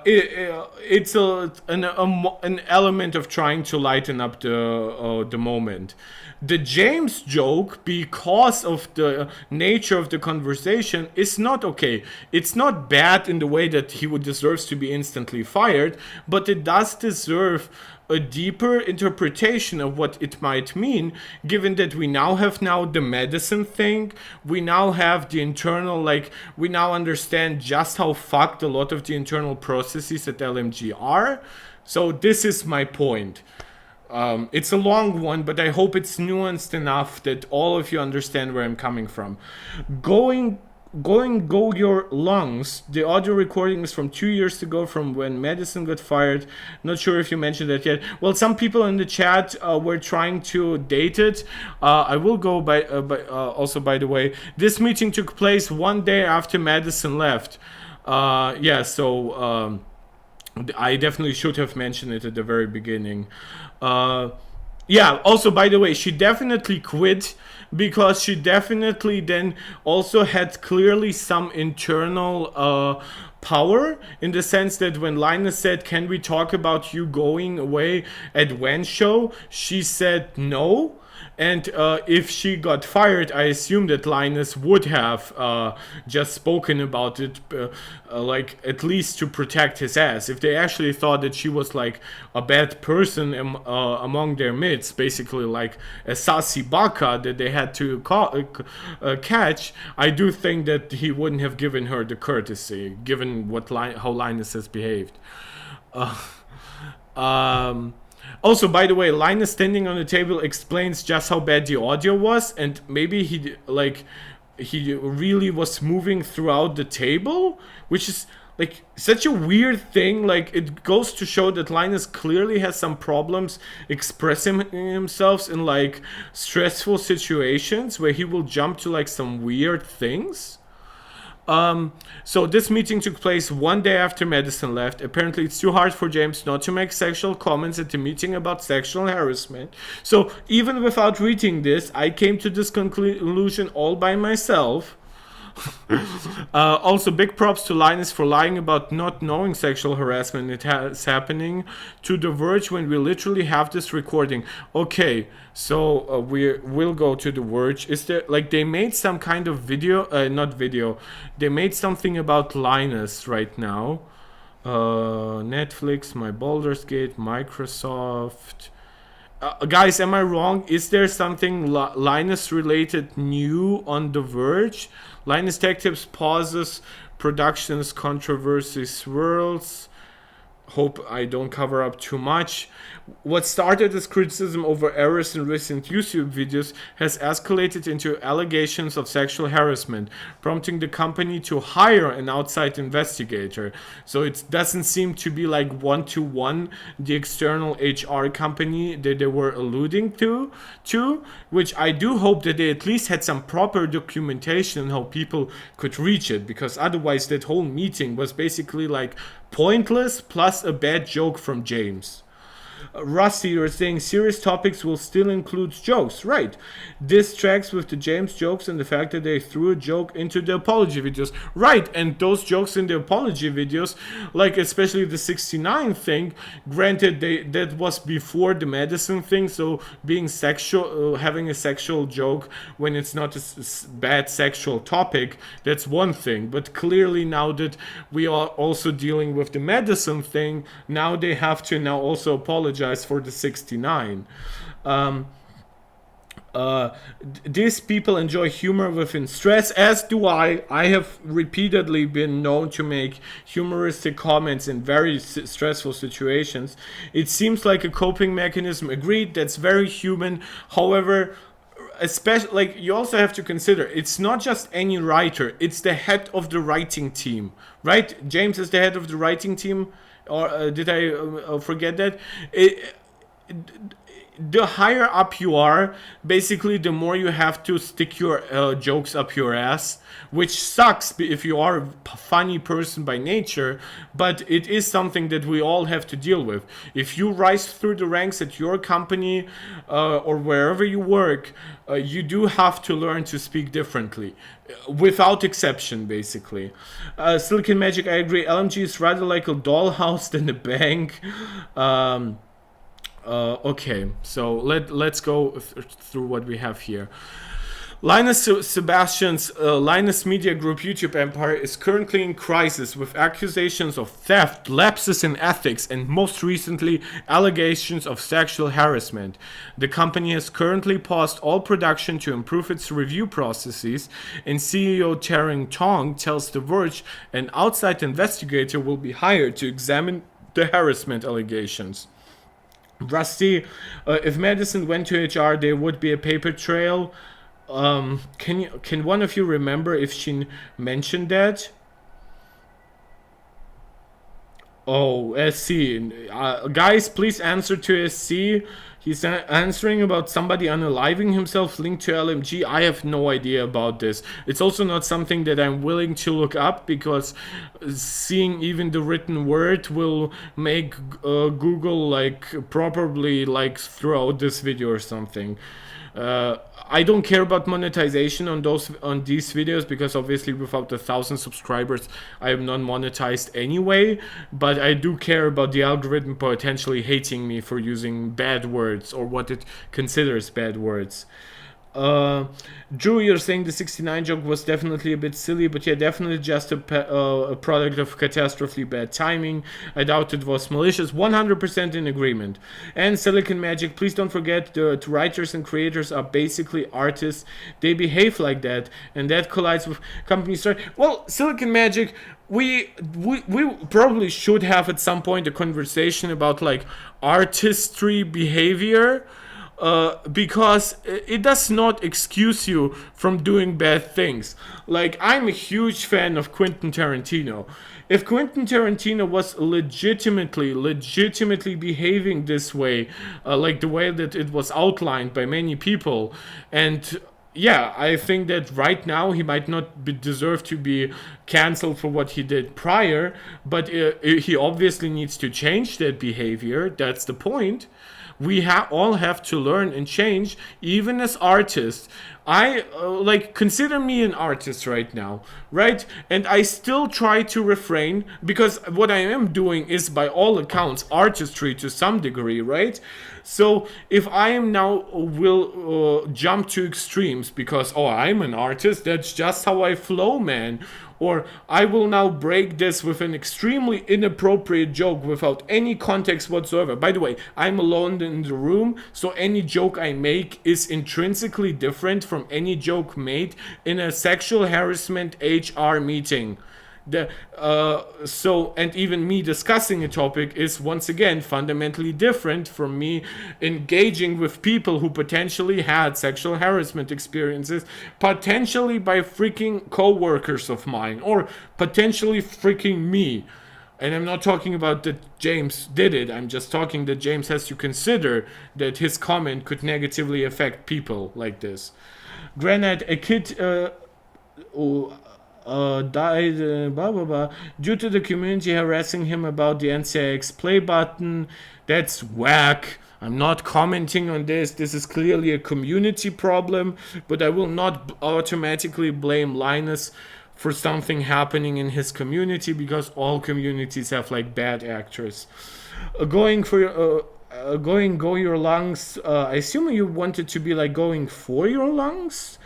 It's an element of trying to lighten up the moment. The James joke, because of the nature of the conversation, is not okay. It's not bad in the way that he deserves to be instantly fired, but it does deserve a deeper interpretation of what it might mean, given that we now have the Madison thing, we now have the internal, like, we now understand just how fucked a lot of the internal processes at LMG are. So this is my point. It's a long one, but I hope it's nuanced enough that all of you understand where I'm coming from. Going Go Your Lungs. The audio recording is from 2 years ago, from when Madison got fired. Not sure if you mentioned that yet. Well, some people in the chat were trying to date it. I will go also, by the way, this meeting took place one day after Madison left. Yeah, so I definitely should have mentioned it at the very beginning. Yeah, also, by the way, she definitely quit because she definitely then also had clearly some internal power, in the sense that when Linus said, "Can we talk about you going away at Wen's show?" she said no. And if she got fired, I assume that Linus would have just spoken about it, like at least to protect his ass. If they actually thought that she was like a bad person among their midst, basically like a sassy baka that they had to catch, I do think that he wouldn't have given her the courtesy, given how Linus has behaved. Also, by the way, Linus standing on the table explains just how bad the audio was, and maybe he really was moving throughout the table, which is like such a weird thing. Like, it goes to show that Linus clearly has some problems expressing himself in like stressful situations where he will jump to like some weird things. So this meeting took place one day after Madison left. Apparently it's too hard for James not to make sexual comments at the meeting about sexual harassment. So even without reading this, I came to this conclusion all by myself. Also, big props to Linus for lying about not knowing sexual harassment is happening to The Verge when we literally have this recording. Okay, so we'll go to The Verge. Is there, like, they made some kind of video, not video, they made something about Linus right now. Netflix, My Baldur's Gate, Microsoft. Guys, am I wrong? Is there something Linus related new on The Verge? Linus Tech Tips pauses, productions, controversy swirls. Hope I don't cover up too much. What started as criticism over errors in recent YouTube videos has escalated into allegations of sexual harassment, prompting the company to hire an outside investigator. So it doesn't seem to be like one-to-one the external HR company that they were alluding to, which I do hope that they at least had some proper documentation on how people could reach it, because otherwise that whole meeting was basically like pointless plus a bad joke from James. Rusty, you're saying serious topics will still include jokes. Right. This tracks with the James jokes and the fact that they threw a joke into the apology videos. Right. And those jokes in the apology videos, like especially the 69 thing, granted that was before the Madison thing, so being sexual, having a sexual joke when it's not a bad sexual topic, that's one thing. But clearly now that we are also dealing with the Madison thing, now they have to now also apologize for the 69. These people enjoy humor within stress, as do I. I have repeatedly been known to make humoristic comments in very stressful situations. It seems like a coping mechanism. Agreed, that's very human. However, especially, like, you also have to consider, it's not just any writer, it's the head of the writing team, right? James is the head of the writing team, or did I forget that? The higher up you are, basically the more you have to stick your jokes up your ass, which sucks if you are a funny person by nature, but it is something that we all have to deal with. If you rise through the ranks at your company or wherever you work, you do have to learn to speak differently, without exception, basically. Silicon Magic, I agree. LMG is rather like a dollhouse than a bank. Okay, so let's go through what we have here. Linus Sebastian's Linus Media Group YouTube empire is currently in crisis, with accusations of theft, lapses in ethics, and most recently allegations of sexual harassment. The company has currently paused all production to improve its review processes, and CEO Taryn Tong tells The Verge an outside investigator will be hired to examine the harassment allegations. Rusty, if Madison went to HR, there would be a paper trail. Can one of you remember if she mentioned that? Oh, SC. Guys, please answer to SC. He's answering about somebody unaliving himself linked to LMG. I have no idea about this. It's also not something that I'm willing to look up because seeing even the written word will make Google like probably like throw out this video or something. I don't care about monetization on these videos because obviously without 1,000 subscribers I am not monetized anyway, but I do care about the algorithm potentially hating me for using bad words or what it considers bad words. Drew, you're saying the 69 joke was definitely a bit silly, but yeah, definitely just a product of catastrophically bad timing. I doubt it was malicious. 100% in agreement. And Silicon Magic, please don't forget the writers and creators are basically artists. They behave like that, and that collides with company story. Well, Silicon Magic, we probably should have at some point a conversation about like artistry behavior. Because it does not excuse you from doing bad things. Like, I'm a huge fan of Quentin Tarantino. If Quentin Tarantino was legitimately behaving this way, like the way that it was outlined by many people, and yeah, I think that right now he might not deserve to be cancelled for what he did prior, but he obviously needs to change that behavior. That's the point. We all have to learn and change, even as artists. I consider me an artist right now, right? And I still try to refrain, because what I am doing is by all accounts artistry to some degree, right? So if I am now will jump to extremes because, oh, I'm an artist, that's just how I flow, man. Or I will now break this with an extremely inappropriate joke without any context whatsoever. By the way, I'm alone in the room, so any joke I make is intrinsically different from any joke made in a sexual harassment HR meeting. And even me discussing a topic is once again fundamentally different from me engaging with people who potentially had sexual harassment experiences, potentially by freaking co-workers of mine, or potentially freaking me. And I'm not talking about that James did it, I'm just talking that James has to consider that his comment could negatively affect people like this. Granted, a kid died blah blah blah due to the community harassing him about the NCIX play button. That's whack. I'm not commenting on this. This is clearly a community problem, but I will not automatically blame Linus for something happening in his community, because all communities have like bad actors. Go your lungs. I assume you wanted to be like going for your lungs.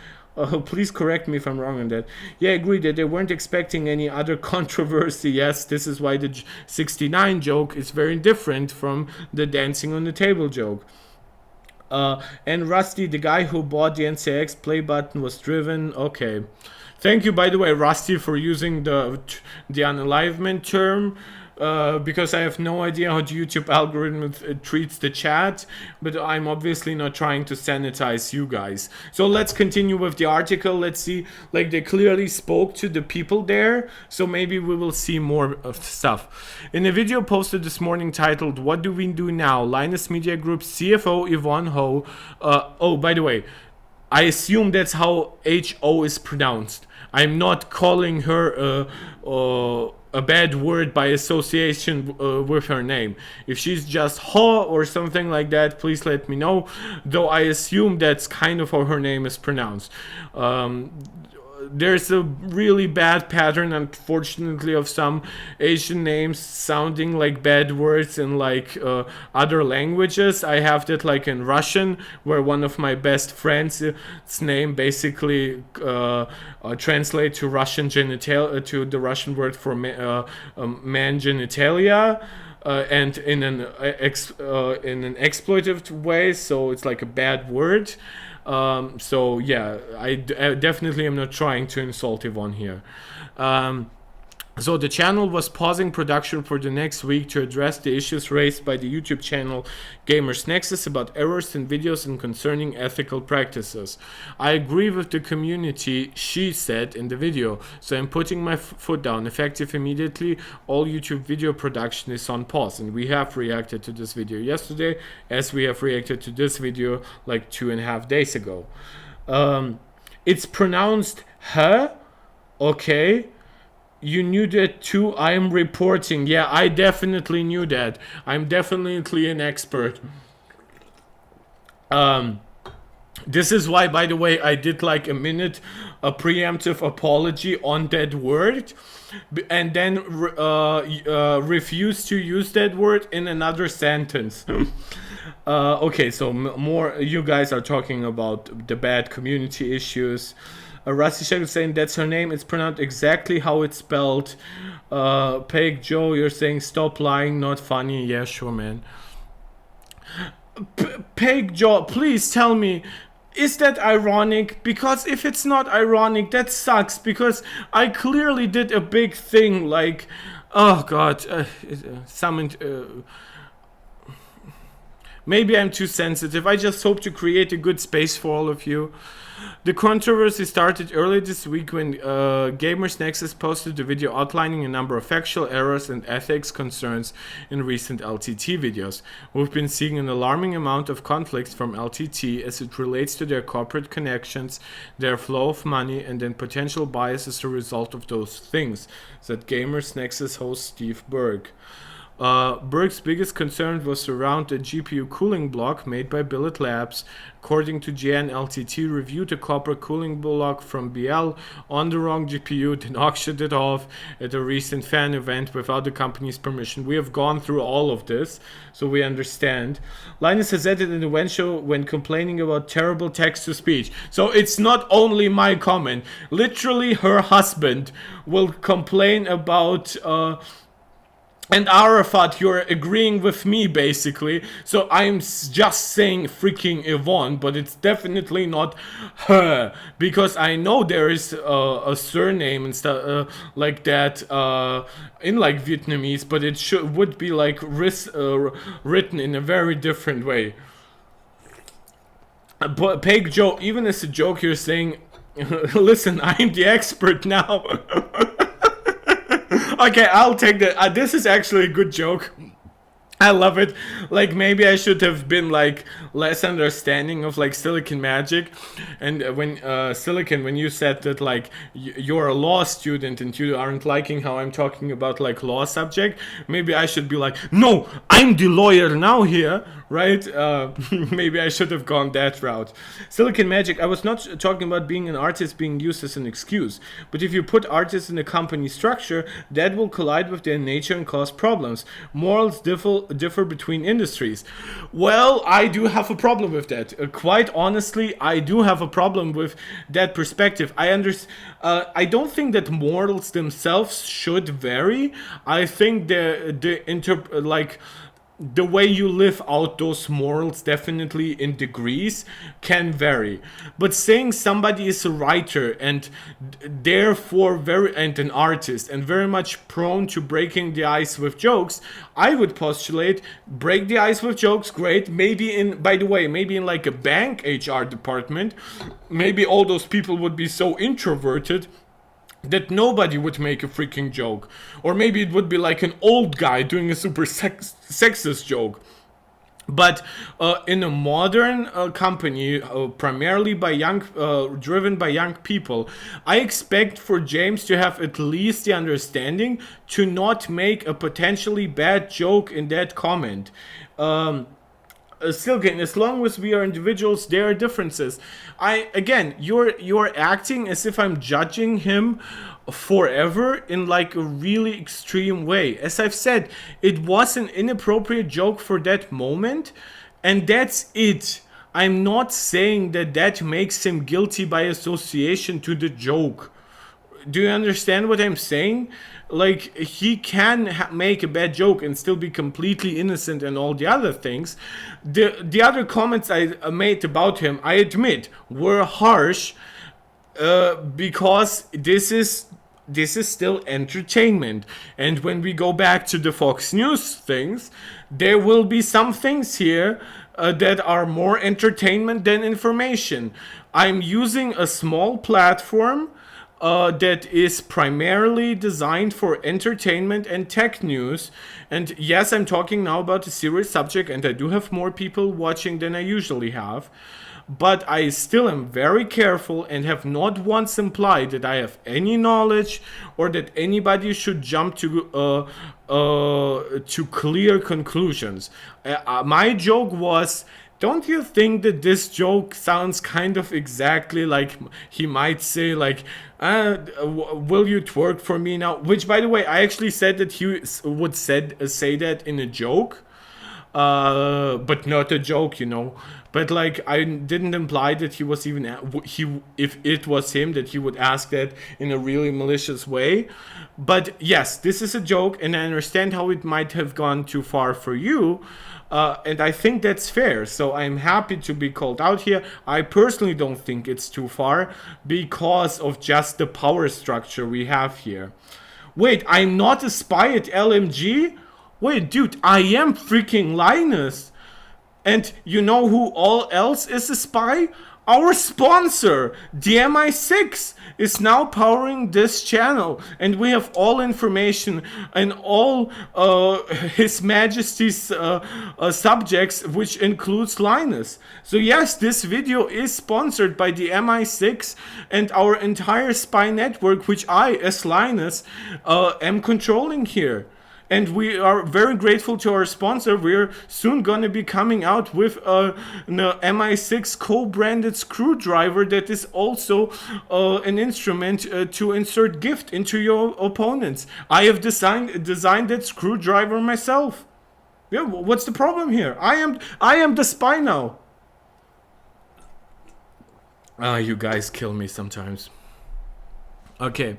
Please correct me if I'm wrong on that. Yeah, I agree that they weren't expecting any other controversy. Yes, this is why the 69 joke is very different from the dancing on the table joke. And Rusty, the guy who bought the NCX play button was driven. Okay. Thank you, by the way, Rusty, for using the unalivement term. Because I have no idea how the YouTube algorithm treats the chat, but I'm obviously not trying to sanitize you guys. So let's continue with the article. Let's see, like, they clearly spoke to the people there, so maybe we will see more of stuff. In a video posted this morning titled, "What do we do now?" Linus Media Group CFO Yvonne Ho. Oh, by the way, I assume that's how H-O is pronounced. I'm not calling her a bad word by association with her name. If she's just Ho or something like that, please let me know. Though I assume that's kind of how her name is pronounced. There's a really bad pattern, unfortunately, of some Asian names sounding like bad words in like other languages. I have that like in Russian, where one of my best friends' name basically translates to Russian to the Russian word for man genitalia. And in an exploitative way, so it's like a bad word. So yeah, I definitely am not trying to insult Yvonne here. So the channel was pausing production for the next week to address the issues raised by the YouTube channel Gamers Nexus about errors in videos and concerning ethical practices. I agree with the community, she said in the video, so I'm putting my foot down. Effective immediately, all YouTube video production is on pause, and we have reacted to this video yesterday, as we have reacted to this video like 2.5 days ago. It's pronounced her, okay? You knew that too? I am reporting. Yeah, I definitely knew that. I'm definitely an expert. This is why, by the way, I did like a preemptive apology on that word, and then refused to use that word in another sentence. Okay, so more, you guys are talking about the bad community issues. Rusty Shadow saying that's her name. It's pronounced exactly how it's spelled. Peg Joe, you're saying stop lying, not funny. Yeah, sure, man. Peg Joe, please tell me, is that ironic? Because if it's not ironic, that sucks. Because I clearly did a big thing, like, oh god, summoned. Maybe I'm too sensitive. I just hope to create a good space for all of you. The controversy started early this week when Gamers Nexus posted a video outlining a number of factual errors and ethics concerns in recent LTT videos. We've been seeing an alarming amount of conflicts from LTT as it relates to their corporate connections, their flow of money, and then potential bias as a result of those things, said Gamers Nexus host Steve Berg. Berg's biggest concern was around the GPU cooling block made by Billet Labs. According to GN, LTT reviewed a copper cooling block from BL on the wrong GPU, then auctioned it off at a recent fan event without the company's permission. We have gone through all of this, so we understand. Linus has added in the When show when complaining about terrible text-to-speech. So it's not only my comment. Literally, her husband will complain about... And Arafat, you're agreeing with me, basically. So I'm just saying freaking Yvonne, but it's definitely not her. Because I know there is a surname and stuff like that in like Vietnamese, but it would be like written in a very different way. But Peg Joe, even as a joke, you're saying, listen, I'm the expert now. Okay, I'll take that. This is actually a good joke. I love it. Like, maybe I should have been like less understanding of like Silicon Magic. And when Silicon, when you said that like you're a law student and you aren't liking how I'm talking about like law subject, maybe I should be like, no, I'm the lawyer now here, right? Maybe I should have gone that route. Silicon Magic, I was not talking about being an artist being used as an excuse, but if you put artists in a company structure, that will collide with their nature and cause problems. Morals differ between industries. Well, I do have a problem with that. Quite honestly, I do have a problem with that perspective. I don't think that morals themselves should vary. I think the way you live out those morals definitely in degrees can vary. But saying somebody is a writer and therefore and an artist and very much prone to breaking the ice with jokes, I would postulate break the ice with jokes, great. Maybe in like a bank HR department, maybe all those people would be so introverted that nobody would make a freaking joke. Or maybe it would be like an old guy doing a super sexist joke. But in a modern company, primarily by driven by young people, I expect for James to have at least the understanding to not make a potentially bad joke in that comment. Silken, as long as we are individuals, there are differences. You're acting as if I'm judging him forever in like a really extreme way. As I've said, it was an inappropriate joke for that moment, and that's it. I'm not saying that makes him guilty by association to the joke. Do you understand what I'm saying? Like, he can make a bad joke and still be completely innocent and all the other things. The other comments I made about him, I admit, were harsh because this is this is still entertainment. And when we go back to the Fox News things, there will be some things here that are more entertainment than information. I'm using a small platform that is primarily designed for entertainment and tech news. And yes, I'm talking now about a serious subject, and I do have more people watching than I usually have. But I still am very careful and have not once implied that I have any knowledge or that anybody should jump to clear conclusions. My joke was, don't you think that this joke sounds kind of exactly like he might say, like, will you twerk for me now? Which, by the way, I actually said that he would say that in a joke. But not a joke, you know. But like, I didn't imply that he was even if it was him, that he would ask that in a really malicious way. But yes, this is a joke, and I understand how it might have gone too far for you. And I think that's fair. So I'm happy to be called out here. I personally don't think it's too far because of just the power structure we have here. Wait, I'm not a spy at LMG? Wait, dude, I am freaking Linus. And you know who all else is a spy? Our sponsor, the MI6, is now powering this channel. And we have all information and all His Majesty's subjects, which includes Linus. So yes, this video is sponsored by the MI6 and our entire spy network, which I, as Linus, am controlling here. And we are very grateful to our sponsor. We're soon going to be coming out with an MI6 co-branded screwdriver that is also an instrument to insert gift into your opponents. I have designed that screwdriver myself. Yeah, what's the problem here? I am the spy now. You guys kill me sometimes. Okay.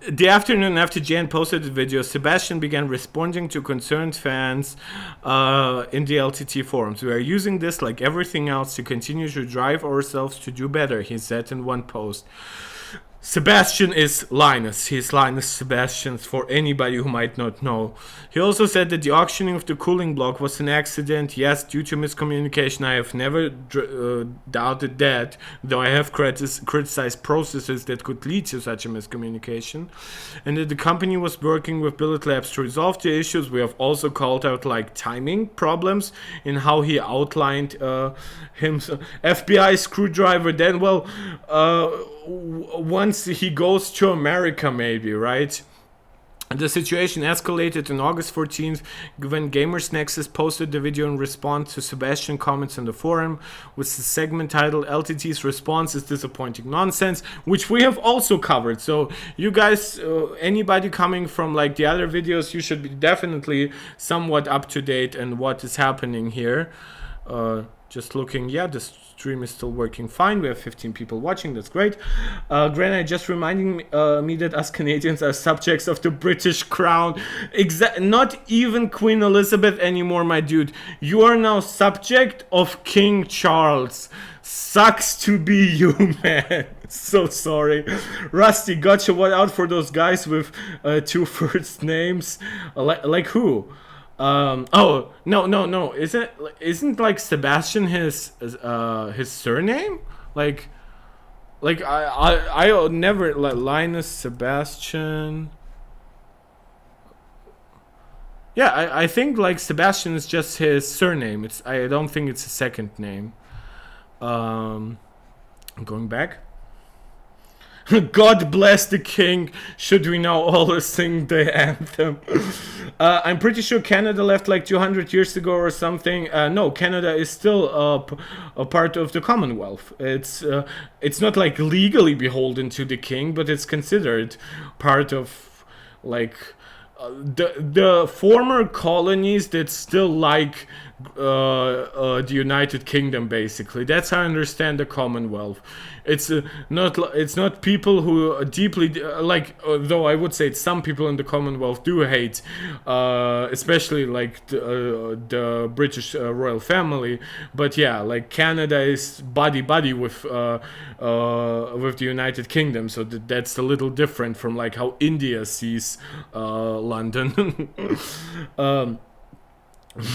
The afternoon after Jan posted the video, Sebastian began responding to concerned fans in the LTT forums. We are using this, like everything else, to continue to drive ourselves to do better, he said in one post. Sebastian is Linus. He's Linus Sebastian, for anybody who might not know. He also said that the auctioning of the cooling block was an accident. Yes, due to miscommunication. I have never doubted that, though I have criticized processes that could lead to such a miscommunication. And that the company was working with Billet Labs to resolve the issues. We have also called out like timing problems in how he outlined himself. FBI screwdriver, then, well, once he goes to America, maybe, right? The situation escalated on August 14th when Gamers Nexus posted the video in response to Sebastian comments on the forum with the segment titled LTT's response is disappointing nonsense, which we have also covered. So you guys, anybody coming from like the other videos, you should be definitely somewhat up to date on what is happening here. Just looking, yeah, the stream is still working fine. We have 15 people watching, that's great. Granite just reminding me that us Canadians are subjects of the British crown. Not even Queen Elizabeth anymore, my dude. You are now subject of King Charles. Sucks to be you, man. So sorry. Rusty, gotcha. What out for those guys with two first names? Like who? Oh no! Isn't like Sebastian his surname? Like I never like Linus Sebastian. Yeah, I think like Sebastian is just his surname. I don't think it's a second name. I'm going back. God bless the king. Should we now all sing the anthem? I'm pretty sure Canada left like 200 years ago or something. No, Canada is still a part of the Commonwealth. It's not like legally beholden to the king, but it's considered part of like the former colonies that still like the United Kingdom. Basically, that's how I understand the Commonwealth. It's it's not people who are deeply though I would say some people in the Commonwealth do hate, especially like the British royal family. But yeah, like Canada is buddy with the United Kingdom, so that's a little different from like how India sees London.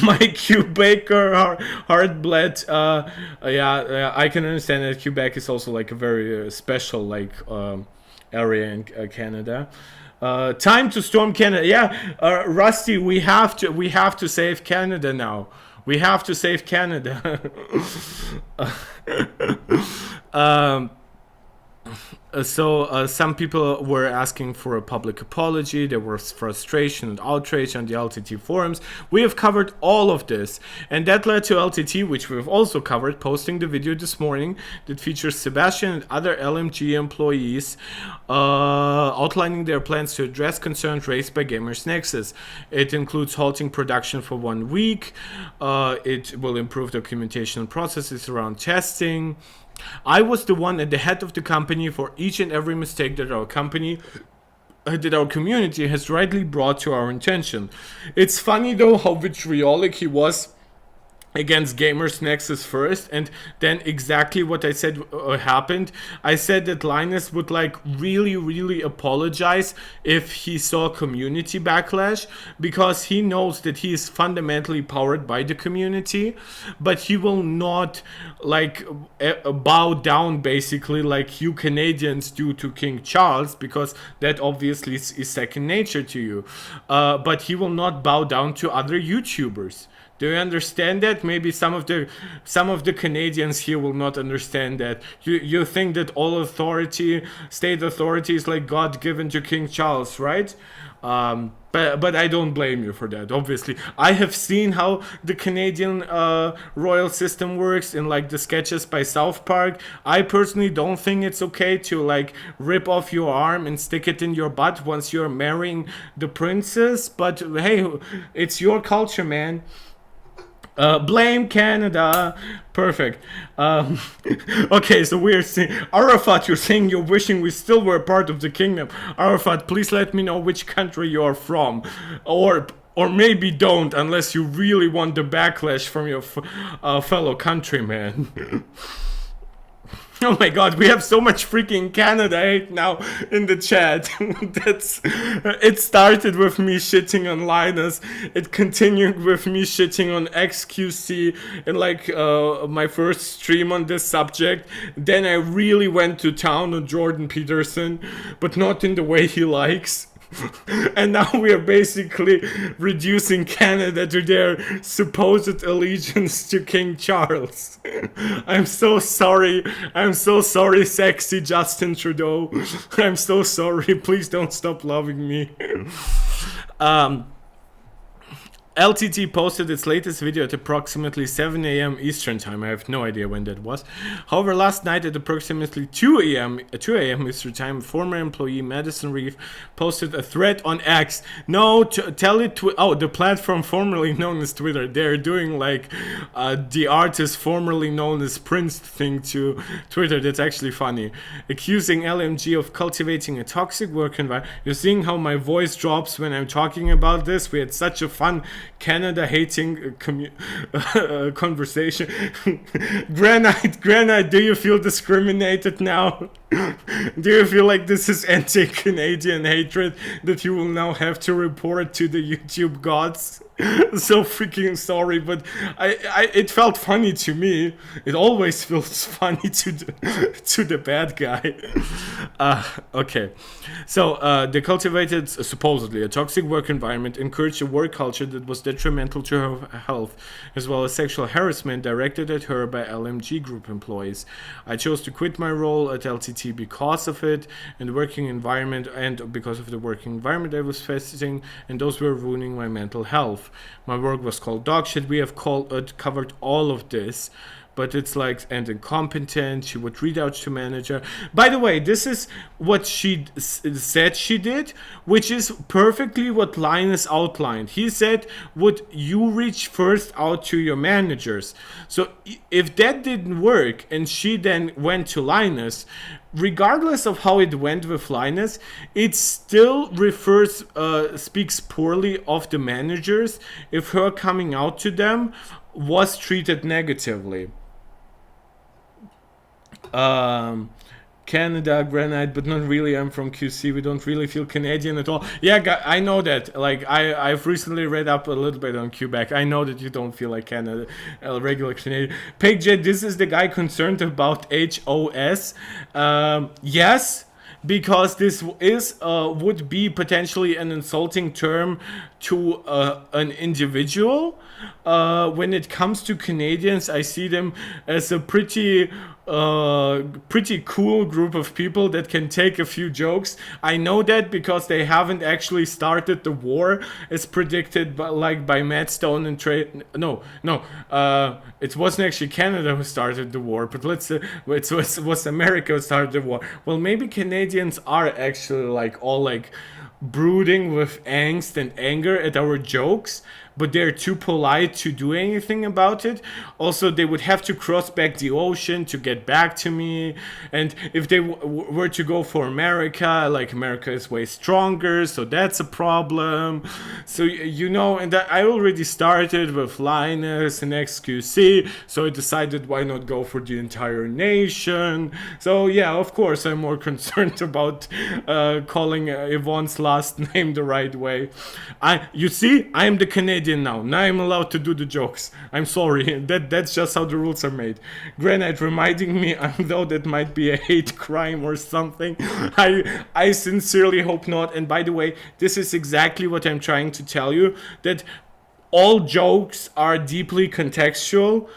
Mike Quebecer, Heartbled. Yeah, I can understand that Quebec is also like a very special like area in Canada. Time to storm Canada. Yeah, Rusty, we have to save Canada now. We have to save Canada. So some people were asking for a public apology. There was frustration and outrage on the LTT forums. We have covered all of this, and that led to LTT, which we've also covered, posting the video this morning that features Sebastian and other LMG employees outlining their plans to address concerns raised by Gamers Nexus. It includes halting production for 1 week. It will improve documentation processes around testing. I was the one at the head of the company for each and every mistake that our community has rightly brought to our attention. It's funny though how vitriolic he was against Gamers Nexus first, and then exactly what I said happened. I said that Linus would like really apologize if he saw community backlash, because he knows that he is fundamentally powered by the community, but he will not like bow down basically like you Canadians do to King Charles, because that obviously is second nature to you, but he will not bow down to other YouTubers. Do you understand that? Maybe some of the Canadians here will not understand that. You think that all authority, state authority, is like God given to King Charles, right? But I don't blame you for that. Obviously, I have seen how the Canadian royal system works in like the sketches by South Park. I personally don't think it's okay to like rip off your arm and stick it in your butt once you're marrying the princess. But hey, it's your culture, man. Blame Canada. Perfect. Okay, so we're saying, Arafat, you're saying you're wishing we still were part of the kingdom. Arafat, please let me know which country you are from, or maybe don't, unless you really want the backlash from your fellow countrymen. Oh my god, we have so much freaking Canada hate now in the chat. It started with me shitting on Linus. It continued with me shitting on XQC in like my first stream on this subject. Then I really went to town on Jordan Peterson, but not in the way he likes. And now we are basically reducing Canada to their supposed allegiance to King Charles. I'm so sorry. I'm so sorry, sexy Justin Trudeau. I'm so sorry. Please don't stop loving me. LTT posted its latest video at approximately 7 a.m. Eastern time. I have no idea when that was. However, last night at approximately 2 a.m. Eastern time, former employee Madison posted a thread on X. No, tell it to... Oh, the platform formerly known as Twitter. They're doing like the artist formerly known as Prince thing to Twitter. That's actually funny. Accusing LMG of cultivating a toxic work environment. You're seeing how my voice drops when I'm talking about this? We had such a fun Canada hating conversation. Granite, do you feel discriminated now? Do you feel like this is anti-Canadian hatred that you will now have to report to the YouTube gods? So freaking sorry, but it felt funny to me. It always feels funny to the bad guy. Okay, so they cultivated supposedly a toxic work environment, encouraged a work culture that was detrimental to her health, as well as sexual harassment directed at her by LMG Group employees. I chose to quit my role at LTT because of it, and the working environment, and because of the working environment I was facing, and those were ruining my mental health. My work was called dog shit. We have covered all of this. but it's like, and incompetent. She would read out to manager. By the way, this is what she said she did, which is perfectly what Linus outlined. He said, would you reach first out to your managers? So if that didn't work and she then went to Linus, regardless of how it went with Linus, it still speaks poorly of the managers if her coming out to them was treated negatively. Canada, granite, but not really. I'm from QC. We don't really feel Canadian at all. Yeah, I know that. Like, I've recently read up a little bit on Quebec. I know that you don't feel like Canada, regular Canadian. Pegjet, this is the guy concerned about HOS. Yes, because this is would be potentially an insulting term to an individual. When it comes to Canadians, I see them as a pretty cool group of people that can take a few jokes. I know that because they haven't actually started the war as predicted by Matt Stone and Trey. No, it wasn't actually Canada who started the war, but it was America who started the war. Well, maybe Canadians are actually all brooding with angst and anger at our jokes, but they're too polite to do anything about it. Also, they would have to cross back the ocean to get back to me. And if they were to go for America, America is way stronger, so that's a problem. So, and I already started with Linus and XQC, so I decided why not go for the entire nation. So, yeah, of course, I'm more concerned about calling Yvonne's last name the right way. You see, I'm the Canadian now. Now I'm allowed to do the jokes. I'm sorry. That's just how the rules are made. Granite reminding me, though that might be a hate crime or something. I sincerely hope not. And by the way, this is exactly what I'm trying to tell you, that all jokes are deeply contextual.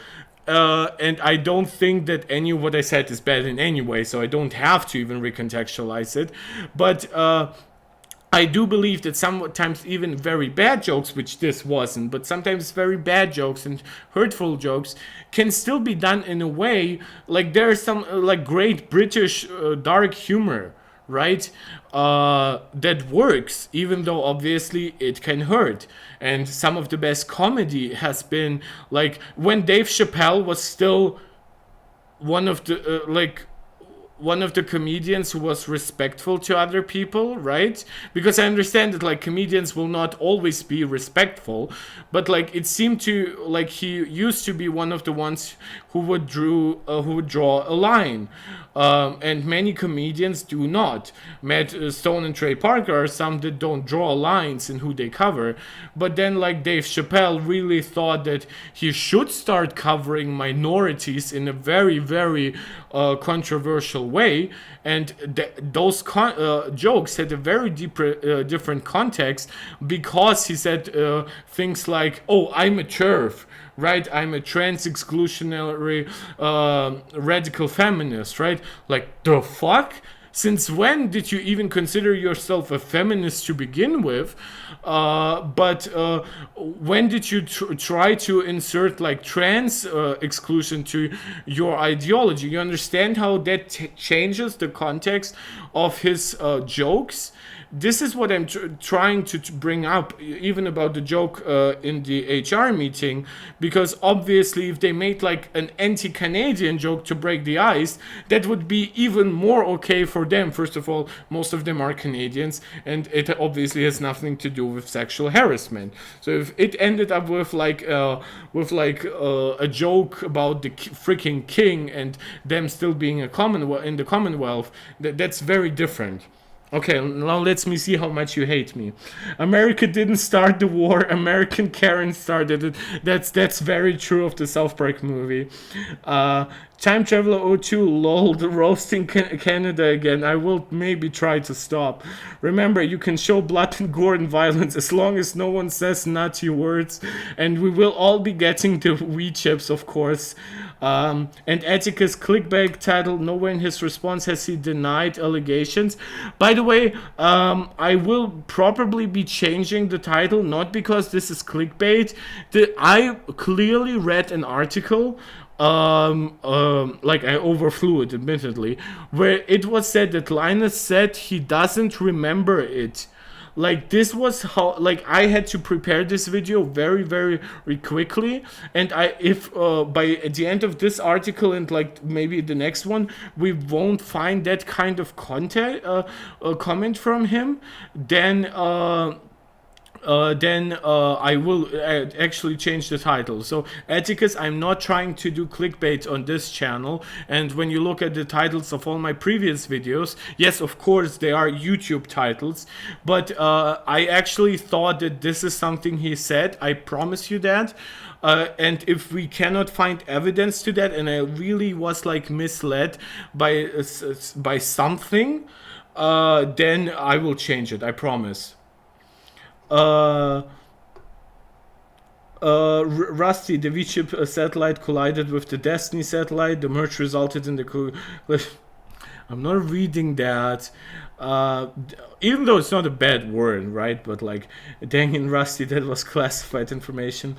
And I don't think that any of what I said is bad in any way, so I don't have to even recontextualize it. But I do believe that sometimes even very bad jokes, which this wasn't, but sometimes very bad jokes and hurtful jokes can still be done in a way, there's some great British dark humor, right? That works, even though obviously it can hurt. And some of the best comedy has been when Dave Chappelle was still one of the comedians who was respectful to other people, right? Because I understand that comedians will not always be respectful, but it seemed to he used to be one of the ones who would draw a line, and many comedians do not. Matt Stone and Trey Parker are some that don't draw lines in who they cover, but then Dave Chappelle really thought that he should start covering minorities in a very, very controversial way, and those jokes had a very different context, because he said things like, oh, I'm a TERF, right? I'm a trans exclusionary radical feminist, right? The fuck? Since when did you even consider yourself a feminist to begin with? But when did you try to insert trans exclusion to your ideology? You understand how that changes the context of his jokes? This is what I'm trying to bring up, even about the joke in the HR meeting, because obviously if they made an anti-Canadian joke to break the ice, that would be even more okay for them. First of all, most of them are Canadians, and it obviously has nothing to do with sexual harassment. So if it ended up with a joke about the freaking king and them still being in the Commonwealth, that's very different. Okay, now let me see how much you hate me. America didn't start the war. American Karen started it. That's very true of the South Park movie. Time Traveler 02, lol, the roasting Canada again. I will maybe try to stop. Remember, you can show blood and gore and violence as long as no one says nutty words. And we will all be getting the Wii chips, of course. And Atticus clickbait title, nowhere in his response has he denied allegations. By the way, I will probably be changing the title, not because this is clickbait. I clearly read an article like I overflew it, admittedly, where it was said that Linus said he doesn't remember it. Like this was how, like I had to prepare this video very very quickly, and if by the end of this article and like maybe the next one we won't find that kind of content comment from him, then I will actually change the title. So Atticus, I'm not trying to do clickbait on this channel, and when you look at the titles of all my previous videos, yes, of course they are YouTube titles, but I actually thought that this is something he said, I promise you that. And if we cannot find evidence to that, and I really was like misled by something, then I will change it, I promise. Rusty, the V-chip satellite collided with the Destiny satellite. The merge resulted in the... I'm not reading that. Even though it's not a bad word, right? But like, dang it, Rusty, that was classified information.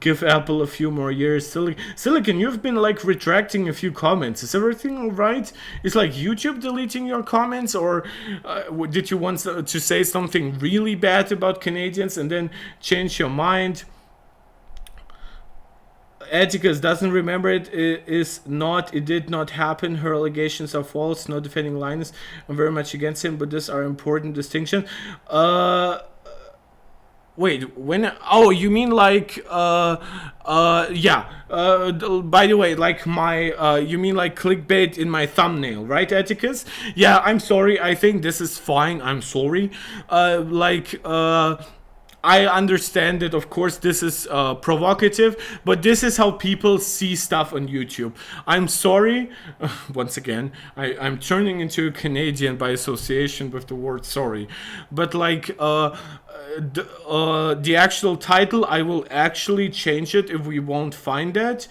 Give Apple a few more years. Silicon, you've been like retracting a few comments. Is everything alright? Is like YouTube deleting your comments, or did you want to say something really bad about Canadians and then change your mind? Atticus doesn't remember it. It did not happen. Her allegations are false. Not defending Linus. I'm very much against him, but these are important distinctions. Wait, when... Oh, you mean like... yeah. By the way, like my... you mean like clickbait in my thumbnail, right, Atticus? Yeah, I'm sorry. I think this is fine. I'm sorry. I understand that, of course, this is provocative, but this is how people see stuff on YouTube. I'm sorry. Once again, I'm turning into a Canadian by association with the word sorry. But like... the actual title, I will actually change it if we won't find that.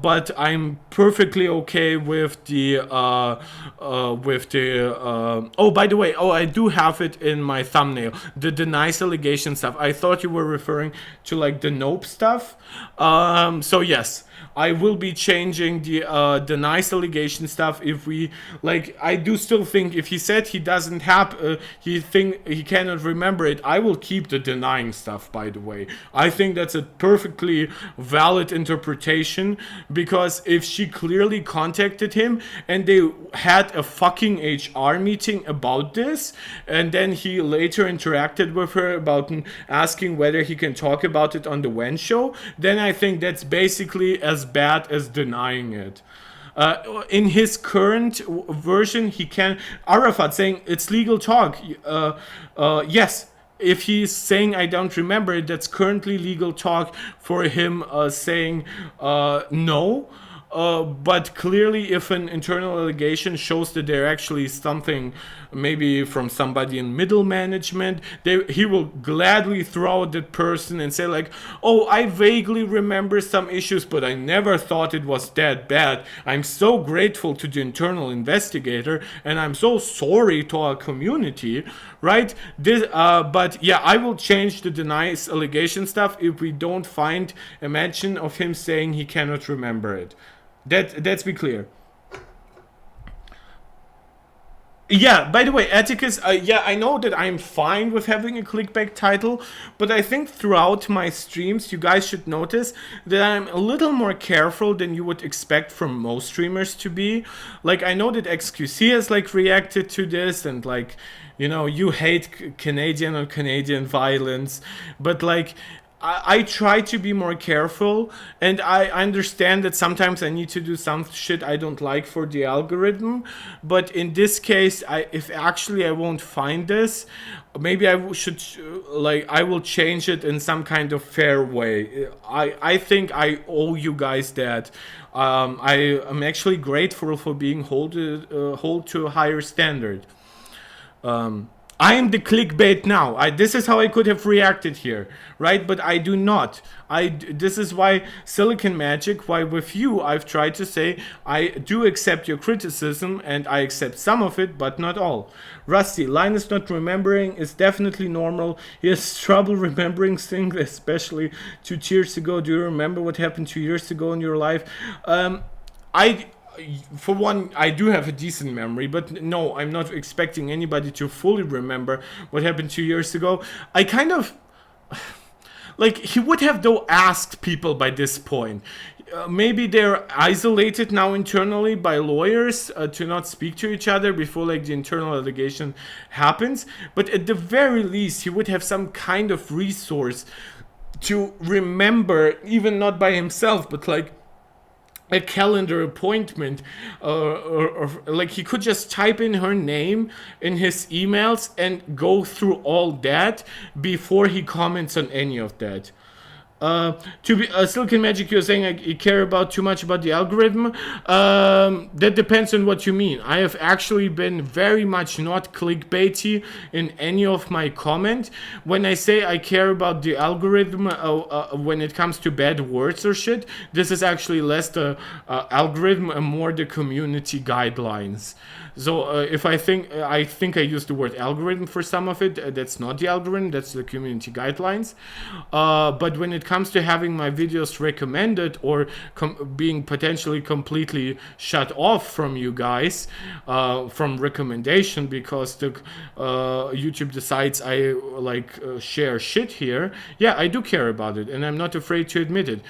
But I'm perfectly okay with the oh, by the way, I do have it in my thumbnail, the nice allegation stuff. I thought you were referring to like the nope stuff. So yes, I will be changing the nice allegation stuff. If we like, I do still think if he said he doesn't have he cannot remember it, I will keep the denying stuff, by the way. I think that's a perfectly valid interpretation, because if she clearly contacted him and they had a fucking HR meeting about this, and then he later interacted with her about asking whether he can talk about it on the Wen show, then I think that's basically as bad as denying it. In his current version, he can... Arafat saying it's legal talk. Yes, if he's saying I don't remember it, that's currently legal talk for him saying no. But clearly, if an internal allegation shows that there actually something, maybe from somebody in middle management, he will gladly throw out that person and say like, oh, I vaguely remember some issues, but I never thought it was that bad. I'm so grateful to the internal investigator, and I'm so sorry to our community, right? But yeah, I will change the nice allegation stuff if we don't find a mention of him saying he cannot remember it. Let's be clear. Yeah, by the way, Atticus, yeah, I know that I'm fine with having a clickbait title, but I think throughout my streams, you guys should notice that I'm a little more careful than you would expect from most streamers to be. Like, I know that XQC has, like, reacted to this, and, like, you know, you hate Canadian on Canadian violence, but, like... I try to be more careful, and I understand that sometimes I need to do some shit I don't like for the algorithm, but in this case, if actually I won't find this, maybe I should, like, I will change it in some kind of fair way. I think I owe you guys that. I am actually grateful for being held to a higher standard. I am the clickbait now. This is how I could have reacted here, right? But I do not. This is why Silicon Magic, why with you, I've tried to say I do accept your criticism and I accept some of it, but not all. Rusty, Linus not remembering is definitely normal. He has trouble remembering things, especially 2 years ago. Do you remember what happened 2 years ago in your life? For one, I do have a decent memory, but no, I'm not expecting anybody to fully remember what happened 2 years ago. I kind of, like, he would have though asked people by this point. Maybe they're isolated now internally by lawyers to not speak to each other before like the internal litigation happens. But at the very least, he would have some kind of resource to remember, even not by himself, but like a calendar appointment, or like he could just type in her name in his emails and go through all that before he comments on any of that. Silicon Magic, you're saying I care about too much about the algorithm. That depends on what you mean. I have actually been very much not clickbaity in any of my comment. When I say I care about the algorithm when it comes to bad words or shit, this is actually less the algorithm and more the community guidelines. So if I think I used the word algorithm for some of it, that's not the algorithm, that's the community guidelines. But when it comes to having my videos recommended or being potentially completely shut off from you guys, from recommendation because the YouTube decides I share shit here, yeah, I do care about it, and I'm not afraid to admit it,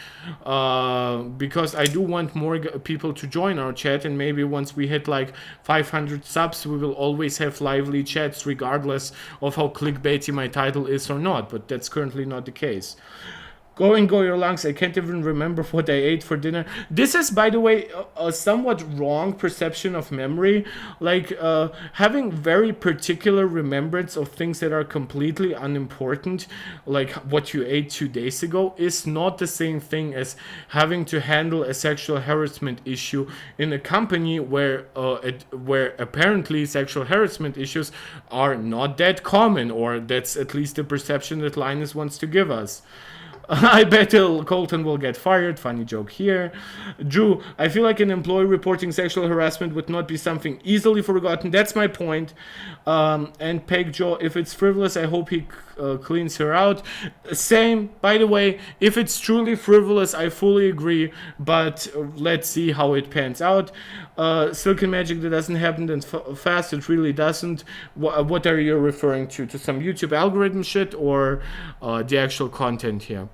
because I do want more people to join our chat, and maybe once we hit like 500 subs, we will always have lively chats regardless of how clickbaity my title is or not, but that's currently not the case. Go your lungs. I can't even remember what I ate for dinner. This is, by the way, a somewhat wrong perception of memory. Like, having very particular remembrance of things that are completely unimportant, like what you ate 2 days ago, is not the same thing as having to handle a sexual harassment issue in a company where apparently sexual harassment issues are not that common, or that's at least the perception that Linus wants to give us. I bet Colton will get fired. Funny joke here. Drew, I feel like an employee reporting sexual harassment would not be something easily forgotten. That's my point. And Peg Joe, if it's frivolous, I hope he cleans her out. Same. By the way, if it's truly frivolous, I fully agree. But let's see how it pans out. Silicon Magic, that doesn't happen that fast. It really doesn't. What are you referring to? To some YouTube algorithm shit or the actual content here?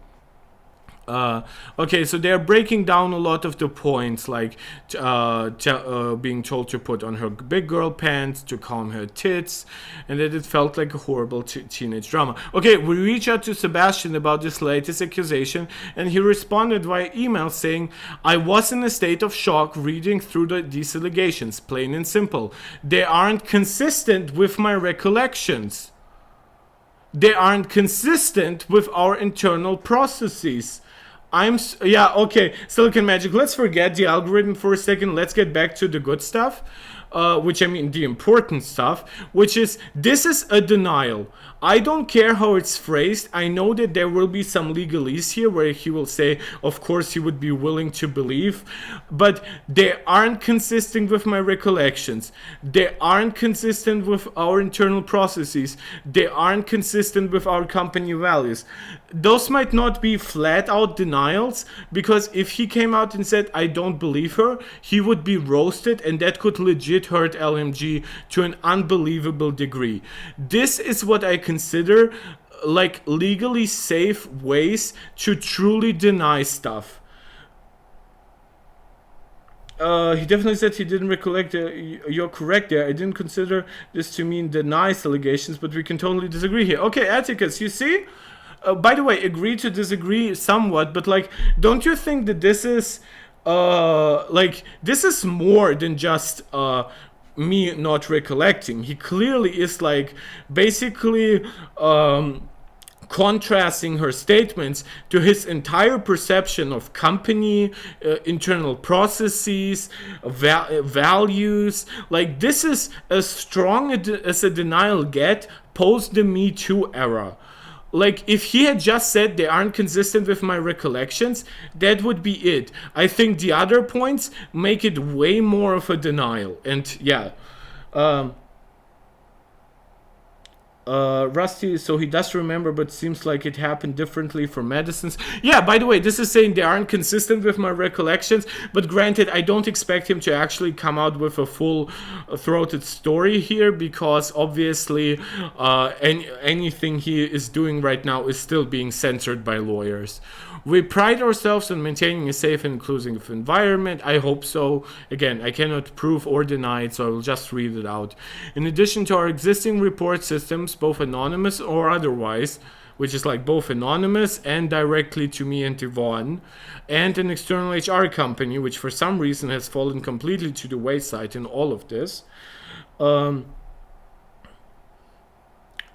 Okay, so they're breaking down a lot of the points, like being told to put on her big girl pants, to calm her tits, and that it felt like a horrible teenage drama. Okay, we reached out to Sebastian about this latest accusation, and he responded via email saying, I was in a state of shock reading through these allegations, plain and simple. They aren't consistent with my recollections. They aren't consistent with our internal processes. Okay, Silicon Magic, let's forget the algorithm for a second. Let's get back to the good stuff, which I mean the important stuff, which is, this is a denial. I don't care how it's phrased. I know that there will be some legalese here where he will say, of course, he would be willing to believe, but they aren't consistent with my recollections. They aren't consistent with our internal processes. They aren't consistent with our company values. Those might not be flat out denials, because if he came out and said, I don't believe her, he would be roasted, and that could legit hurt LMG to an unbelievable degree. This is what I consider like legally safe ways to truly deny stuff. He definitely said he didn't recollect. You're correct there. I didn't consider this to mean denies allegations, but we can totally disagree here. Okay, Atticus, you see? By the way, agree to disagree somewhat, but like, don't you think that this is this is more than just me not recollecting? He clearly is like basically contrasting her statements to his entire perception of company, internal processes, values. Like, this is as strong as a denial get post the Me Too era. Like, if he had just said they aren't consistent with my recollections, that would be it. I think the other points make it way more of a denial. And yeah, Rusty, so he does remember, but seems like it happened differently for Madison's. Yeah, by the way, this is saying they aren't consistent with my recollections, but granted, I don't expect him to actually come out with a full-throated story here, because obviously anything he is doing right now is still being censored by lawyers. We pride ourselves on maintaining a safe and inclusive environment. I hope so. Again, I cannot prove or deny it, so I will just read it out. In addition to our existing report systems, both anonymous or otherwise, which is like both anonymous and directly to me and Yvonne, and an external HR company, which for some reason has fallen completely to the wayside in all of this.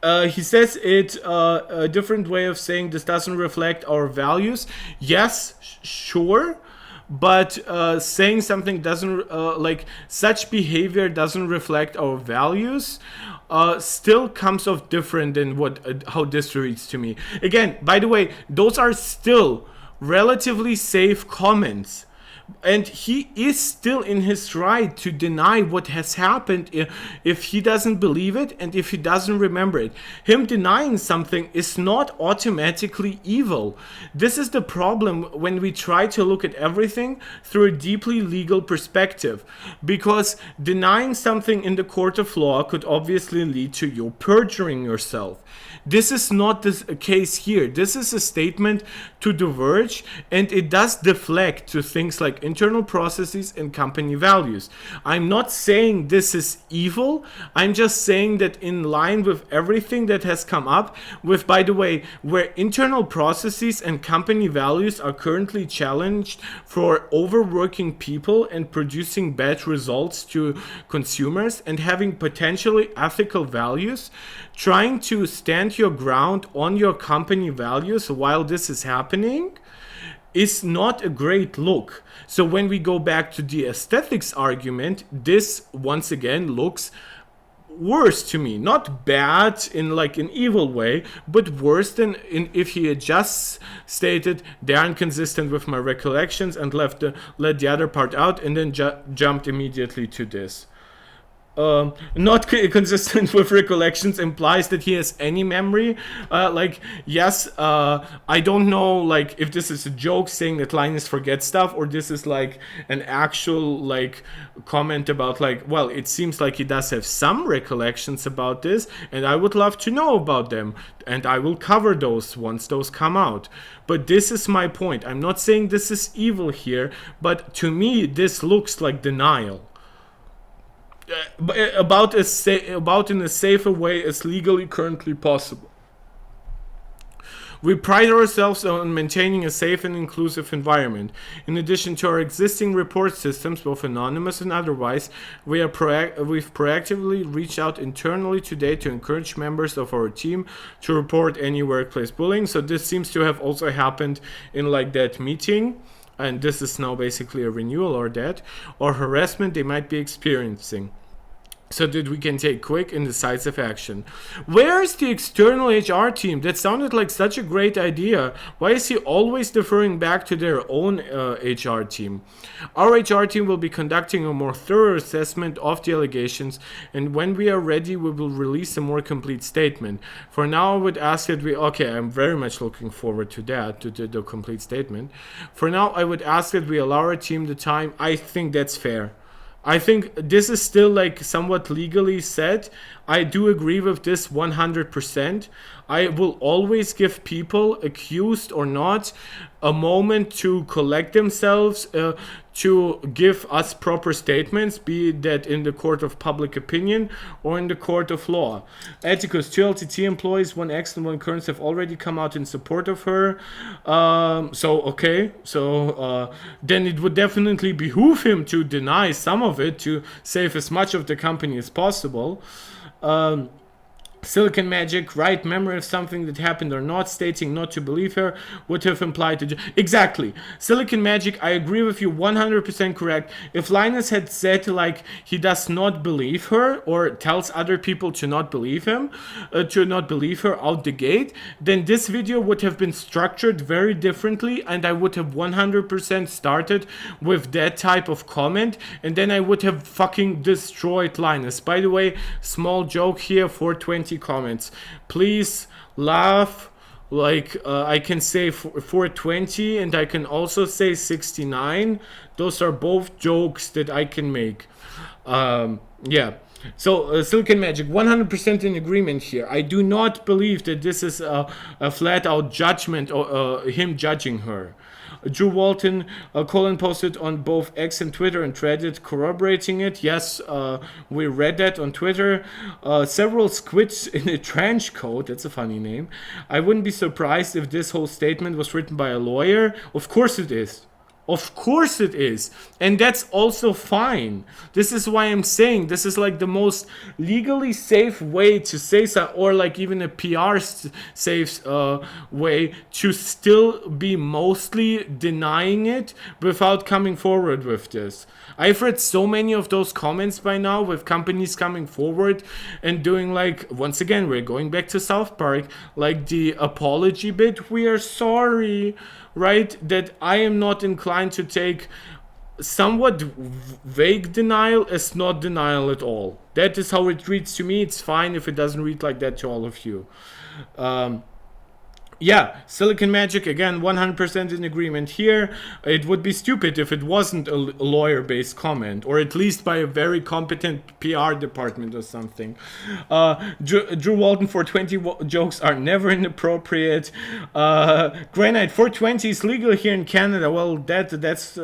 He says it's a different way of saying this doesn't reflect our values. Yes, sure. But saying something doesn't, like such behavior doesn't reflect our values, still comes off different than how this reads to me. Again, by the way, those are still relatively safe comments. And he is still in his right to deny what has happened if he doesn't believe it and if he doesn't remember it. Him denying something is not automatically evil. This is the problem when we try to look at everything through a deeply legal perspective. Because denying something in the court of law could obviously lead to you perjuring yourself. This is not the case here. This is a statement to diverge, and it does deflect to things like internal processes and company values. I'm not saying this is evil. I'm just saying that in line with everything that has come up with, by the way, where internal processes and company values are currently challenged for overworking people and producing bad results to consumers and having potentially ethical values, trying to stand your ground on your company values while this is happening is not a great look. So when we go back to the aesthetics argument, this once again looks worse to me. Not bad in like an evil way, but worse than if he had just stated they aren't consistent with my recollections and let the other part out and then jumped immediately to this. Not consistent with recollections implies that he has any memory. Yes, I don't know, like, if this is a joke saying that Linus forgets stuff, or this is like an actual like comment about like, well, it seems like he does have some recollections about this, and I would love to know about them, and I will cover those once those come out. But this is my point. I'm not saying this is evil here, but to me this looks like denial. About in a safer way as legally currently possible. We pride ourselves on maintaining a safe and inclusive environment. In addition to our existing report systems, both anonymous and otherwise, we've proactively reached out internally today to encourage members of our team to report any workplace bullying. So this seems to have also happened in like that meeting. And this is now basically a renewal or harassment they might be experiencing, so that we can take quick and decisive action. Where's the external HR team? That sounded like such a great idea. Why is he always deferring back to their own HR team? Our HR team will be conducting a more thorough assessment of the allegations, and when we are ready, we will release a more complete statement. For now, I would ask that I'm very much looking forward to that, to the complete statement. For now, I would ask that we allow our team the time. I think that's fair. I think this is still like somewhat legally said. I do agree with this 100%. I will always give people, accused or not, a moment to collect themselves, to give us proper statements, be that in the court of public opinion or in the court of law. Atticus, 2 LTT employees, 1 ex and 1 current, have already come out in support of her. Then it would definitely behoove him to deny some of it to save as much of the company as possible. Silicon Magic, right memory of something that happened or not, stating not to believe her would have implied to... Exactly. Silicon Magic, I agree with you 100% correct. If Linus had said, like, he does not believe her or tells other people to not believe him, to not believe her out the gate, then this video would have been structured very differently, and I would have 100% started with that type of comment, and then I would have fucking destroyed Linus. By the way, small joke here, 420 comments. Please laugh. Like I can say 420 and I can also say 69. Those are both jokes that I can make. Yeah. So Silicon Magic, 100% in agreement here. I do not believe that this is a flat out judgment or him judging her. Drew Walton, Colin posted on both X and Twitter and Reddit corroborating it. Yes, we read that on Twitter. Several squids in a trench coat. That's a funny name. I wouldn't be surprised if this whole statement was written by a lawyer. Of course it is. Of course it is. And that's also fine. This is why I'm saying this is like the most legally safe way to say so, or like even a PR safe way to still be mostly denying it without coming forward with this. I've read so many of those comments by now with companies coming forward and doing like, once again, we're going back to South Park, like the apology bit, we are sorry, right? That I am not inclined to take somewhat vague denial as not denial at all. That is how it reads to me. It's fine if it doesn't read like that to all of you. Yeah, Silicon Magic, again, 100% in agreement here. It would be stupid if it wasn't a lawyer-based comment, or at least by a very competent PR department or something. Drew Walton, 420 jokes are never inappropriate. Granite, 420 is legal here in Canada. Well, that's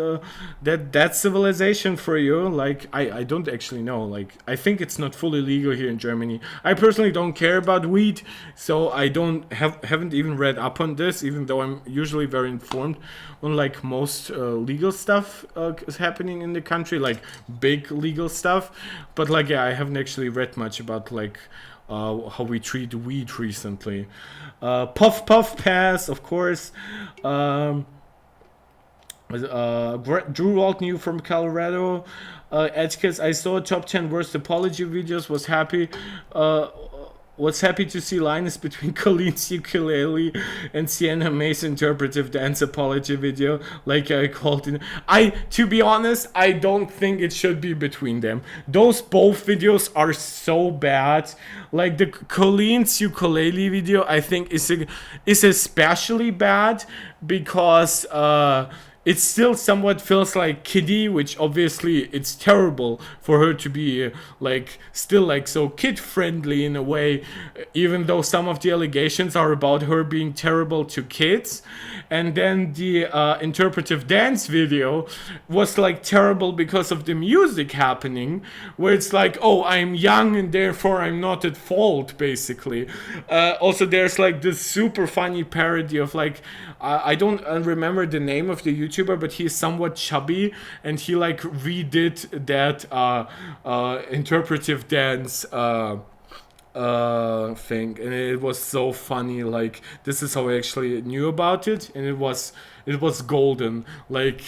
civilization for you. Like, I don't actually know. Like, I think it's not fully legal here in Germany. I personally don't care about weed, so I haven't even read up on this, even though I'm usually very informed on like most legal stuff is happening in the country, like big legal stuff. But like, yeah, I haven't actually read much about like how we treat weed recently. Puff pass, of course. Drew Walton, you from Colorado. Atticus, I saw top 10 worst apology videos. Was happy to see Linus between Colleen's ukulele and Sienna May's interpretive dance apology video, like I called it. To be honest, I don't think it should be between them. Those both videos are so bad. Like the Colleen's ukulele video, I think is especially bad because it still somewhat feels like kiddie, which obviously it's terrible for her to be like still like so kid friendly in a way, even though some of the allegations are about her being terrible to kids. And then the interpretive dance video was like terrible because of the music happening, where it's like, oh, I'm young and therefore I'm not at fault, basically. Also, there's like this super funny parody of like, I don't remember the name of the YouTuber, but he's somewhat chubby, and he like redid that interpretive dance thing, and it was so funny. Like, this is how I actually knew about it, and it was golden. Like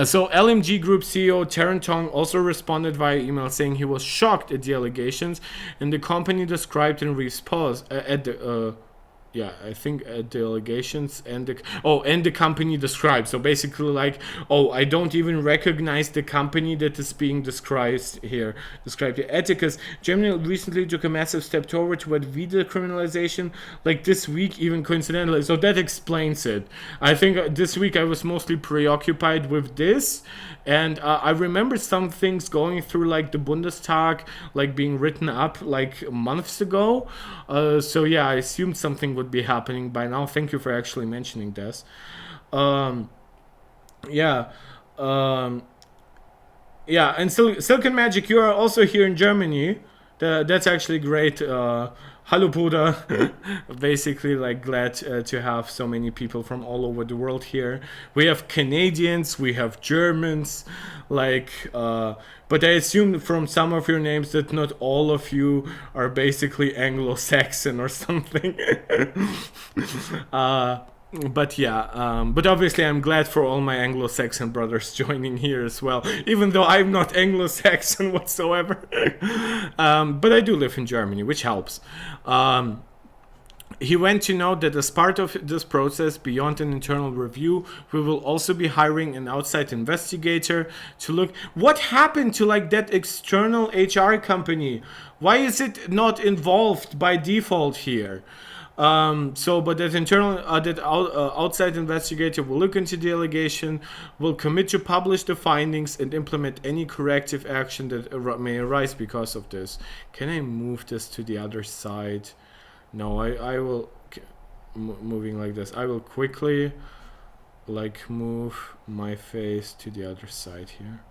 so LMG Group CEO Taryn Tong also responded via email saying he was shocked at the allegations, and the company described in response at the I think the allegations and the company described. So basically, like, oh, I don't even recognize the company that is being described here. Ethicus, Germany recently took a massive step toward video criminalization, like this week, even coincidentally. So that explains it. I think this week I was mostly preoccupied with this, and I remember some things going through like the Bundestag, like being written up like months ago. So yeah, I assumed something would be happening by now. Thank you for actually mentioning this. And Silicon Magic, you are also here in Germany. That's actually great. Hallo Bruder. Basically, like, glad to have so many people from all over the world here. We have Canadians, we have Germans, like, but I assume from some of your names that not all of you are basically Anglo-Saxon or something. But yeah, but obviously I'm glad for all my Anglo-Saxon brothers joining here as well, even though I'm not Anglo-Saxon whatsoever. But I do live in Germany, which helps. He went to note that as part of this process, beyond an internal review, we will also be hiring an outside investigator to look what happened to like that external HR company. Why is it not involved by default here? But that outside investigator will look into the allegation, will commit to publish the findings and implement any corrective action that may arise because of this. Can I move this to the other side? No, I will, moving like this. I will quickly, like, move my face to the other side here.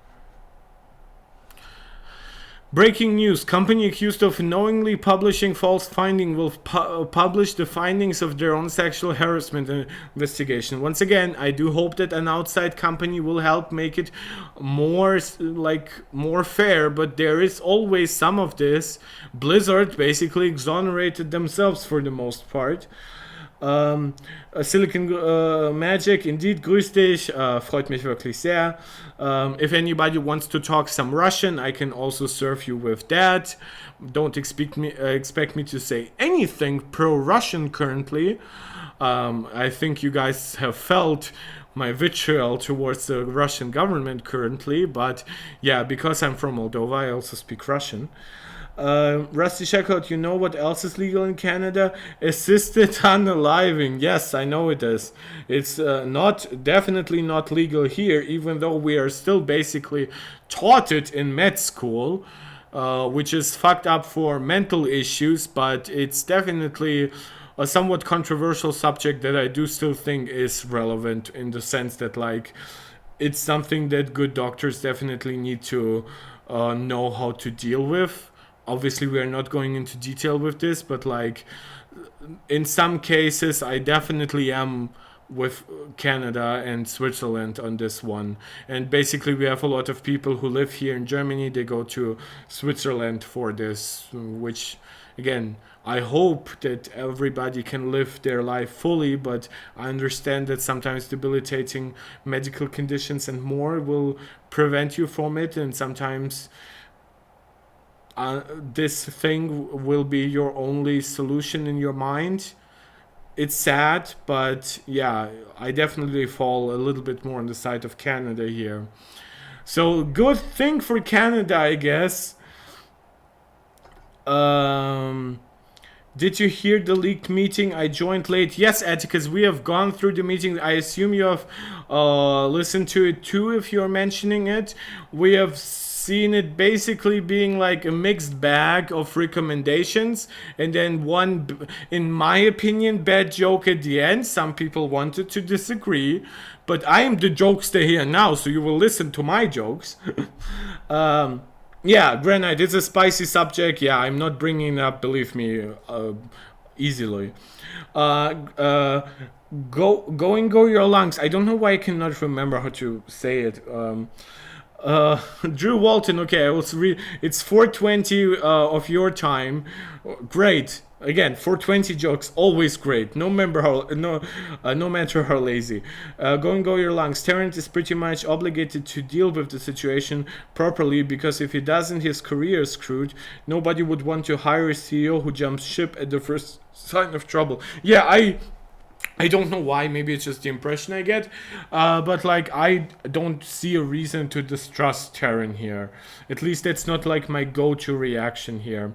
Breaking news. Company accused of knowingly publishing false finding will publish the findings of their own sexual harassment investigation. Once again, I do hope that an outside company will help make it more fair, but there is always some of this. Blizzard basically exonerated themselves for the most part. Silicon Magic, indeed, grüß dich, freut mich wirklich sehr. If anybody wants to talk some Russian, I can also serve you with that. Don't expect me to say anything pro-Russian currently. I think you guys have felt my vitriol towards the Russian government currently, but yeah, because I'm from Moldova, I also speak Russian. Rusty Checkout, you know what else is legal in Canada? Assisted unaliving. Yes, I know it is. It's definitely not legal here, even though we are still basically taught it in med school, which is fucked up for mental issues, but it's definitely a somewhat controversial subject that I do still think is relevant in the sense that, like, it's something that good doctors definitely need to know how to deal with. Obviously, we are not going into detail with this, but like in some cases, I definitely am with Canada and Switzerland on this one. And basically, we have a lot of people who live here in Germany. They go to Switzerland for this, which, again, I hope that everybody can live their life fully, but I understand that sometimes debilitating medical conditions and more will prevent you from it, and sometimes this thing will be your only solution in your mind. It's sad, but yeah, I definitely fall a little bit more on the side of Canada here. So good thing for Canada, I guess. Did you hear the leaked meeting? I joined late. Yes, Atticus, we have gone through the meeting. I assume you have listened to it too if you're mentioning it. We have seen it basically being like a mixed bag of recommendations, and then one, in my opinion, bad joke at the end. Some people wanted to disagree, but I am the jokester here now, so you will listen to my jokes. Yeah, Granite, it's a spicy subject. Yeah, I'm not bringing it up, believe me, easily. Go your lungs. I don't know why I cannot remember how to say it. Drew Walton, okay, I will read. It's 4:20 of your time. Great. Again, 4:20 jokes, always great. No matter how lazy. Go your lungs. Terrence is pretty much obligated to deal with the situation properly, because if he doesn't, his career is screwed. Nobody would want to hire a CEO who jumps ship at the first sign of trouble. Yeah, I don't know why, maybe it's just the impression I get, but like I don't see a reason to distrust Terran here. At least that's not like my go-to reaction here.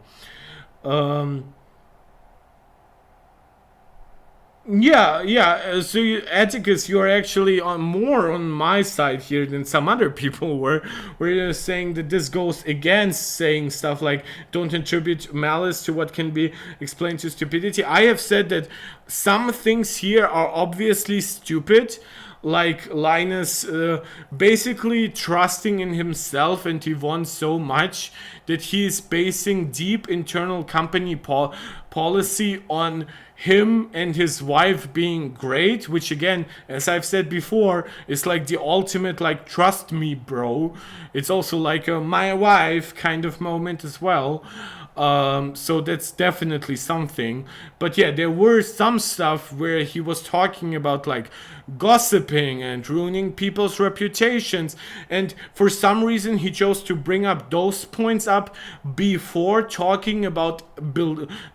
Yeah. So Atticus, you're actually more on my side here than some other people were. We're saying that this goes against saying stuff like don't attribute malice to what can be explained to stupidity. I have said that some things here are obviously stupid. like Linus basically trusting in himself, and he wants so much that he is basing deep internal company policy on him and his wife being great, which again, as I've said before, is like the ultimate like trust me bro. It's also like a my wife kind of moment as well. So that's definitely something. But yeah, there were some stuff where he was talking about like gossiping and ruining people's reputations, and for some reason he chose to bring up those points up before talking about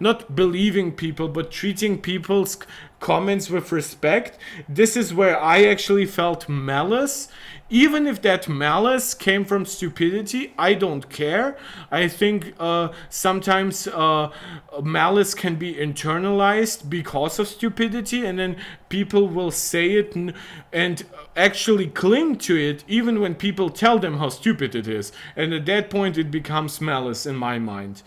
not believing people but treating people's comments with respect. This is where I actually felt malice. Even if that malice came from stupidity, I don't care. I think sometimes malice can be internalized because of stupidity, and then people will say it and actually cling to it even when people tell them how stupid it is. And at that point it becomes malice in my mind.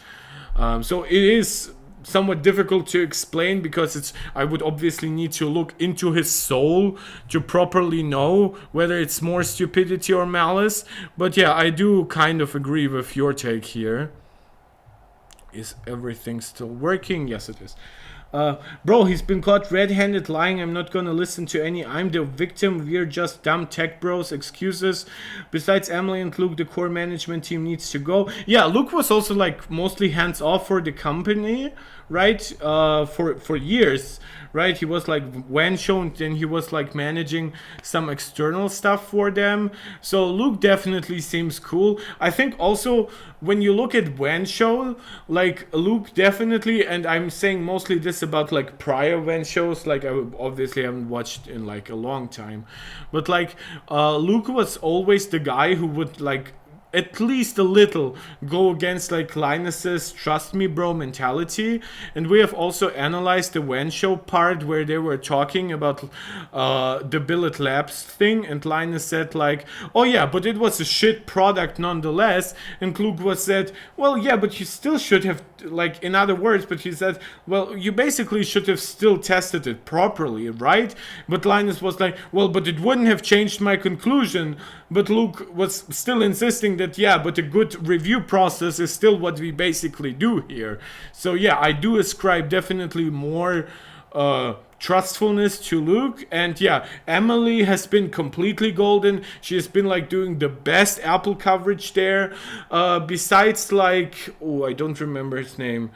So it is somewhat difficult to explain because I would obviously need to look into his soul to properly know whether it's more stupidity or malice. But yeah, I do kind of agree with your take here. Is everything still working? Yes, it is. Bro, he's been caught red-handed lying. I'm not gonna listen to any I'm the victim, we're just dumb tech bros excuses. Besides Emily and Luke, the core management team needs to go. Yeah, Luke was also like mostly hands off for the company, right? For years, right? He was like when shown, then he was like managing some external stuff for them. So Luke definitely seems cool. I think also when you look at when show, like Luke definitely, and I'm saying mostly this about like prior when shows, like I obviously haven't watched in like a long time, but like Luke was always the guy who would like at least a little go against like Linus's trust me bro mentality. And we have also analyzed the When show part where they were talking about the Billet Labs thing, and Linus said like, oh yeah, but it was a shit product nonetheless. And Luke was said, well yeah, but you still should have, like in other words, but he said, well you basically should have still tested it properly, right? But Linus was like, well but it wouldn't have changed my conclusion. But Luke was still insisting that yeah, but a good review process is still what we basically do here. So yeah, I do ascribe definitely more trustfulness to Luke. And yeah, Emily has been completely golden. She has been like doing the best Apple coverage there. Besides like, oh, I don't remember his name.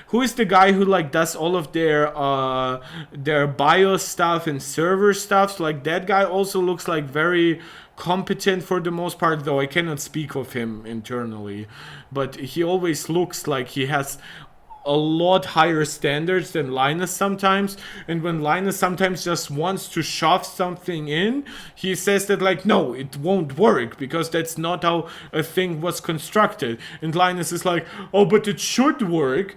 Who is the guy who like does all of their BIOS stuff and server stuff? So, like that guy also looks like very competent for the most part, though I cannot speak of him internally, but he always looks like he has a lot higher standards than Linus sometimes. And when Linus sometimes just wants to shove something in, he says that like, no, it won't work because that's not how a thing was constructed. And Linus is like, oh, but it should work.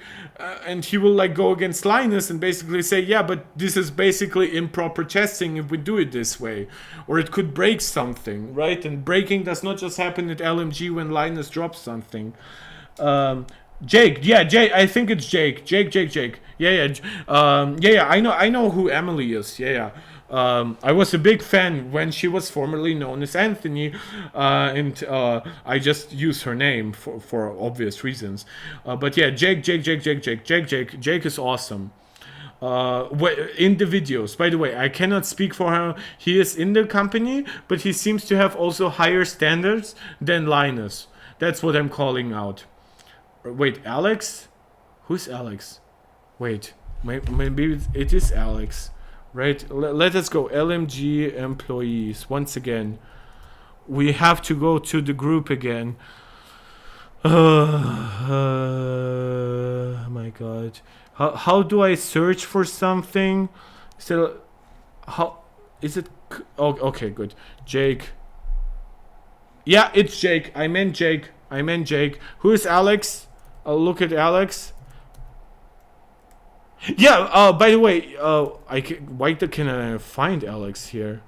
And he will like go against Linus and basically say, yeah, but this is basically improper testing if we do it this way, or it could break something, right? And breaking does not just happen at LMG when Linus drops something. Jake, yeah, Jake. I think it's Jake. Jake. Yeah. I know who Emily is. Yeah. I was a big fan when she was formerly known as Anthony, and I just use her name for obvious reasons. But yeah, Jake is awesome. In the videos, by the way, I cannot speak for how he is in the company, but he seems to have also higher standards than Linus. That's what I'm calling out. Wait, Alex? Who's Alex? Wait, maybe it is Alex, right? Let us go. LMG employees. Once again, we have to go to the group again. My God. How do I search for something? So, how is it? Oh, okay, good. Jake. Yeah, it's Jake. I meant Jake. Who is Alex? I'll look at Alex. Yeah, by the way, why can I find Alex here?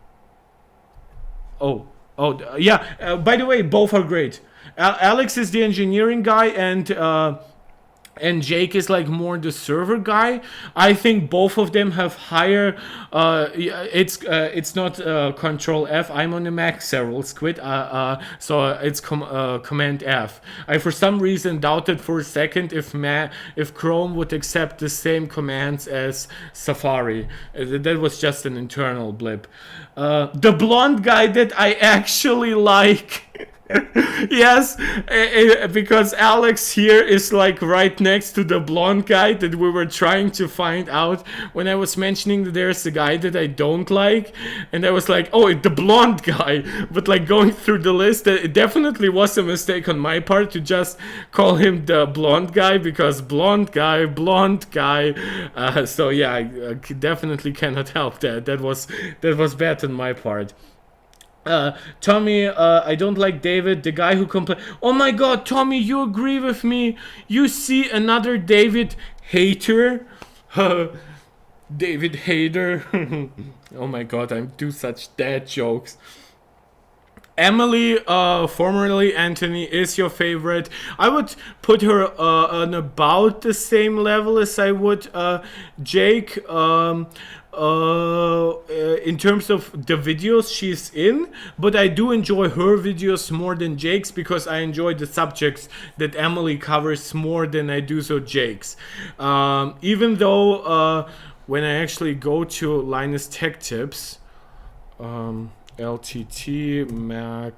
Yeah, by the way, both are great. Alex is the engineering guy, and and Jake is like more the server guy. I think both of them have higher. It's not Control F. I'm on the Mac. Several squid. So it's Command F. I for some reason doubted for a second if Chrome would accept the same commands as Safari. That was just an internal blip. The blonde guy that I actually like. Yes, because Alex here is like right next to the blonde guy that we were trying to find out when I was mentioning that there's a guy that I don't like, and I was like, oh, the blonde guy. But like going through the list, it definitely was a mistake on my part to just call him the blonde guy, because blonde guy. So yeah, I definitely cannot help that. That was bad on my part. Tommy, I don't like David, the guy who complained. Oh my god, Tommy, you agree with me? You see another David hater? David hater. Oh my god, I do such dad jokes. Emily, formerly Anthony, is your favorite. I would put her on about the same level as I would Jake. In terms of the videos she's in, but I do enjoy her videos more than Jake's, because I enjoy the subjects that Emily covers more than I do so Jake's. Even though when I actually go to Linus Tech Tips, LTT Mac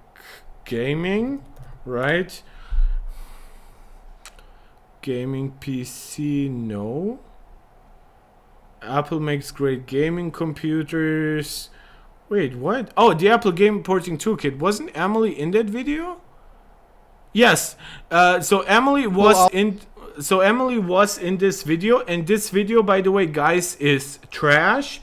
Gaming, right? Gaming PC, no. Apple makes great gaming computers. Wait, what? Oh, the Apple Game Porting Toolkit. Wasn't Emily in that video? Yes. So Emily was in. So Emily was in this video, and this video, by the way, guys, is trash.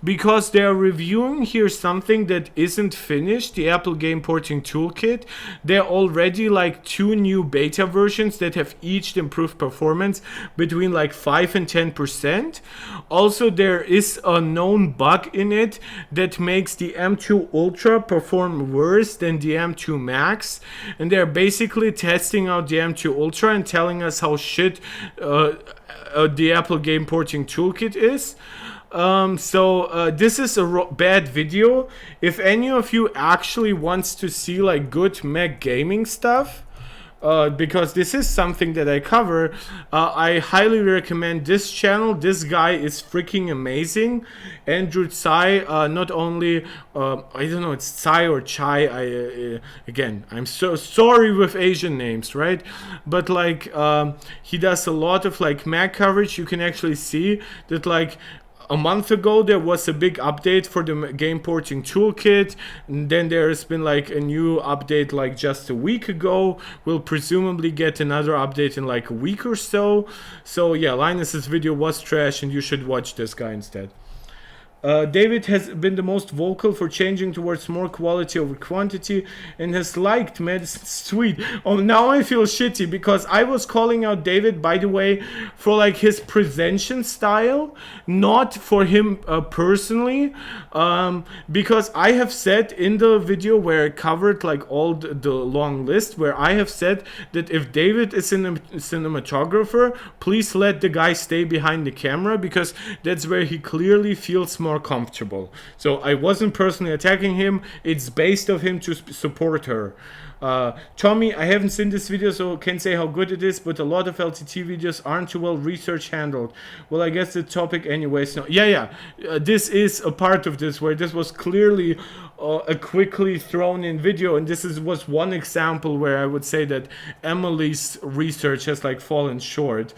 Because they're reviewing here something that isn't finished, the Apple Game Porting Toolkit. There are already like 2 new beta versions that have each improved performance between like 5 and 10%. Also, there is a known bug in it that makes the M2 Ultra perform worse than the M2 Max. And they're basically testing out the M2 Ultra and telling us how shit the Apple Game Porting Toolkit is. This is a bad video. If any of you actually wants to see like good Mac gaming stuff, because this is something that I cover, I highly recommend this channel. This guy is freaking amazing. Andrew Tsai, not only, I don't know, it's Tsai or Chai, again, I'm so sorry with Asian names, right? But like, he does a lot of like Mac coverage. You can actually see that like, a month ago there was a big update for the Game Porting Toolkit, and then there's been like a new update like just a week ago. We'll presumably get another update in like a week or so. So yeah, Linus's video was trash and you should watch this guy instead. David has been the most vocal for changing towards more quality over quantity and has liked Madison's tweet. Oh, now I feel shitty because I was calling out David, by the way, for like his presentation style, not for him personally, because I have said in the video where I covered like all the long list, where I have said that if David is a cinematographer, please let the guy stay behind the camera, because that's where he clearly feels more comfortable. So I wasn't personally attacking him. It's based of him to support her. Tommy, I haven't seen this video, so can't say how good it is, but a lot of LTT videos aren't too well research handled. Well, I guess the topic anyways. No, yeah. This is a part of this where this was clearly a quickly thrown in video, and this was one example where I would say that Emily's research has like fallen short.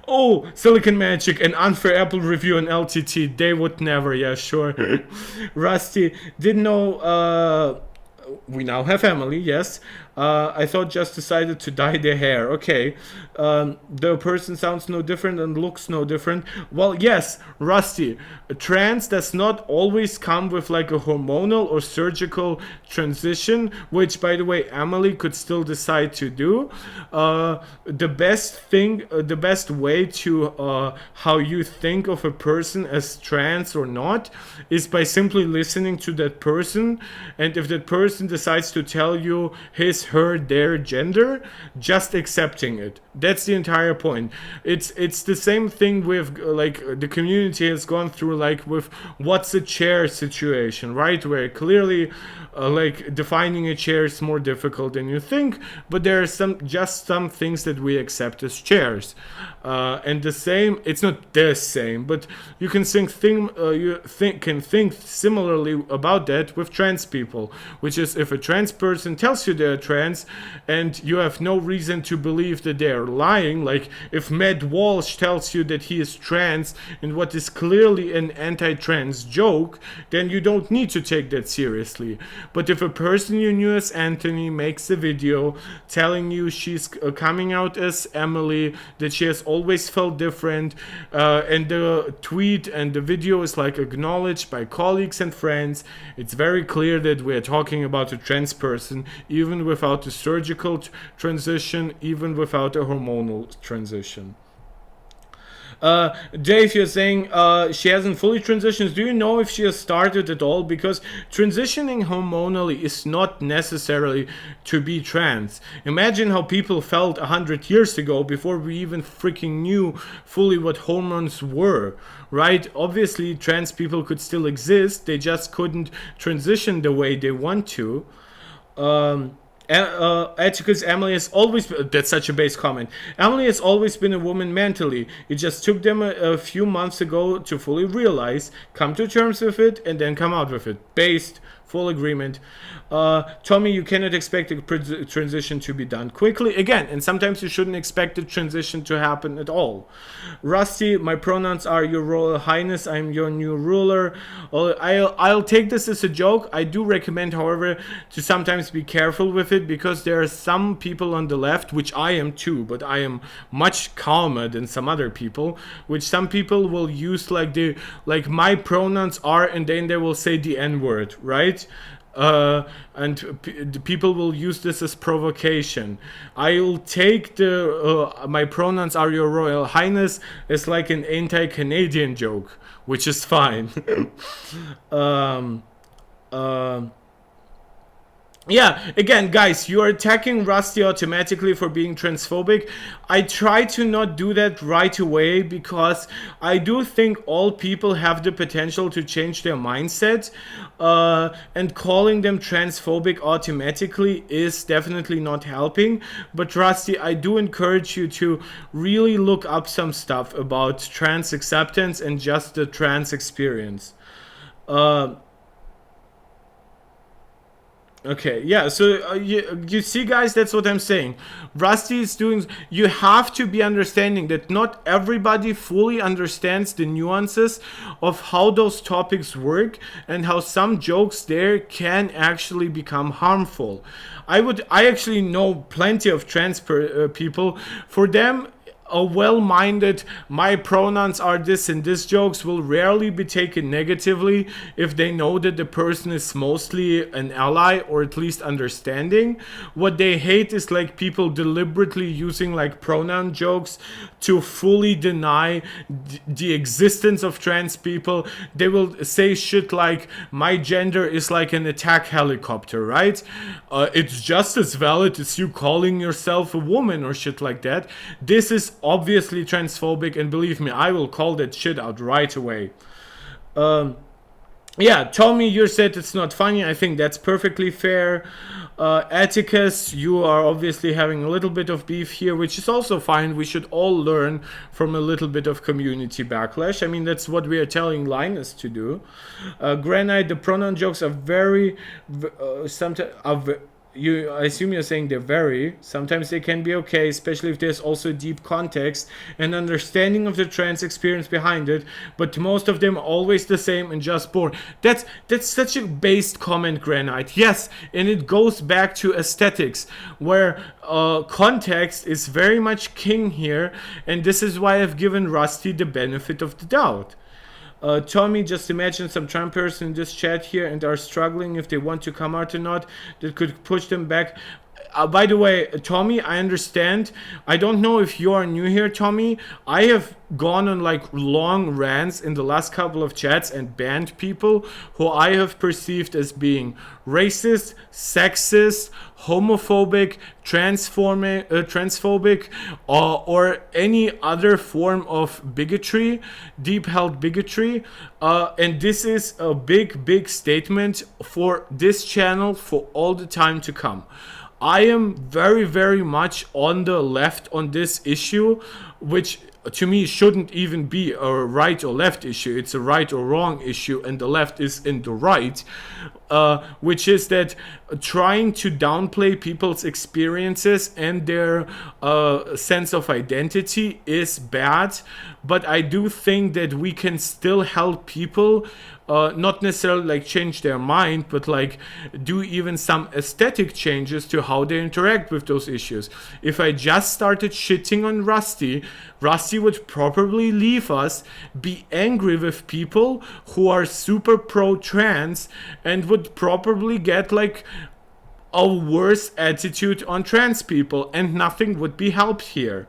Oh, Silicon Magic, an unfair Apple review on LTT. They would never. Yeah, sure. Rusty, didn't know. We now have Emily, yes. I thought just decided to dye their hair. Okay. The person sounds no different and looks no different. Well, yes, Rusty. Trans does not always come with like a hormonal or surgical transition, which, by the way, Emily could still decide to do. The best way to how you think of a person as trans or not is by simply listening to that person. And if that person decides to tell you his, her, their gender, just accepting it. That's the entire point. It's the same thing with like the community has gone through, like with what's a chair situation, right? Where clearly like defining a chair is more difficult than you think, but there are some things that we accept as chairs. And the same, it's not the same, but you can can think similarly about that with trans people, which is if a trans person tells you they're trans and you have no reason to believe that they're lying, like if Matt Walsh tells you that he is trans in what is clearly an anti-trans joke, then you don't need to take that seriously. But if a person you knew as Anthony makes a video telling you she's coming out as Emily, that she has always felt different, and the tweet and the video is like acknowledged by colleagues and friends, it's very clear that we are talking about a trans person, even without a surgical transition, even without a hormonal transition. Dave, you're saying she hasn't fully transitioned. Do you know if she has started at all? Because transitioning hormonally is not necessarily to be trans. Imagine how people felt 100 years ago before we even freaking knew fully what hormones were, right? Obviously, trans people could still exist. They just couldn't transition the way they want to. Because Emily has always been, that's such a base comment. Emily has always been a woman mentally. It just took them a few months ago to fully realize, come to terms with it, and then come out with it. Based, full agreement. Tommy, you cannot expect a transition to be done quickly. Again, and sometimes you shouldn't expect the transition to happen at all. Rusty, my pronouns are Your Royal Highness. I'm your new ruler. I'll take this as a joke. I do recommend, however, to sometimes be careful with it, because there are some people on the left, which I am too, but I am much calmer than some other people, which some people will use like my pronouns are, and then they will say the N-word, right? And people will use this as provocation. I'll take my pronouns are Your Royal Highness as like an anti-Canadian joke, which is fine. Yeah, again, guys, you are attacking Rusty automatically for being transphobic. I try to not do that right away, because I do think all people have the potential to change their mindset, and calling them transphobic automatically is definitely not helping. But Rusty, I do encourage you to really look up some stuff about trans acceptance and just the trans experience. Okay, yeah, so you see, guys, that's what I'm saying. Rusty is doing, you have to be understanding that not everybody fully understands the nuances of how those topics work and how some jokes there can actually become harmful. I actually know plenty of trans people. For them, a well-minded my pronouns are this and this jokes will rarely be taken negatively if they know that the person is mostly an ally or at least understanding. What they hate is like people deliberately using like pronoun jokes to fully deny the existence of trans people. They will say shit like, my gender is like an attack helicopter, right? It's just as valid as you calling yourself a woman or shit like that. This is obviously transphobic, and believe me, I will call that shit out right away. Yeah, Tommy, you said it's not funny. I think that's perfectly fair. Atticus, you are obviously having a little bit of beef here, which is also fine. We should all learn from a little bit of community backlash. I mean, that's what we are telling Linus to do. Granite, the pronoun jokes are very, sometimes I assume you're saying they're very. Sometimes they can be okay, especially if there's also deep context and understanding of the trans experience behind it. But most of them are always the same and just boring. That's such a based comment, Granite. Yes, and it goes back to aesthetics, where context is very much king here, and this is why I've given Rusty the benefit of the doubt. Tommy, just imagine some Trump person in this chat here and are struggling if they want to come out or not. That could push them back. by the way, Tommy, I understand. I don't know if you are new here, Tommy. I have gone on like long rants in the last couple of chats and banned people who I have perceived as being racist, sexist, homophobic, transphobic, or any other form of bigotry, deep-held bigotry. And this is a big statement for this channel for all the time to come. I am very much on the left on this issue, which to me shouldn't even be a right or left issue. It's a right or wrong issue, and the left is in the right, which is that trying to downplay people's experiences and their sense of identity is bad. But I do think that we can still help people, not necessarily like change their mind, but like do even some aesthetic changes to how they interact with those issues. If I just started shitting on Rusty would probably leave us, be angry with people who are super pro-trans, and would probably get like a worse attitude on trans people, and nothing would be helped here.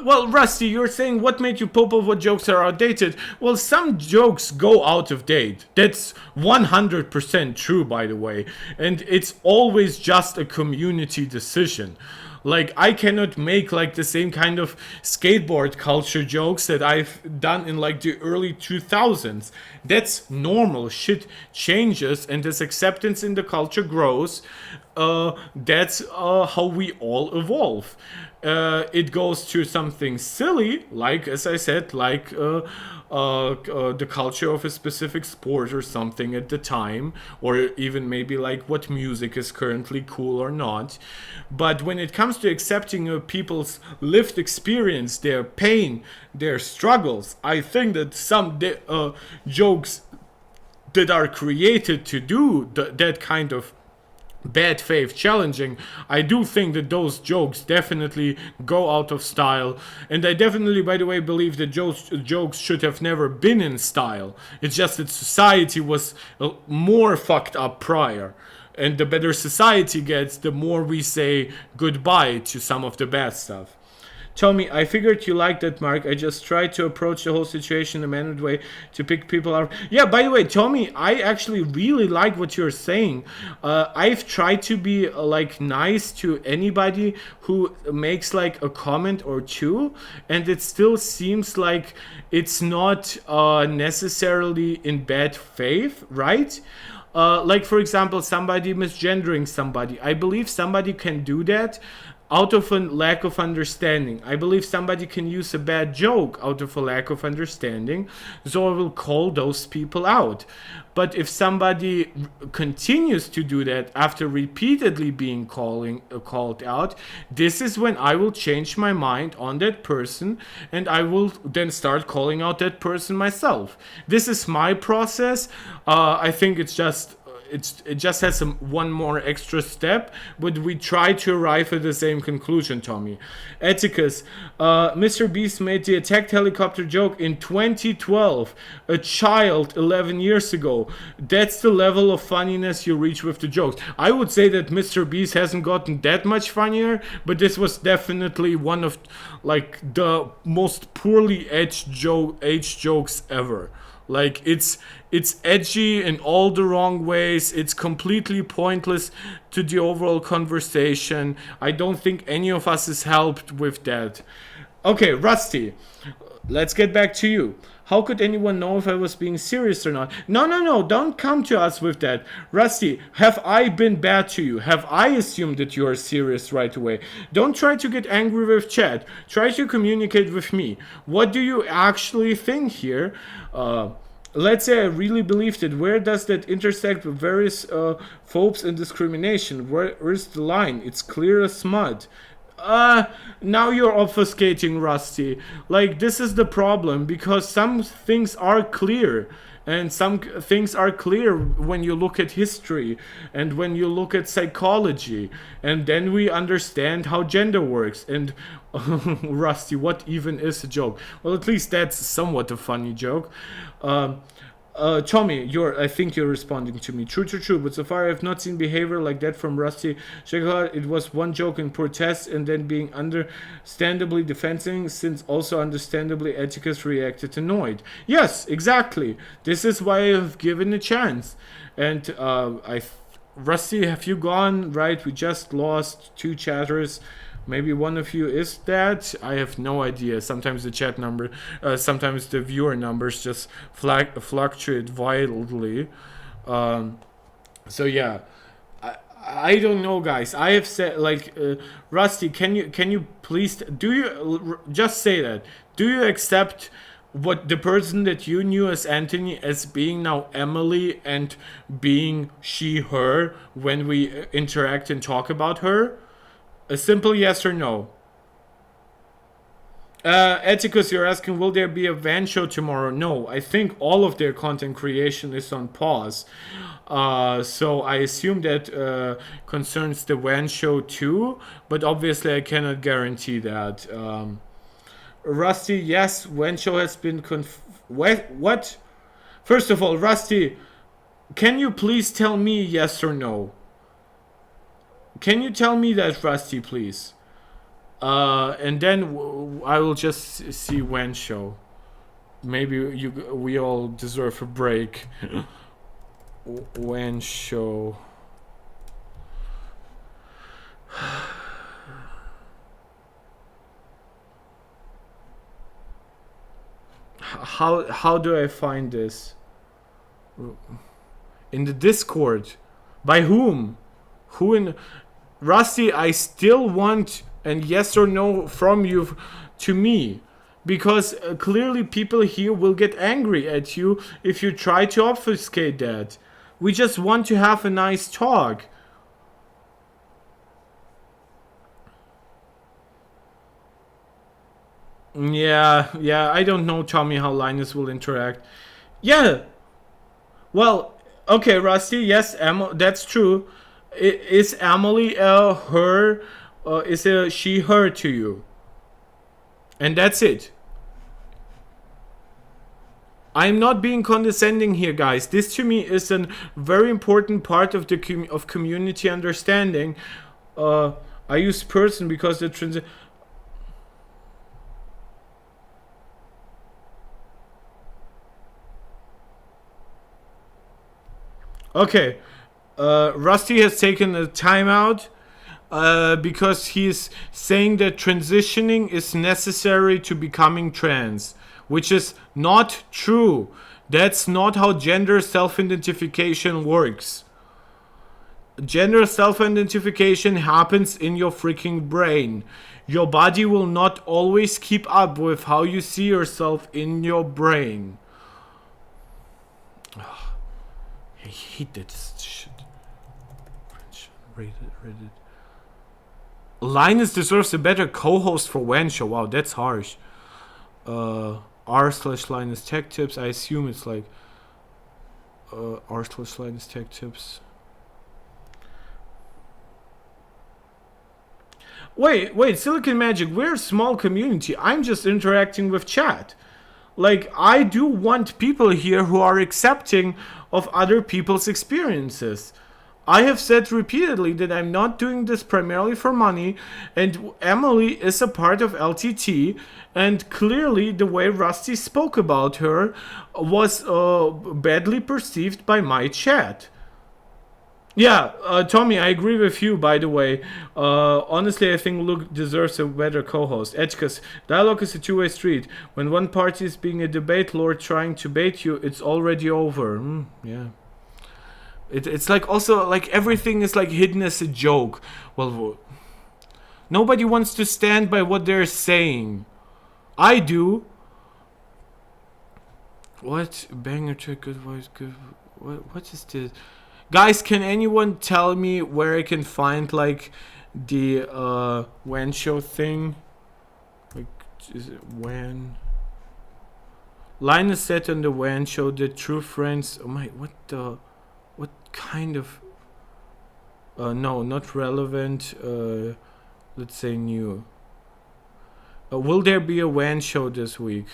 Well, Rusty, you're saying what made you pop up what jokes are outdated? Well, some jokes go out of date. That's 100% true, by the way. And it's always just a community decision. Like, I cannot make like the same kind of skateboard culture jokes that I've done in like the early 2000s. That's normal. Shit changes, and as acceptance in the culture grows, that's how we all evolve. It goes to something silly, like, as I said, like the culture of a specific sport or something at the time, or even maybe like what music is currently cool or not. But when it comes to accepting people's lived experience, their pain, their struggles, I think that some jokes that are created to do that kind of bad faith challenging, I do think that those jokes definitely go out of style. And I definitely, by the way, believe that jokes should have never been in style. It's just that society was more fucked up prior. And the better society gets, the more we say goodbye to some of the bad stuff. Tommy, I figured you liked that, Mark. I just tried to approach the whole situation in a mannered way to pick people out. Yeah, by the way, Tommy, I actually really like what you're saying. I've tried to be like nice to anybody who makes like a comment or two, and it still seems like it's not necessarily in bad faith, right? Like, for example, somebody misgendering somebody. I believe somebody can do that out of a lack of understanding. I believe somebody can use a bad joke out of a lack of understanding, so I will call those people out. But if somebody continues to do that after repeatedly being called out, this is when I will change my mind on that person, and I will then start calling out that person myself. This is my process. I think it just has one more extra step, but we try to arrive at the same conclusion, Tommy. Etiquette. Mr. Beast made the attacked helicopter joke in 2012. A child 11 years ago. That's the level of funniness you reach with the jokes. I would say that Mr. Beast hasn't gotten that much funnier, but this was definitely one of like the most poorly aged jokes ever. Like, it's edgy in all the wrong ways. It's completely pointless to the overall conversation. I don't think any of us is helped with that. Okay, Rusty, let's get back to you. How could anyone know if I was being serious or not? No, don't come to us with that. Rusty, have I been bad to you? Have I assumed that you are serious right away? Don't try to get angry with chat. Try to communicate with me. What do you actually think here? Let's say I really believed it. Where does that intersect with various phobes and discrimination? Where's the line? It's clear as mud. Now you're obfuscating, Rusty. Like, this is the problem, because some things are clear. And some things are clear when you look at history and when you look at psychology. And then we understand how gender works. And Rusty, what even is a joke? Well, at least that's somewhat a funny joke. Tommy, I think you're responding to me. True. But so far, I have not seen behavior like that from Rusty. It was one joke in protest, and then being understandably defensive, since also understandably Atticus reacted annoyed. Yes, exactly. This is why I have given a chance. And Rusty, have you gone? Right, we just lost 2 chatters. Maybe one of you is that. I have no idea. Sometimes the chat number, sometimes the viewer numbers just fluctuate wildly. So yeah, I don't know, guys. I have said, like, Rusty, can you please just say that? Do you accept what the person that you knew as Anthony as being now Emily and being she her when we interact and talk about her? A simple yes or no. Atticus, you're asking, will there be a van show tomorrow? No, I think all of their content creation is on pause. So I assume that concerns the van show too, but obviously I cannot guarantee that. Rusty, yes, van show has been what? First of all, Rusty, can you please tell me yes or no? Can you tell me that, Rusty, please? And then I will just see when show. Maybe we all deserve a break. When show. How do I find this? In the Discord. By whom? Who in... Rusty, I still want a yes or no from you to me. Because clearly people here will get angry at you if you try to obfuscate that. We just want to have a nice talk. Yeah, I don't know, Tommy, how Linus will interact. Yeah. Well, okay, Rusty, yes, that's true. Is Emily her, is a she her to you? And that's it. I'm not being condescending here, guys. This to me is a very important part of the community understanding. I use person because the Okay, Rusty has taken a timeout because he's saying that transitioning is necessary to becoming trans, which is not true. That's not how gender self-identification works. Gender self-identification happens in your freaking brain. Your body will not always keep up with how you see yourself in your brain. I hate that shit. Reddit. Linus deserves a better co-host for When Show. Wow, that's harsh. r/Linus Tech Tips. I assume it's like r/Linus Tech Tips. Wait, Silicon Magic, we're a small community. I'm just interacting with chat. Like, I do want people here who are accepting of other people's experiences. I have said repeatedly that I'm not doing this primarily for money, and Emily is a part of LTT, and clearly the way Rusty spoke about her was badly perceived by my chat. Yeah, Tommy, I agree with you, by the way. Honestly, I think Luke deserves a better co-host. Edgecus, dialogue is a two-way street. When one party is being a debate lord trying to bait you, it's already over. Yeah. It's like also, like, everything is, like, hidden as a joke. Well, nobody wants to stand by what they're saying. I do. What? Banger trick, good voice, good... What is this? Guys, can anyone tell me where I can find, like, the When Show thing? Like, is it when? Linus said on the When Show that true friends... Oh my, what kind of... no, not relevant. Let's say new. Will there be a When Show this week?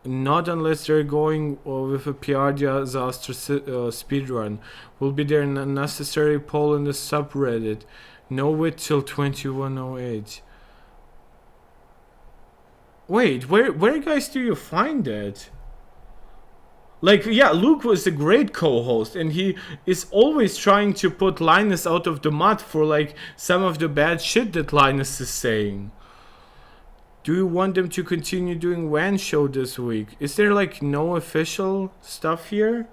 Not unless they're going with a PR disaster speedrun. Will be there an unnecessary poll in the subreddit. No wait till 2108. Wait, where guys do you find that? Like, yeah, Luke was a great co-host, and he is always trying to put Linus out of the mud for, like, some of the bad shit that Linus is saying. Do you want them to continue doing WAN show this week? Is there, like, no official stuff here?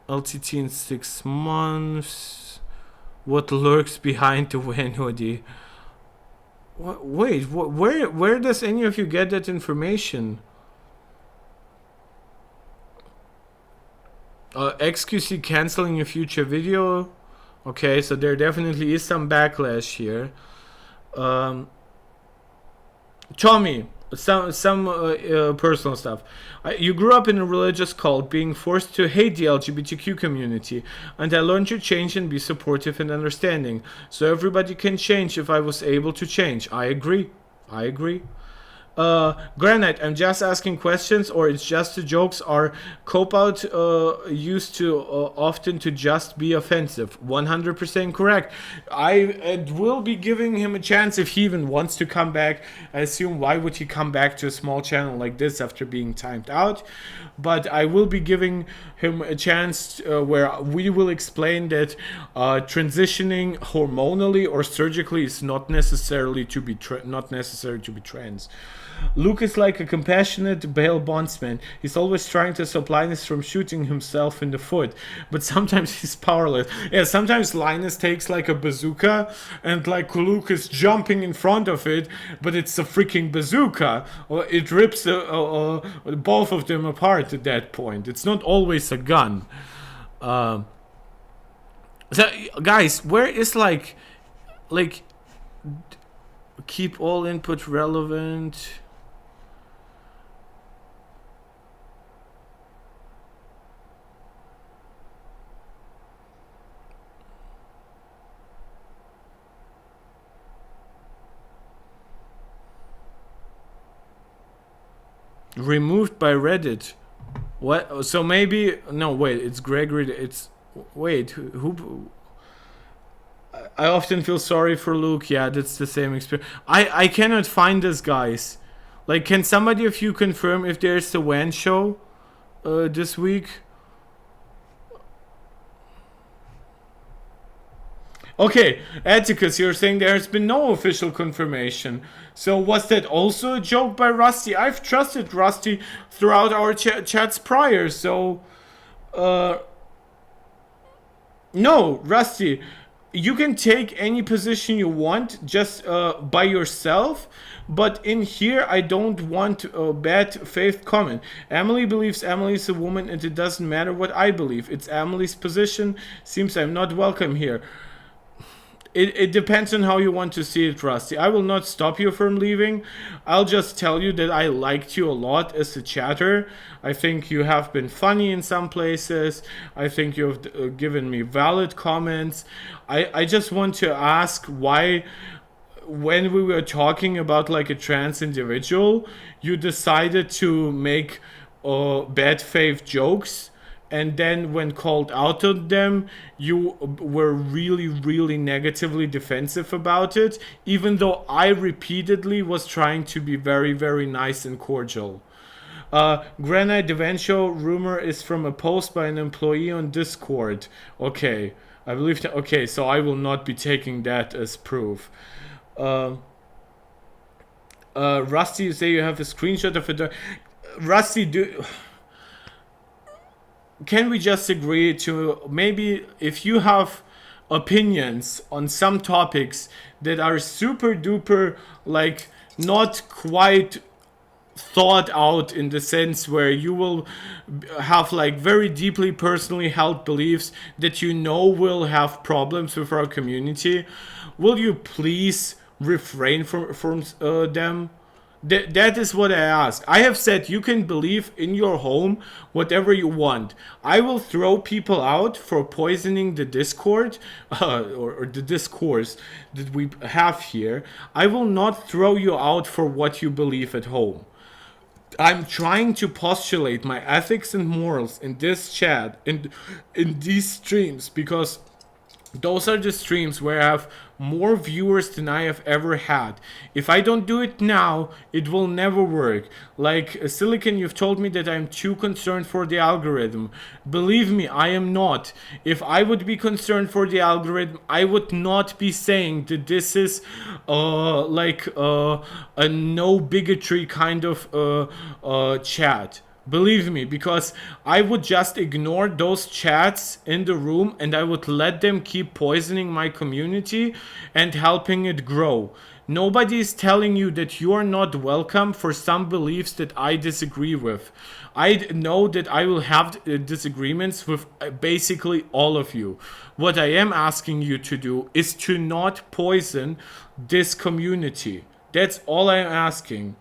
LTT in 6 months. What lurks behind the WAN hoodie? Wait, where does any of you get that information? XQC canceling a future video. Okay, so there definitely is some backlash here. Tommy, some personal stuff. You grew up in a religious cult, being forced to hate the LGBTQ community, and I learned to change and be supportive and understanding. So everybody can change if I was able to change. I agree. Granite, I'm just asking questions, or it's just the jokes? Are cop-out used to often to just be offensive? 100% correct. I will be giving him a chance if he even wants to come back. I assume, why would he come back to a small channel like this after being timed out? But I will be giving him a chance where we will explain that transitioning hormonally or surgically is not necessarily to be trans. Luke is like a compassionate bail bondsman. He's always trying to stop Linus from shooting himself in the foot, but sometimes he's powerless. Yeah, sometimes Linus takes like a bazooka and like Luke is jumping in front of it, but it's a freaking bazooka. It rips both of them apart at that point. It's not always a gun. So, guys, where is like keep all input relevant? Removed by Reddit. What? So maybe no. Wait, it's Gregory. It's wait. Who? I often feel sorry for Luke. Yeah, that's the same experience. I cannot find this, guys. Like, can somebody of you confirm if there's the WAN show this week? Okay, Atticus, you're saying there has been no official confirmation. So was that also a joke by Rusty? I've trusted Rusty throughout our chats prior, so... No, Rusty, you can take any position you want just by yourself, but in here I don't want a bad faith comment. Emily believes Emily is a woman and it doesn't matter what I believe. It's Emily's position. Seems I'm not welcome here. It depends on how you want to see it, Rusty. I will not stop you from leaving. I'll just tell you that I liked you a lot as a chatter. I think you have been funny in some places. I think you have given me valid comments. I just want to ask why, when we were talking about like a trans individual, you decided to make bad faith jokes. And then when called out on them, you were really, really negatively defensive about it, even though I repeatedly was trying to be very, very nice and cordial. Granite Devencho rumor is from a post by an employee on Discord. Okay, I believe that. Okay, so I will not be taking that as proof. Rusty, you say you have a screenshot of it. Rusty, can we just agree to maybe if you have opinions on some topics that are super duper like not quite thought out, in the sense where you will have like very deeply personally held beliefs that you know will have problems with our community, will you please refrain from them? That is what I ask. I have said you can believe in your home whatever you want. I will throw people out for poisoning the Discord or the discourse that we have here. I will not throw you out for what you believe at home. I'm trying to postulate my ethics and morals in this chat, in these streams, because those are the streams where I have more viewers than I have ever had. If I don't do it now, it will never work. Like Silicon, you've told me that I'm too concerned for the algorithm. Believe me, I am not. If I would be concerned for the algorithm, I would not be saying that this is a no bigotry kind of chat. Believe me, because I would just ignore those chats in the room and I would let them keep poisoning my community and helping it grow. Nobody is telling you that you are not welcome for some beliefs that I disagree with. I know that I will have disagreements with basically all of you. What I am asking you to do is to not poison this community. That's all I'm asking.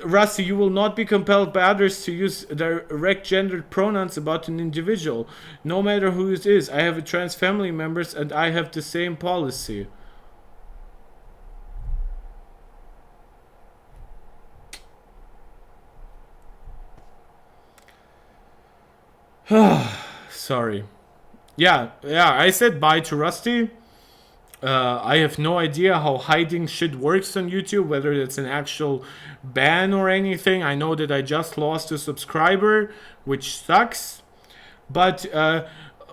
Rusty, you will not be compelled by others to use direct gendered pronouns about an individual, no matter who it is. I have a trans family members and I have the same policy. Sorry. Yeah, I said bye to Rusty. I have no idea how hiding shit works on YouTube, whether it's an actual ban or anything. I know that I just lost a subscriber, which sucks. But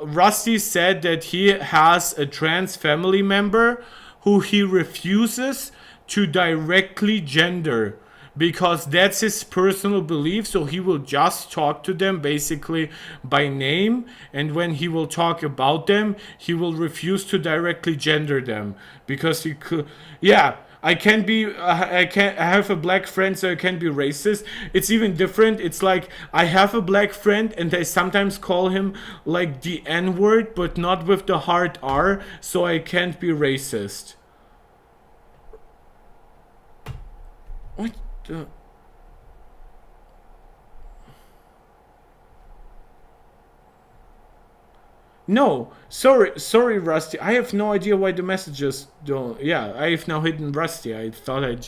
Rusty said that he has a trans family member who he refuses to directly gender, because that's his personal belief. So he will just talk to them basically by name, and when he will talk about them, he will refuse to directly gender them, because he could. Yeah, I can be. I have a black friend, so I can be racist. It's even different. It's like I have a black friend, and I sometimes call him like the N-word, but not with the hard R, so I can't be racist. What? No, sorry, Rusty. I have no idea why the messages don't. Yeah, I have now hidden Rusty. I thought I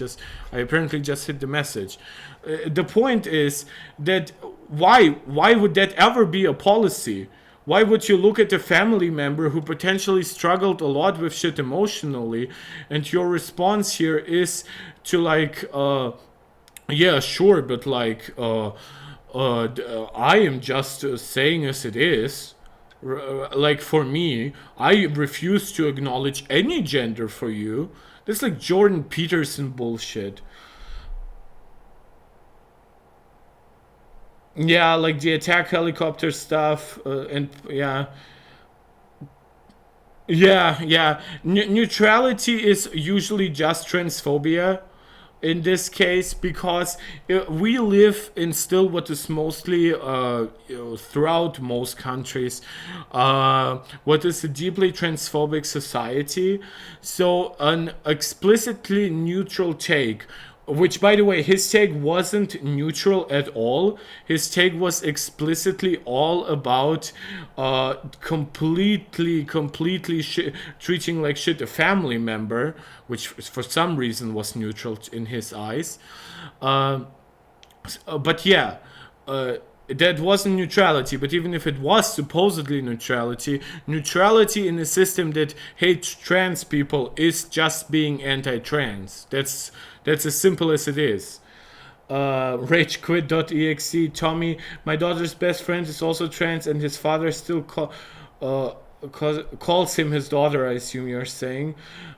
apparently just hit the message. The point is that why would that ever be a policy? Why would you look at a family member who potentially struggled a lot with shit emotionally, and your response here is to like, yeah, sure, but like, I am just saying as it is. Like for me, I refuse to acknowledge any gender for you. That's like Jordan Peterson bullshit. Yeah, like the attack helicopter stuff, and yeah. Yeah. Neutrality is usually just transphobia in this case, because we live in still what is mostly throughout most countries what is a deeply transphobic society. So an explicitly neutral take, which by the way, his take wasn't neutral at all. His take was explicitly all about completely treating like shit a family member, which for some reason was neutral in his eyes. But yeah, that wasn't neutrality. But even if it was supposedly neutrality in a system that hates trans people is just being anti-trans. That's as simple as it is. Ragequit.exe, Tommy, my daughter's best friend is also trans, and his father still calls him his daughter, I assume you're saying,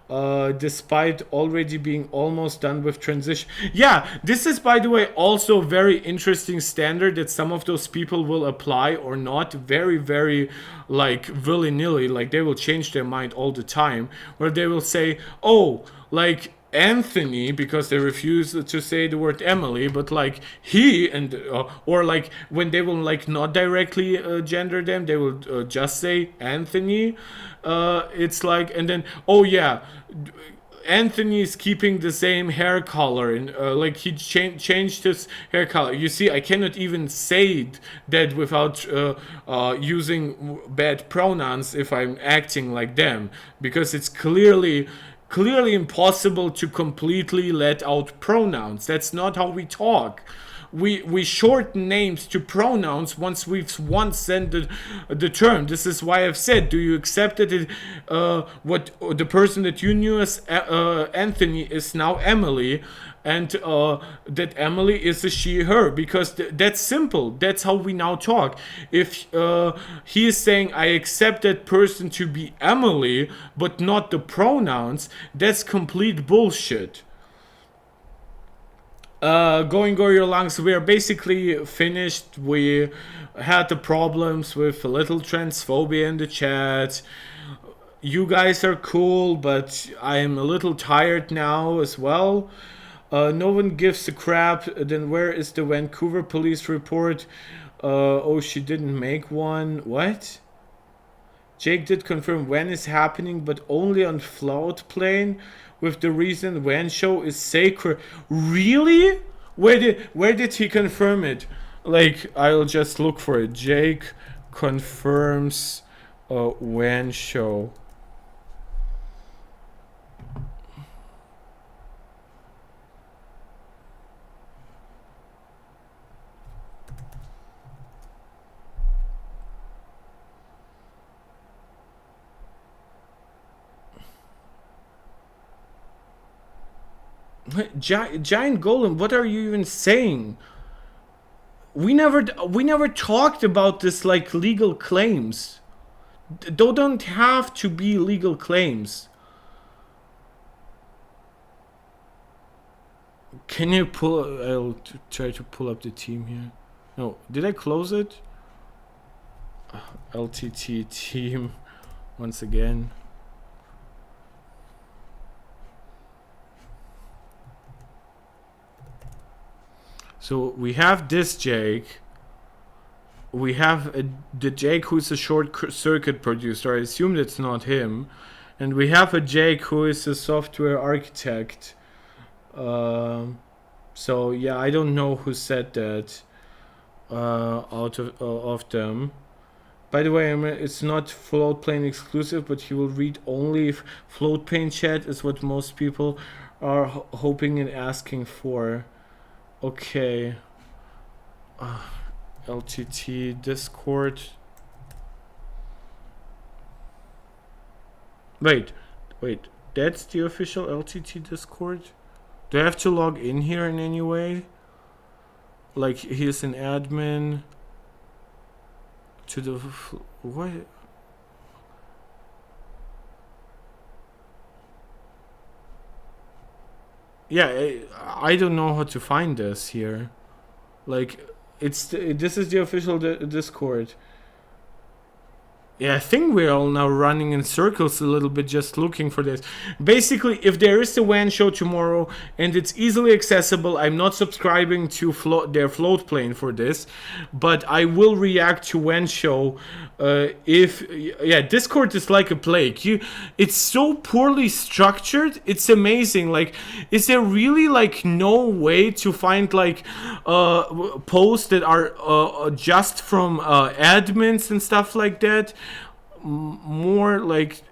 despite already being almost done with transition. Yeah, this is, by the way, also a very interesting standard that some of those people will apply or not, very like willy-nilly, like they will change their mind all the time, where they will say, oh, like Anthony, because they refuse to say the word Emily, but like he, and or like when they will like not directly gender them, they will just say Anthony. It's like, and then, oh yeah, Anthony is keeping the same hair color, and like he changed his hair color. You see, I cannot even say that without using bad pronouns if I'm acting like them, because it's clearly impossible to completely let out pronouns. That's not how we talk. we shorten names to pronouns once we've once said the term. This is why I've said, do you accept that what the person that you knew as Anthony is now Emily, and that Emily is a she, her, because that's simple. That's how we now talk. If he is saying, I accept that person to be Emily, but not the pronouns, that's complete bullshit. Going go your lungs, we are basically finished. We had the problems with a little transphobia in the chat. You guys are cool, but I'm a little tired now as well. No one gives a crap. Then where is the Vancouver police report? Oh, she didn't make one. What? Jake did confirm when is happening, but only on Floatplane, with the reason when show is sacred. Really? Where did he confirm it? Like, I'll just look for it. Jake confirms when show. Giant Golem, what are you even saying? We never talked about this like legal claims. They don't have to be legal claims. Can you pull? I'll try to pull up the team here. No, did I close it? LTT team once again. So we have this Jake. We have the Jake who's a short circuit producer. I assume that's not him. And we have a Jake who is a software architect. So yeah, I don't know who said that out of them. By the way, it's not Floatplane exclusive, but he will read only if Floatplane chat is what most people are hoping and asking for. Okay. LTT Discord. Wait. That's the official LTT Discord? Do I have to log in here in any way? Like, he's an admin to the... What? Yeah, I don't know how to find this here. Like, this is the official Discord. Yeah, I think we're all now running in circles a little bit just looking for this. Basically, if there is a WAN show tomorrow and it's easily accessible, I'm not subscribing to their Floatplane for this, but I will react to WAN show Discord is like a plague. It's so poorly structured. It's amazing. Like, is there really like no way to find like posts that are just from admins and stuff like that? More like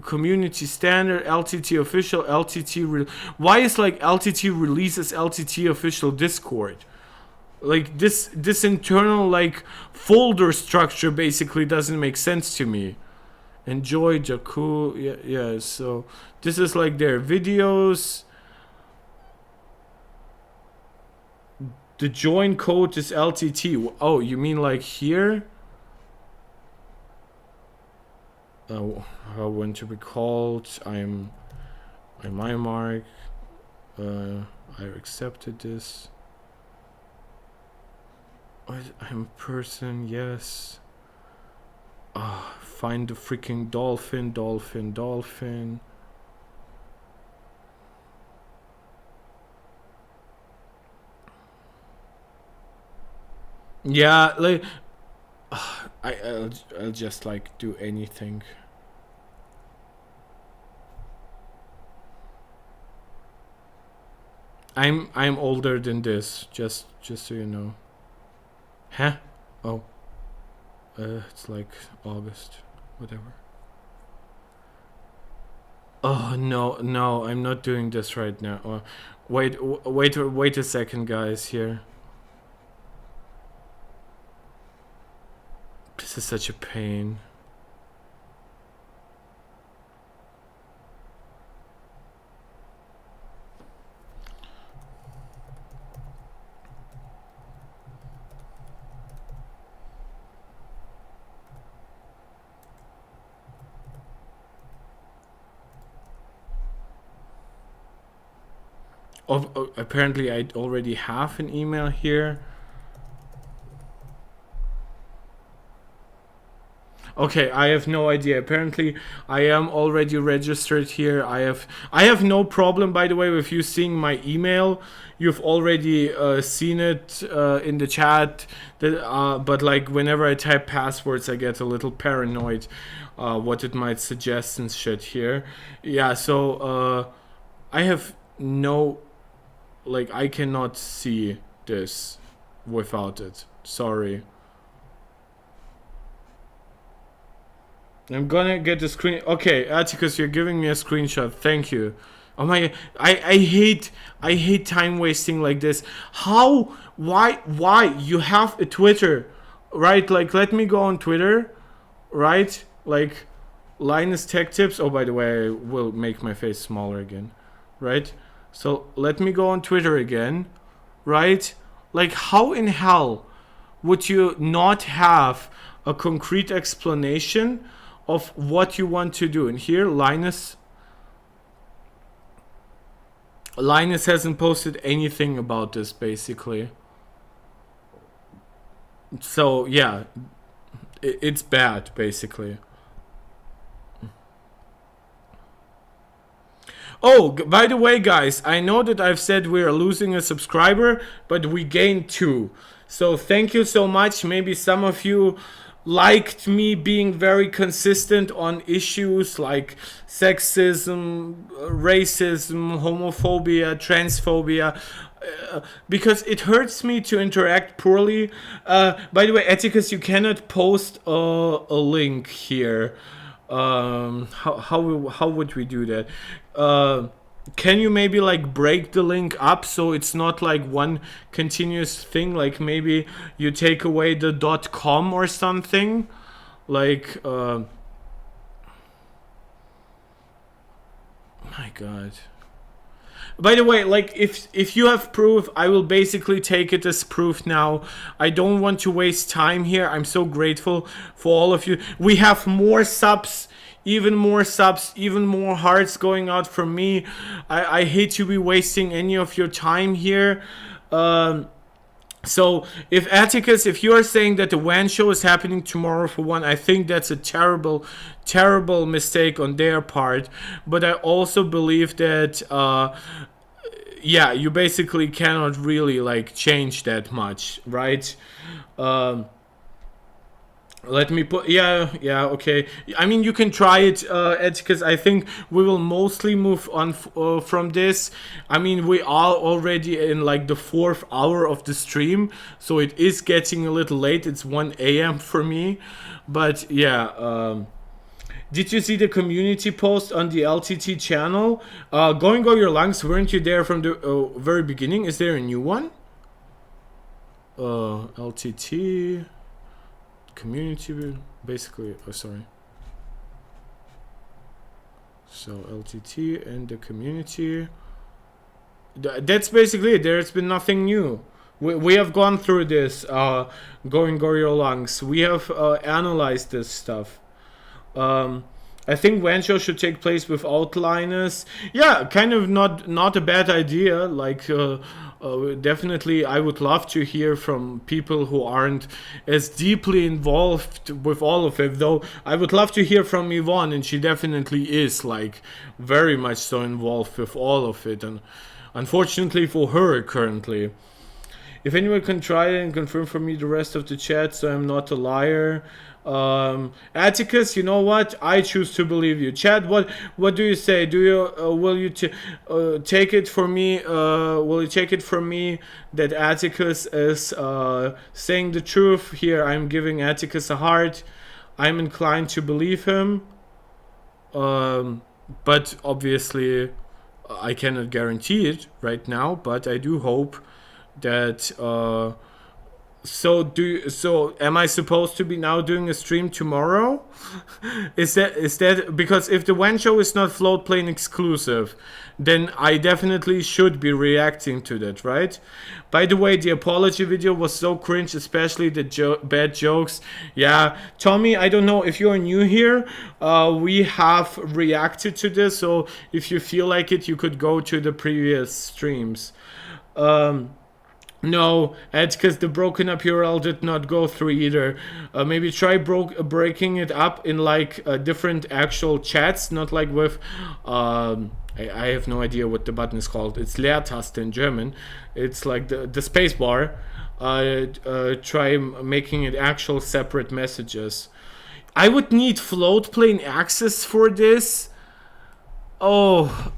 community standard, LTT official, LTT why is like LTT releases LTT official Discord? Like this internal like folder structure basically doesn't make sense to me. Enjoy Jakku. Yeah, so this is like their videos. The join code is LTT. Oh, you mean like here? How when to be called? I'm my mark. I accepted this. I'm a person. Yes. Find the freaking dolphin. Yeah, like I'll just like do anything. I'm older than this, just so you know. Huh? Oh. It's like August, whatever. Oh no, I'm not doing this right now. Wait a second, guys. Here. This is such a pain. Apparently I already have an email here. Okay, I have no idea. Apparently I am already registered here. I have no problem, by the way, with you seeing my email. You've already seen it in the chat. But like whenever I type passwords, I get a little paranoid what it might suggest and shit here. Yeah, so I have no... Like, I cannot see this without it. Sorry. I'm gonna get the screen. Okay, Atticus, you're giving me a screenshot. Thank you. Oh my... I hate time wasting like this. How? Why? You have a Twitter, right? Like, let me go on Twitter, right? Like, Linus Tech Tips. Oh, by the way, I will make my face smaller again, right? So let me go on Twitter again, right? Like, how in hell would you not have a concrete explanation of what you want to do? And here, Linus hasn't posted anything about this, basically. So, yeah, it's bad, basically. Oh, by the way, guys, I know that I've said we are losing a subscriber, but we gained 2. So thank you so much. Maybe some of you liked me being very consistent on issues like sexism, racism, homophobia, transphobia, because it hurts me to interact poorly. By the way, Atticus, you cannot post a link here. How would we do that? Can you maybe like break the link up so it's not like one continuous thing? Like maybe you take away the .com or something, like my god. By the way, like if you have proof, I will basically take it as proof now. I don't want to waste time here. I'm so grateful for all of you. We have more subs, even more hearts going out from me. I hate to be wasting any of your time here. So if Atticus, if you are saying that the WAN show is happening tomorrow for one, I think that's a terrible mistake on their part. But I also believe that yeah, you basically cannot really like change that much, right? Let me put... Yeah, okay. I mean, you can try it, because I think we will mostly move on from this. I mean, we are already in like the 4th hour of the stream, so it is getting a little late. It's 1 a.m. for me. But yeah, did you see the community post on the LTT channel? Going Go Your Lungs, weren't you there from the very beginning? Is there a new one? LTT... community, basically. Oh, sorry. So LTT and the community, that's basically it. There's been nothing new. We have gone through this, going Go Your Lungs. We have analyzed this stuff. I think WAN show should take place without Linus. Yeah, kind of not a bad idea. Like definitely, I would love to hear from people who aren't as deeply involved with all of it. Though I would love to hear from Yvonne, and she definitely is like very much so involved with all of it. And unfortunately for her, currently. If anyone can try it and confirm for me the rest of the chat, so I'm not a liar. Atticus, you know what? I choose to believe you. Chad, what do you say? Do you will you take it for me? Will you take it from me that Atticus is saying the truth here? I'm giving Atticus a heart. I'm inclined to believe him, but obviously I cannot guarantee it right now. But I do hope that So am I supposed to be now doing a stream tomorrow? Is that because if the WAN show is not float plane exclusive, then I definitely should be reacting to that, right? By the way, the apology video was so cringe, especially the bad jokes. Yeah, Tommy, I don't know if you're new here. We have reacted to this, so if you feel like it, you could go to the previous streams. No, it's because the broken up URL did not go through either. Maybe try breaking it up in like different actual chats, not like with. I have no idea what the button is called. It's Leertaste in German. It's like the space bar. Try making it actual separate messages. I would need float plane access for this. Oh.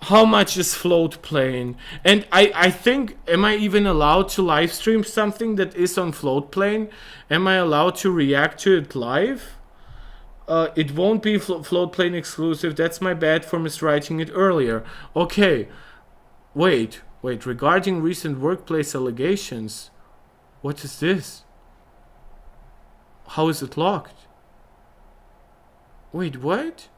How much is float plane? And I think, am I even allowed to live stream something that is on float plane? Am I allowed to react to it live? It won't be float plane exclusive. That's my bad for miswriting it earlier. Okay. Wait. Regarding recent workplace allegations. What is this? How is it locked? Wait, what?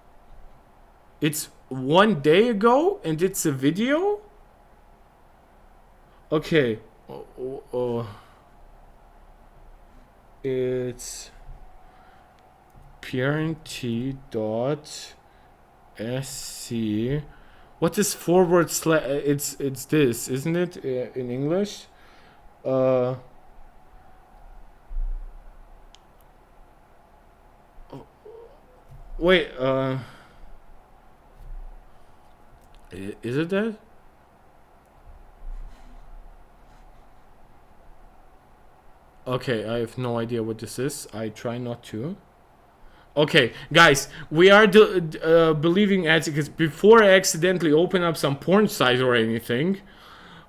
It's 1 day ago and it's a video? Okay. It's prt.sc. What is forward slash? It's this, isn't it? In English? Wait, is it that? Okay, I have no idea what this is. I try not to. Okay, guys, we are believing Atticus before I accidentally open up some porn site or anything.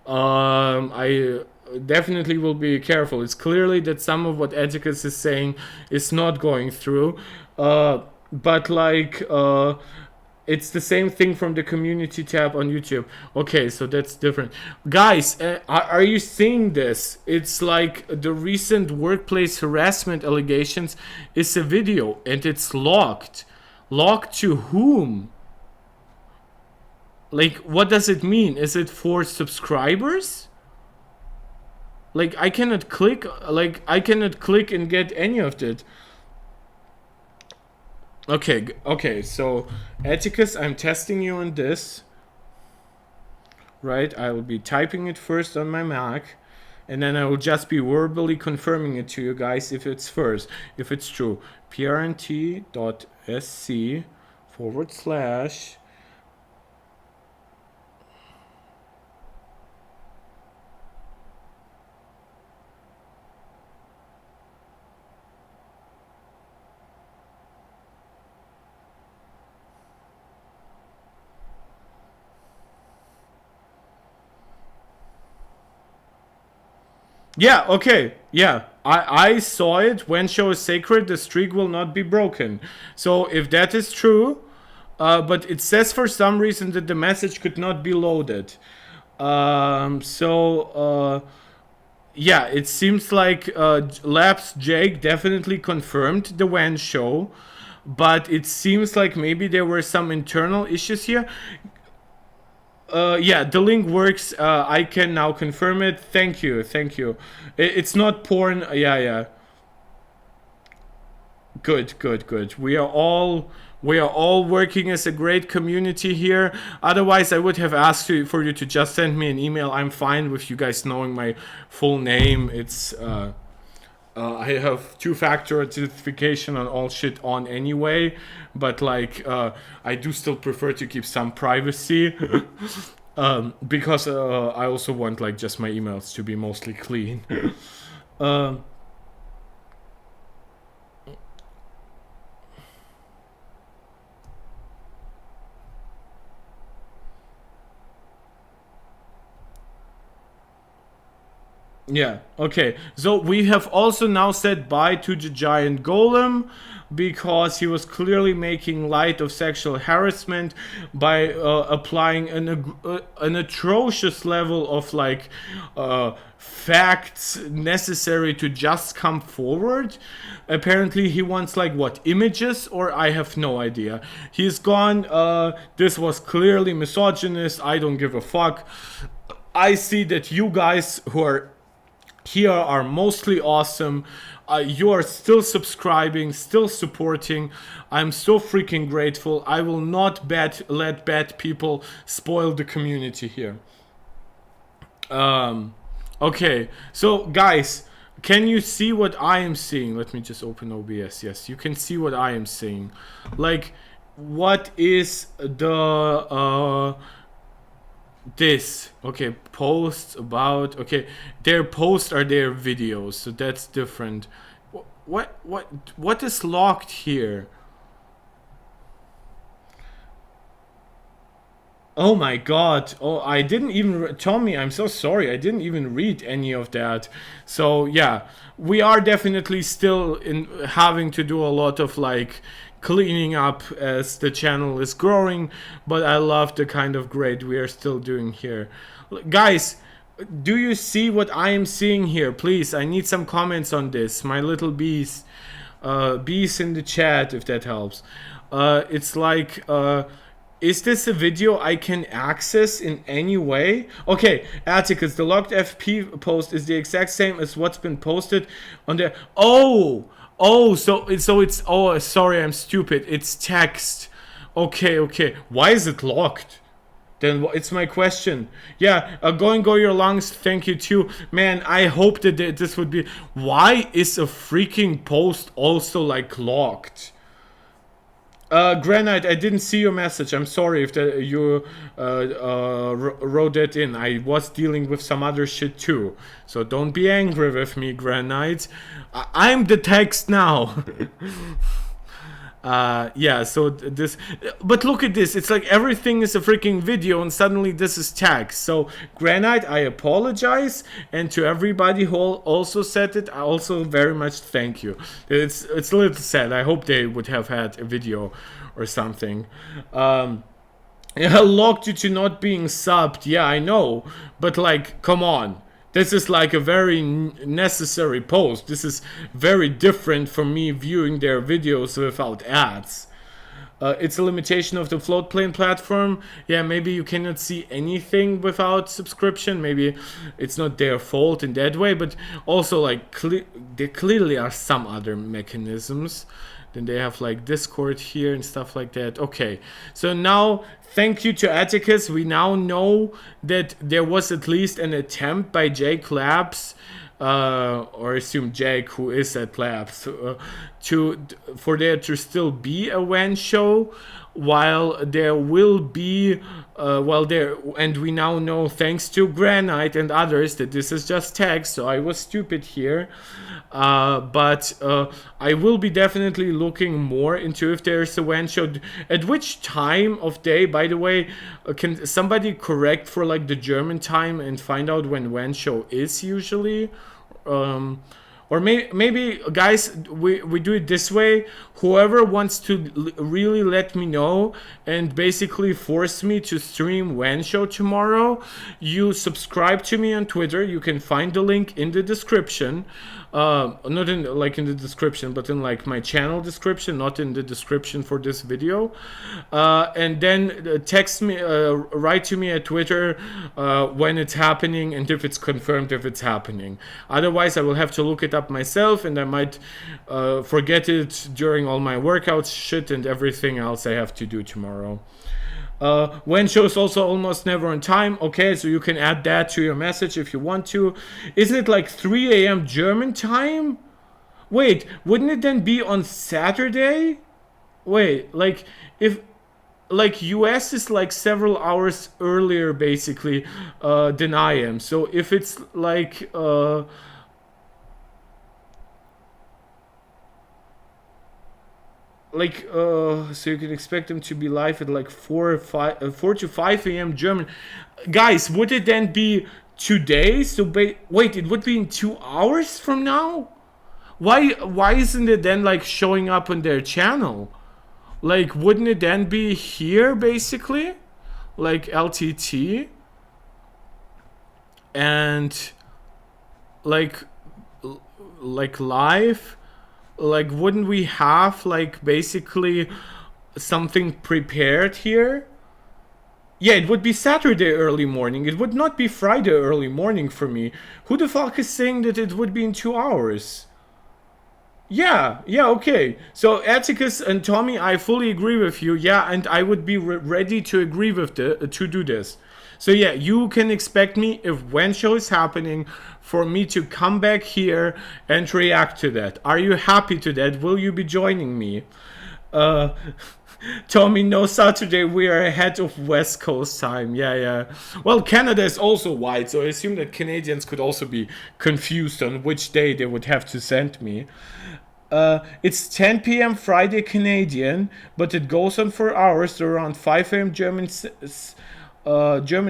I definitely will be careful. It's clearly that some of what Atticus is saying is not going through. But like, it's the same thing from the community tab on YouTube. Okay, so that's different. Guys, are you seeing this? It's like the recent workplace harassment allegations is a video and it's locked. Locked to whom? Like, what does it mean? Is it for subscribers? Like, I cannot click and get any of that. Okay, so Atticus, I'm testing you on this. Right, I will be typing it first on my Mac, and then I will just be verbally confirming it to you guys if it's true. prnt.sc/. Yeah, okay, yeah. I saw it. When show is sacred, the streak will not be broken. So if that is true, but it says for some reason that the message could not be loaded. Yeah, it seems like Labs Jake definitely confirmed the WAN show, but it seems like maybe there were some internal issues here. Yeah, the link works. I can now confirm it. Thank you. It's not porn. Yeah. Good. We are all working as a great community here. Otherwise, I would have asked for you to just send me an email. I'm fine with you guys knowing my full name. It's I have two-factor authentication on all shit on anyway, but like I do still prefer to keep some privacy because I also want like just my emails to be mostly clean. Yeah, okay. So we have also now said bye to the giant golem because he was clearly making light of sexual harassment by applying an atrocious level of like facts necessary to just come forward. Apparently he wants like what, images, or I have no idea. He's gone. This was clearly misogynist. I don't give a fuck. I see that you guys who are here are mostly awesome. You are still subscribing, still supporting. I'm so freaking grateful. I will not let bad people spoil the community here. Okay, so guys, can you see what I am seeing? Let me just open OBS. Yes, you can see what I am seeing. Like, what is the this? Okay, posts about, okay, their posts are their videos, so that's different. What is locked here? Oh my god. Oh, I didn't even Tommy, I'm so sorry. I didn't even read any of that. So, yeah, we are definitely still in having to do a lot of like cleaning up as the channel is growing, but I love the kind of grade we are still doing here. Guys, do you see what I am seeing here? Please, I need some comments on this. My little bees. Bees in the chat, if that helps. It's like, is this a video I can access in any way? Okay, Atticus, the locked FP post is the exact same as what's been posted on the... so it's oh, sorry, I'm stupid. It's text. Okay. Why is it locked? Then it's my question. Yeah, go your lungs. Thank you too, man. I hope that this would be. Why is a freaking post also like locked? Granite, I didn't see your message. I'm sorry if you wrote that in. I was dealing with some other shit too. So don't be angry with me, Granite. I'm the text now. Yeah, so this, but look at this, it's like everything is a freaking video and suddenly this is text. So Granite, I apologize, and to everybody who also said it, I also very much thank you. It's a little sad. I hope they would have had a video or something. Yeah, locked you to not being subbed. Yeah, I know, but like, come on. This is like a very necessary post. This is very different from me viewing their videos without ads. It's a limitation of the floatplane platform. Yeah, maybe you cannot see anything without subscription. Maybe it's not their fault in that way, but also like there clearly are some other mechanisms. Then they have like Discord here and stuff like that. Okay, so now thank you to Atticus. We now know that there was at least an attempt by Jake Labs, or assume Jake, who is at Labs, for there to still be a WAN show, while there will be, and we now know thanks to Granite and others that this is just text, so I was stupid here. But I will be definitely looking more into if there's a WAN show. At which time of day, by the way, can somebody correct for like the German time and find out when WAN show is usually? Or maybe guys, we do it this way. Whoever wants to really let me know and basically force me to stream WAN show tomorrow, you subscribe to me on Twitter. You can find the link in the description. Not in like in the description, but in like my channel description, not in the description for this video. And then text me, write to me at Twitter when it's happening and if it's confirmed if it's happening. Otherwise, I will have to look it up myself, and I might forget it during all my workouts shit and everything else I have to do tomorrow. WAN show is also almost never on time. Okay, so you can add that to your message if you want to. Isn't it like 3 a.m. German time? Wait, wouldn't it then be on Saturday? Wait, like if like US is like several hours earlier basically than I am. So if it's like so you can expect them to be live at like 4 to 5 a.m. German. Guys, would it then be today. So wait, it would be in 2 hours from now. Why isn't it then like showing up on their channel? Like, wouldn't it then be here basically, like LTT, and like live? Like, wouldn't we have like basically something prepared here? Yeah, it would be Saturday early morning. It would not be Friday early morning for me. Who the fuck is saying that it would be in 2 hours? Yeah, okay. So Atticus and Tommy, I fully agree with you. Yeah, and I would be ready to agree with to do this. So yeah, you can expect me, if when show is happening, for me to come back here and react to that. Are you happy to that? Will you be joining me? Tommy, no, Saturday, we are ahead of West Coast time. Yeah. Well, Canada is also wide, so I assume that Canadians could also be confused on which day they would have to send me. It's 10 p.m. Friday Canadian, but it goes on for hours, so around 5 a.m. German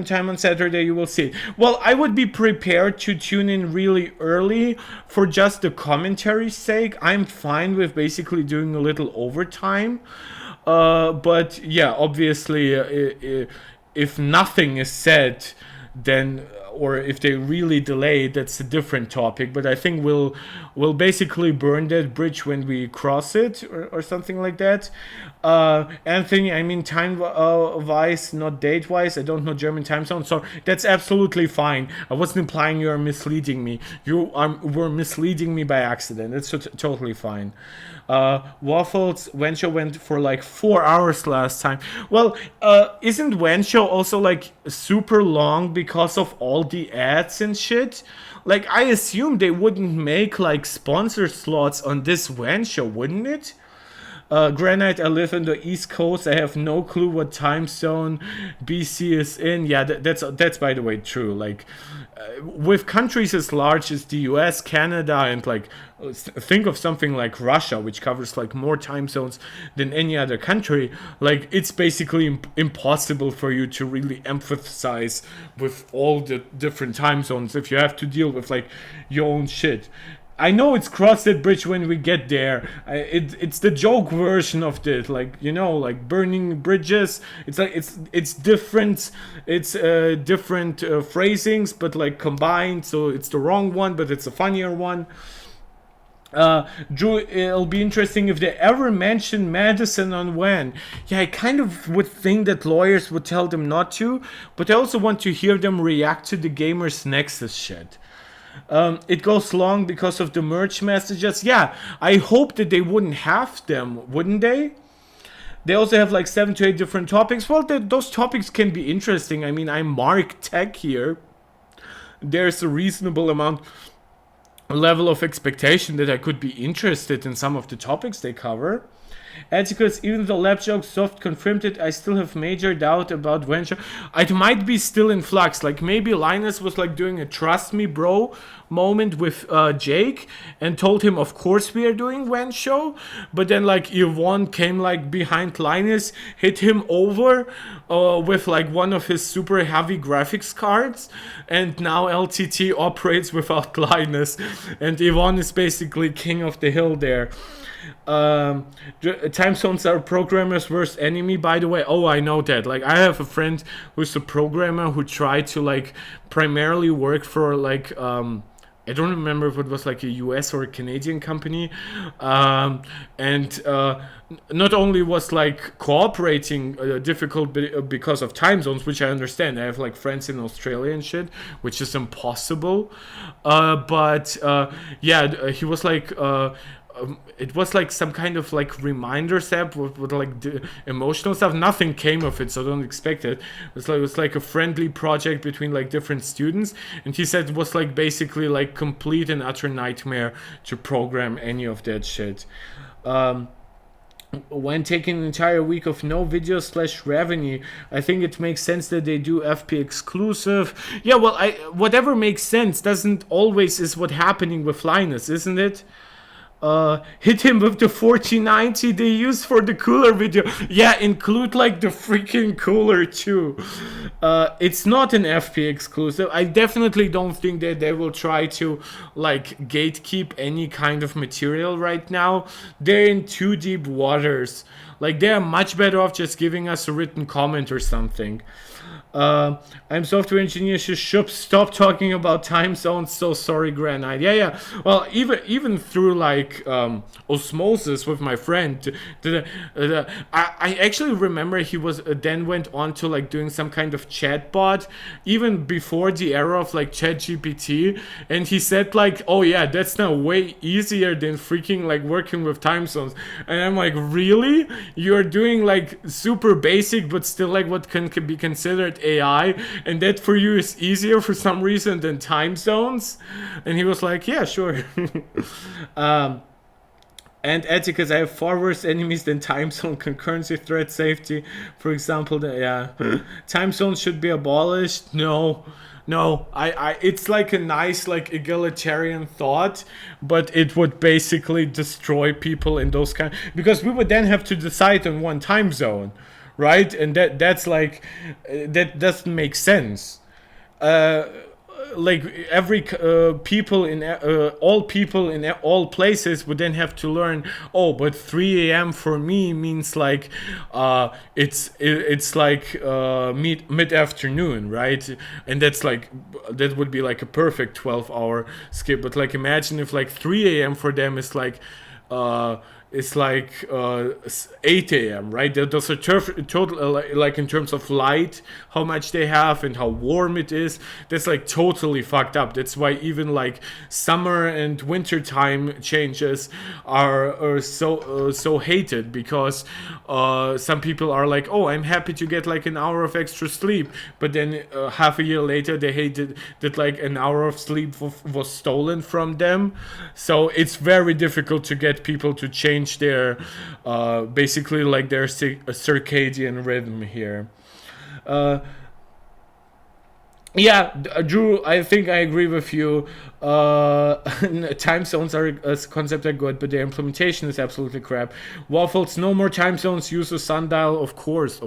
time on Saturday, you will see. Well, I would be prepared to tune in really early for just the commentary's sake. I'm fine with basically doing a little overtime. But yeah, obviously, if nothing is said, then, or if they really delay, that's a different topic. But I think we'll basically burn that bridge when we cross it, or something like that. Anthony, I mean time wise, not date wise. I don't know German time zone, so that's absolutely fine. I wasn't implying you are misleading me. You were misleading me by accident. It's totally fine. Waffles, Wenshow went for like 4 hours last time. Well, isn't Wenshow also like super long because of all the ads and shit? Like, I assume they wouldn't make like sponsor slots on this Wenshow, wouldn't it? Granite, I live in the East Coast. I have no clue what time zone BC is in. Yeah, that's by the way true. Like, with countries as large as the US, Canada, and like, think of something like Russia, which covers like more time zones than any other country. Like, it's basically impossible for you to really emphasize with all the different time zones if you have to deal with like your own shit. I know it's cross that bridge when we get there. It's the joke version of this, like, you know, like burning bridges. It's like it's different. It's different phrasings, but like combined. So it's the wrong one, but it's a funnier one. Drew, it'll be interesting if they ever mention Madison on when. Yeah, I kind of would think that lawyers would tell them not to, but I also want to hear them react to the Gamers Nexus shit. It goes long because of the merge messages. Yeah, I hope that they wouldn't have them, wouldn't they? They also have like 7 to 8 different topics. Well, those topics can be interesting. I mean, I mark tech here. There's a reasonable level of expectation that I could be interested in some of the topics they cover. Atticus, even though Lab Joke soft confirmed it, I still have major doubt about Wenshow. It might be still in flux. Like, maybe Linus was like doing a trust me bro moment with Jake and told him, of course we are doing Wenshow. But then like Yvonne came like behind Linus, hit him over with like one of his super heavy graphics cards, and now LTT operates without Linus, and Yvonne is basically king of the hill there. Time zones are programmers' worst enemy, by the way. Oh, I know that. Like, I have a friend who's a programmer who tried to like primarily work for like I don't remember if it was like a US or a Canadian company, and not only was like cooperating difficult because of time zones, which I understand. I have like friends in Australia and shit, which is impossible. But yeah, he was like. It was like some kind of like reminders app with like emotional stuff. Nothing came of it, so don't expect it. It was like a friendly project between like different students, and he said it was like basically like complete and utter nightmare to program any of that shit. When taking an entire week of no video / revenue, I think it makes sense that they do FP exclusive. Yeah, well, whatever makes sense doesn't always is what happening with Linus, isn't it? Hit him with the 4090 they use for the cooler video. Yeah, include like the freaking cooler too. It's not an FP exclusive. I definitely don't think that they will try to like gatekeep any kind of material right now. They're in too deep waters. Like, they're much better off just giving us a written comment or something. I'm software engineer. Should stop talking about time zones. So sorry, Granite. Yeah. Well, even through like osmosis with my friend, I actually remember he was then went on to like doing some kind of chat bot, even before the era of like ChatGPT, and he said like, oh yeah, that's now way easier than freaking like working with time zones. And I'm like, really? You're doing like super basic, but still like what can be considered AI, and that for you is easier for some reason than time zones? And he was like, yeah, sure. And etiquette, I have far worse enemies than time zone concurrency threat safety. For example, time zones should be abolished. No, it's like a nice like egalitarian thought, but it would basically destroy people in those kind, because we would then have to decide on one time zone, right? And that's like, that doesn't make sense. Like every people in all places would then have to learn, oh, but 3 a.m. for me means like it's like mid-afternoon, right? And that's like, that would be like a perfect 12-hour skip. But like, imagine if like 3 a.m. for them is like it's like 8 a.m., right? Those are total, like in terms of light, how much they have and how warm it is. That's like totally fucked up. That's why even like summer and winter time changes are so hated, because some people are like, oh, I'm happy to get like an hour of extra sleep, but then half a year later they hated that like an hour of sleep was stolen from them. So it's very difficult to get people to change their basically like their circadian rhythm here. Yeah, Drew, I think I agree with you. Time zones are, as a concept, are good, but their implementation is absolutely crap. Waffles, no more time zones, use a sundial, of course.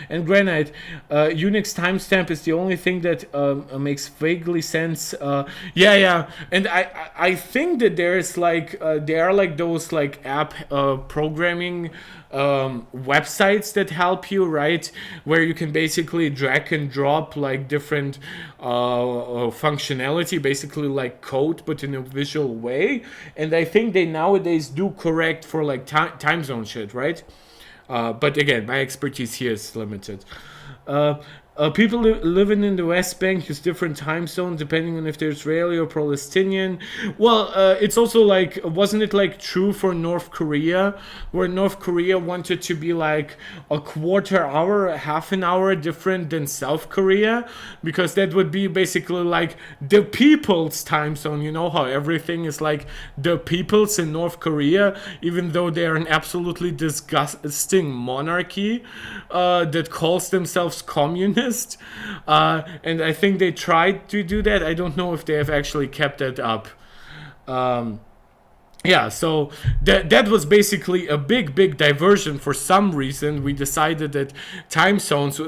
And Granite, Unix timestamp is the only thing that makes vaguely sense. Yeah, and I think that there's like, there are like those like app programming websites that help you, right, where you can basically drag and drop like different functionality, basically like code but in a visual way. And I think they nowadays do correct for like time zone shit, right? But again, my expertise here is limited. People living in the West Bank use different time zones depending on if they're Israeli or Palestinian. Well, it's also like, wasn't it like true for North Korea, where North Korea wanted to be like a quarter hour, half an hour different than South Korea, because that would be basically like the people's time zone. You know how everything is like the people's in North Korea, even though they are an absolutely disgusting monarchy that calls themselves communist. And I think they tried to do that. I don't know if they have actually kept that up. Yeah, so that was basically a big diversion. For some reason, we decided that time zones.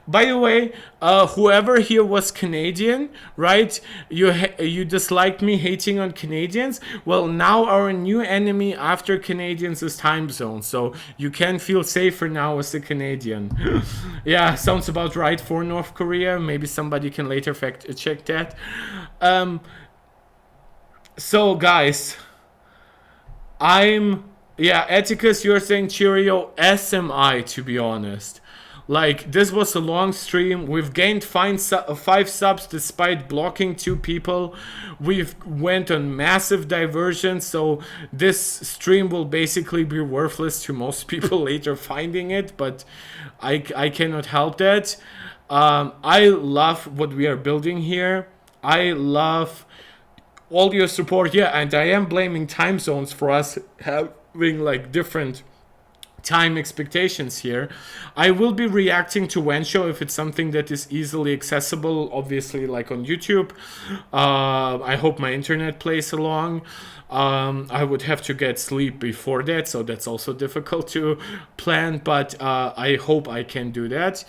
By the way, whoever here was Canadian, right? You disliked me hating on Canadians. Well, now our new enemy after Canadians is time zones. So you can feel safer now as a Canadian. Yeah, sounds about right for North Korea. Maybe somebody can later fact check that. So guys. Etiquette, you're saying Cheerio, SMI, to be honest. Like, this was a long stream. We've gained 5 subs despite blocking 2 people. We've went on massive diversion, so this stream will basically be worthless to most people later finding it, but I cannot help that. I love what we are building here. I love all your support, yeah, and I am blaming time zones for us having like different time expectations here. I will be reacting to Wenshow if it's something that is easily accessible, obviously, like on YouTube. I hope my internet plays along. I would have to get sleep before that, so that's also difficult to plan, but I hope I can do that.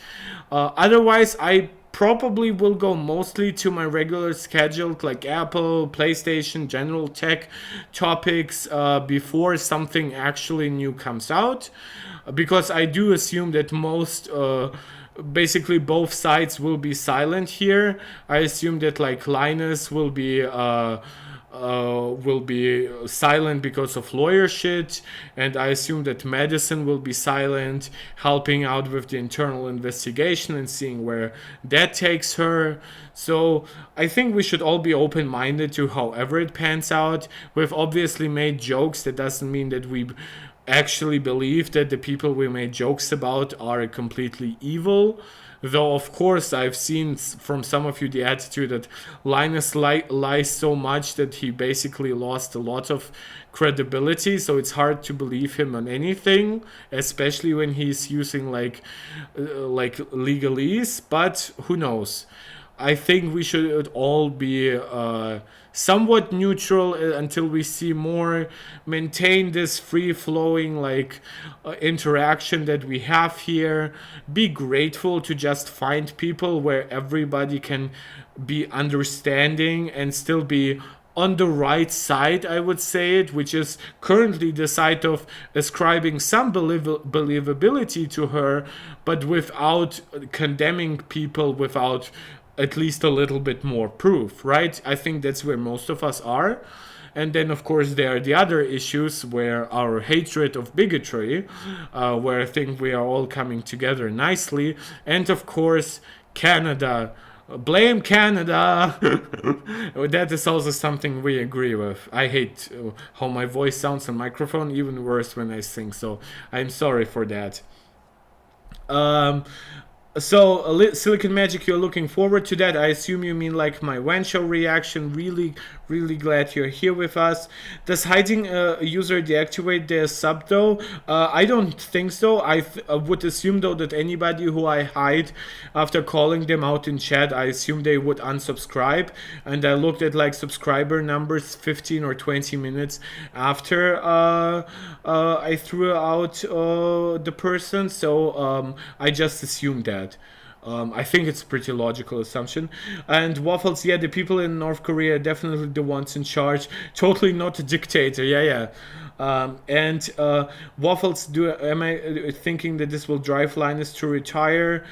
Otherwise, I probably will go mostly to my regular scheduled, like Apple, PlayStation, general tech topics before something actually new comes out, because I do assume that most basically both sides will be silent here. I assume that like Linus will be silent because of lawyer shit, and I assume that Madison will be silent, helping out with the internal investigation and seeing where that takes her. So I think we should all be open-minded to however it pans out. We've obviously made jokes. That doesn't mean that we actually believe that the people we made jokes about are completely evil. Though, of course, I've seen from some of you the attitude that Linus lies so much that he basically lost a lot of credibility. So it's hard to believe him on anything, especially when he's using like legalese. But who knows? I think we should all be somewhat neutral until we see more, maintain this free-flowing like interaction that we have here. Be grateful to just find people where everybody can be understanding and still be on the right side, I would say it, which is currently the side of ascribing some believability to her, but without condemning people, without at least a little bit more proof, right? I think that's where most of us are. And then, of course, there are the other issues where our hatred of bigotry, where I think we are all coming together nicely. And, of course, Canada. Blame Canada! That is also something we agree with. I hate how my voice sounds on microphone, even worse when I sing, so I'm sorry for that. So, Silicon Magic, you're looking forward to that. I assume you mean like my Wenshow reaction. Really, really glad you're here with us. Does hiding a user deactivate their sub though? I don't think so. I would assume though that anybody who I hide after calling them out in chat, I assume they would unsubscribe. And I looked at like subscriber numbers 15 or 20 minutes after I threw out the person. So I just assumed that. I think it's a pretty logical assumption. And Waffles, yeah, the people in North Korea are definitely the ones in charge. Totally not a dictator. Yeah. And Waffles, am I thinking that this will drive Linus to retire?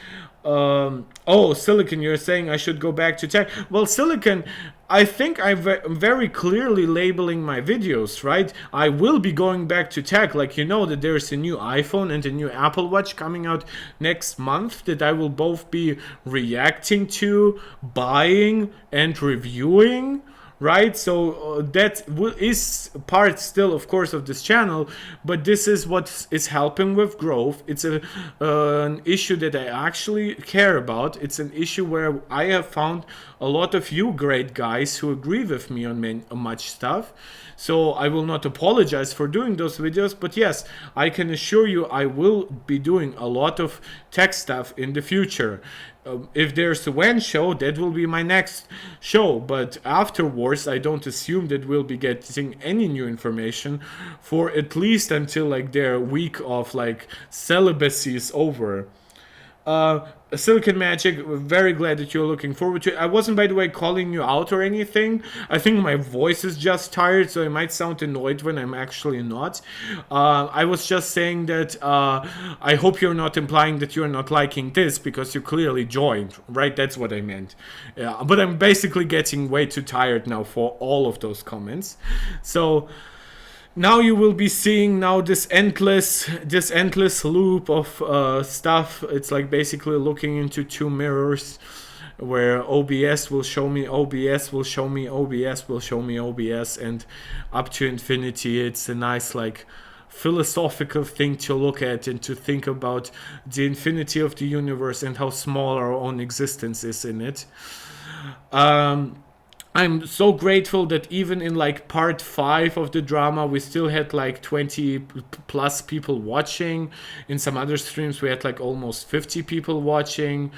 Oh, Silicon, you're saying I should go back to tech. Well, Silicon, I think I'm very clearly labeling my videos, right? I will be going back to tech. Like, you know that there's a new iPhone and a new Apple Watch coming out next month that I will both be reacting to, buying, and reviewing. Right, so that is part still, of course, of this channel, but this is what is helping with growth. It's an issue that I actually care about. It's an issue where I have found a lot of you great guys who agree with me on much stuff. So I will not apologize for doing those videos, but yes, I can assure you I will be doing a lot of tech stuff in the future. If there's a Wenshow, that will be my next show, but afterwards I don't assume that we'll be getting any new information for at least until like their week of like celibacy is over. Silicon Magic, very glad that you're looking forward to it. I wasn't, by the way, calling you out or anything. I think my voice is just tired, so I might sound annoyed when I'm actually not. I was just saying that I hope you're not implying that you're not liking this because you clearly joined, right? That's what I meant. But I'm basically getting way too tired now for all of those comments. So now you will be seeing now this endless loop of stuff. It's like basically looking into two mirrors where OBS will show me OBS will show me OBS will show me OBS, and up to infinity. It's a nice like philosophical thing to look at and to think about the infinity of the universe and how small our own existence is in it. I'm so grateful that even in like part 5 of the drama we still had like 20 plus people watching. In some other streams we had like almost 50 people watching.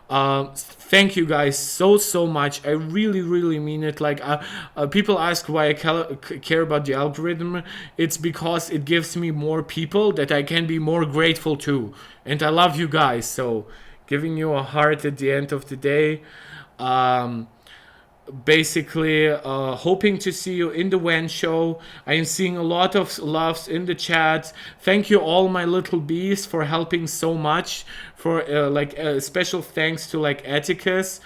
Thank you guys so much. I really mean it. Like people ask why I care about the algorithm. It's because it gives me more people that I can be more grateful to, and I love you guys. So giving you a heart at the end of the day. Basically hoping to see you in the WAN show. I am seeing a lot of loves in the chat. Thank you all my little bees for helping so much. For special thanks to like Atticus.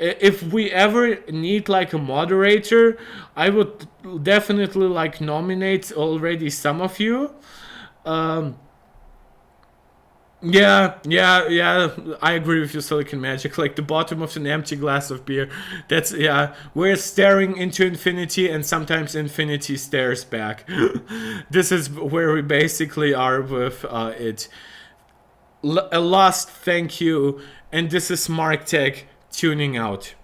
If we ever need like a moderator, I would definitely like nominate already some of you. Yeah, I agree with you, Silicon Magic. Like the bottom of an empty glass of beer. That's, yeah, we're staring into infinity and sometimes infinity stares back. This is where we basically are with it. A last thank you, and this is Mark Tech tuning out.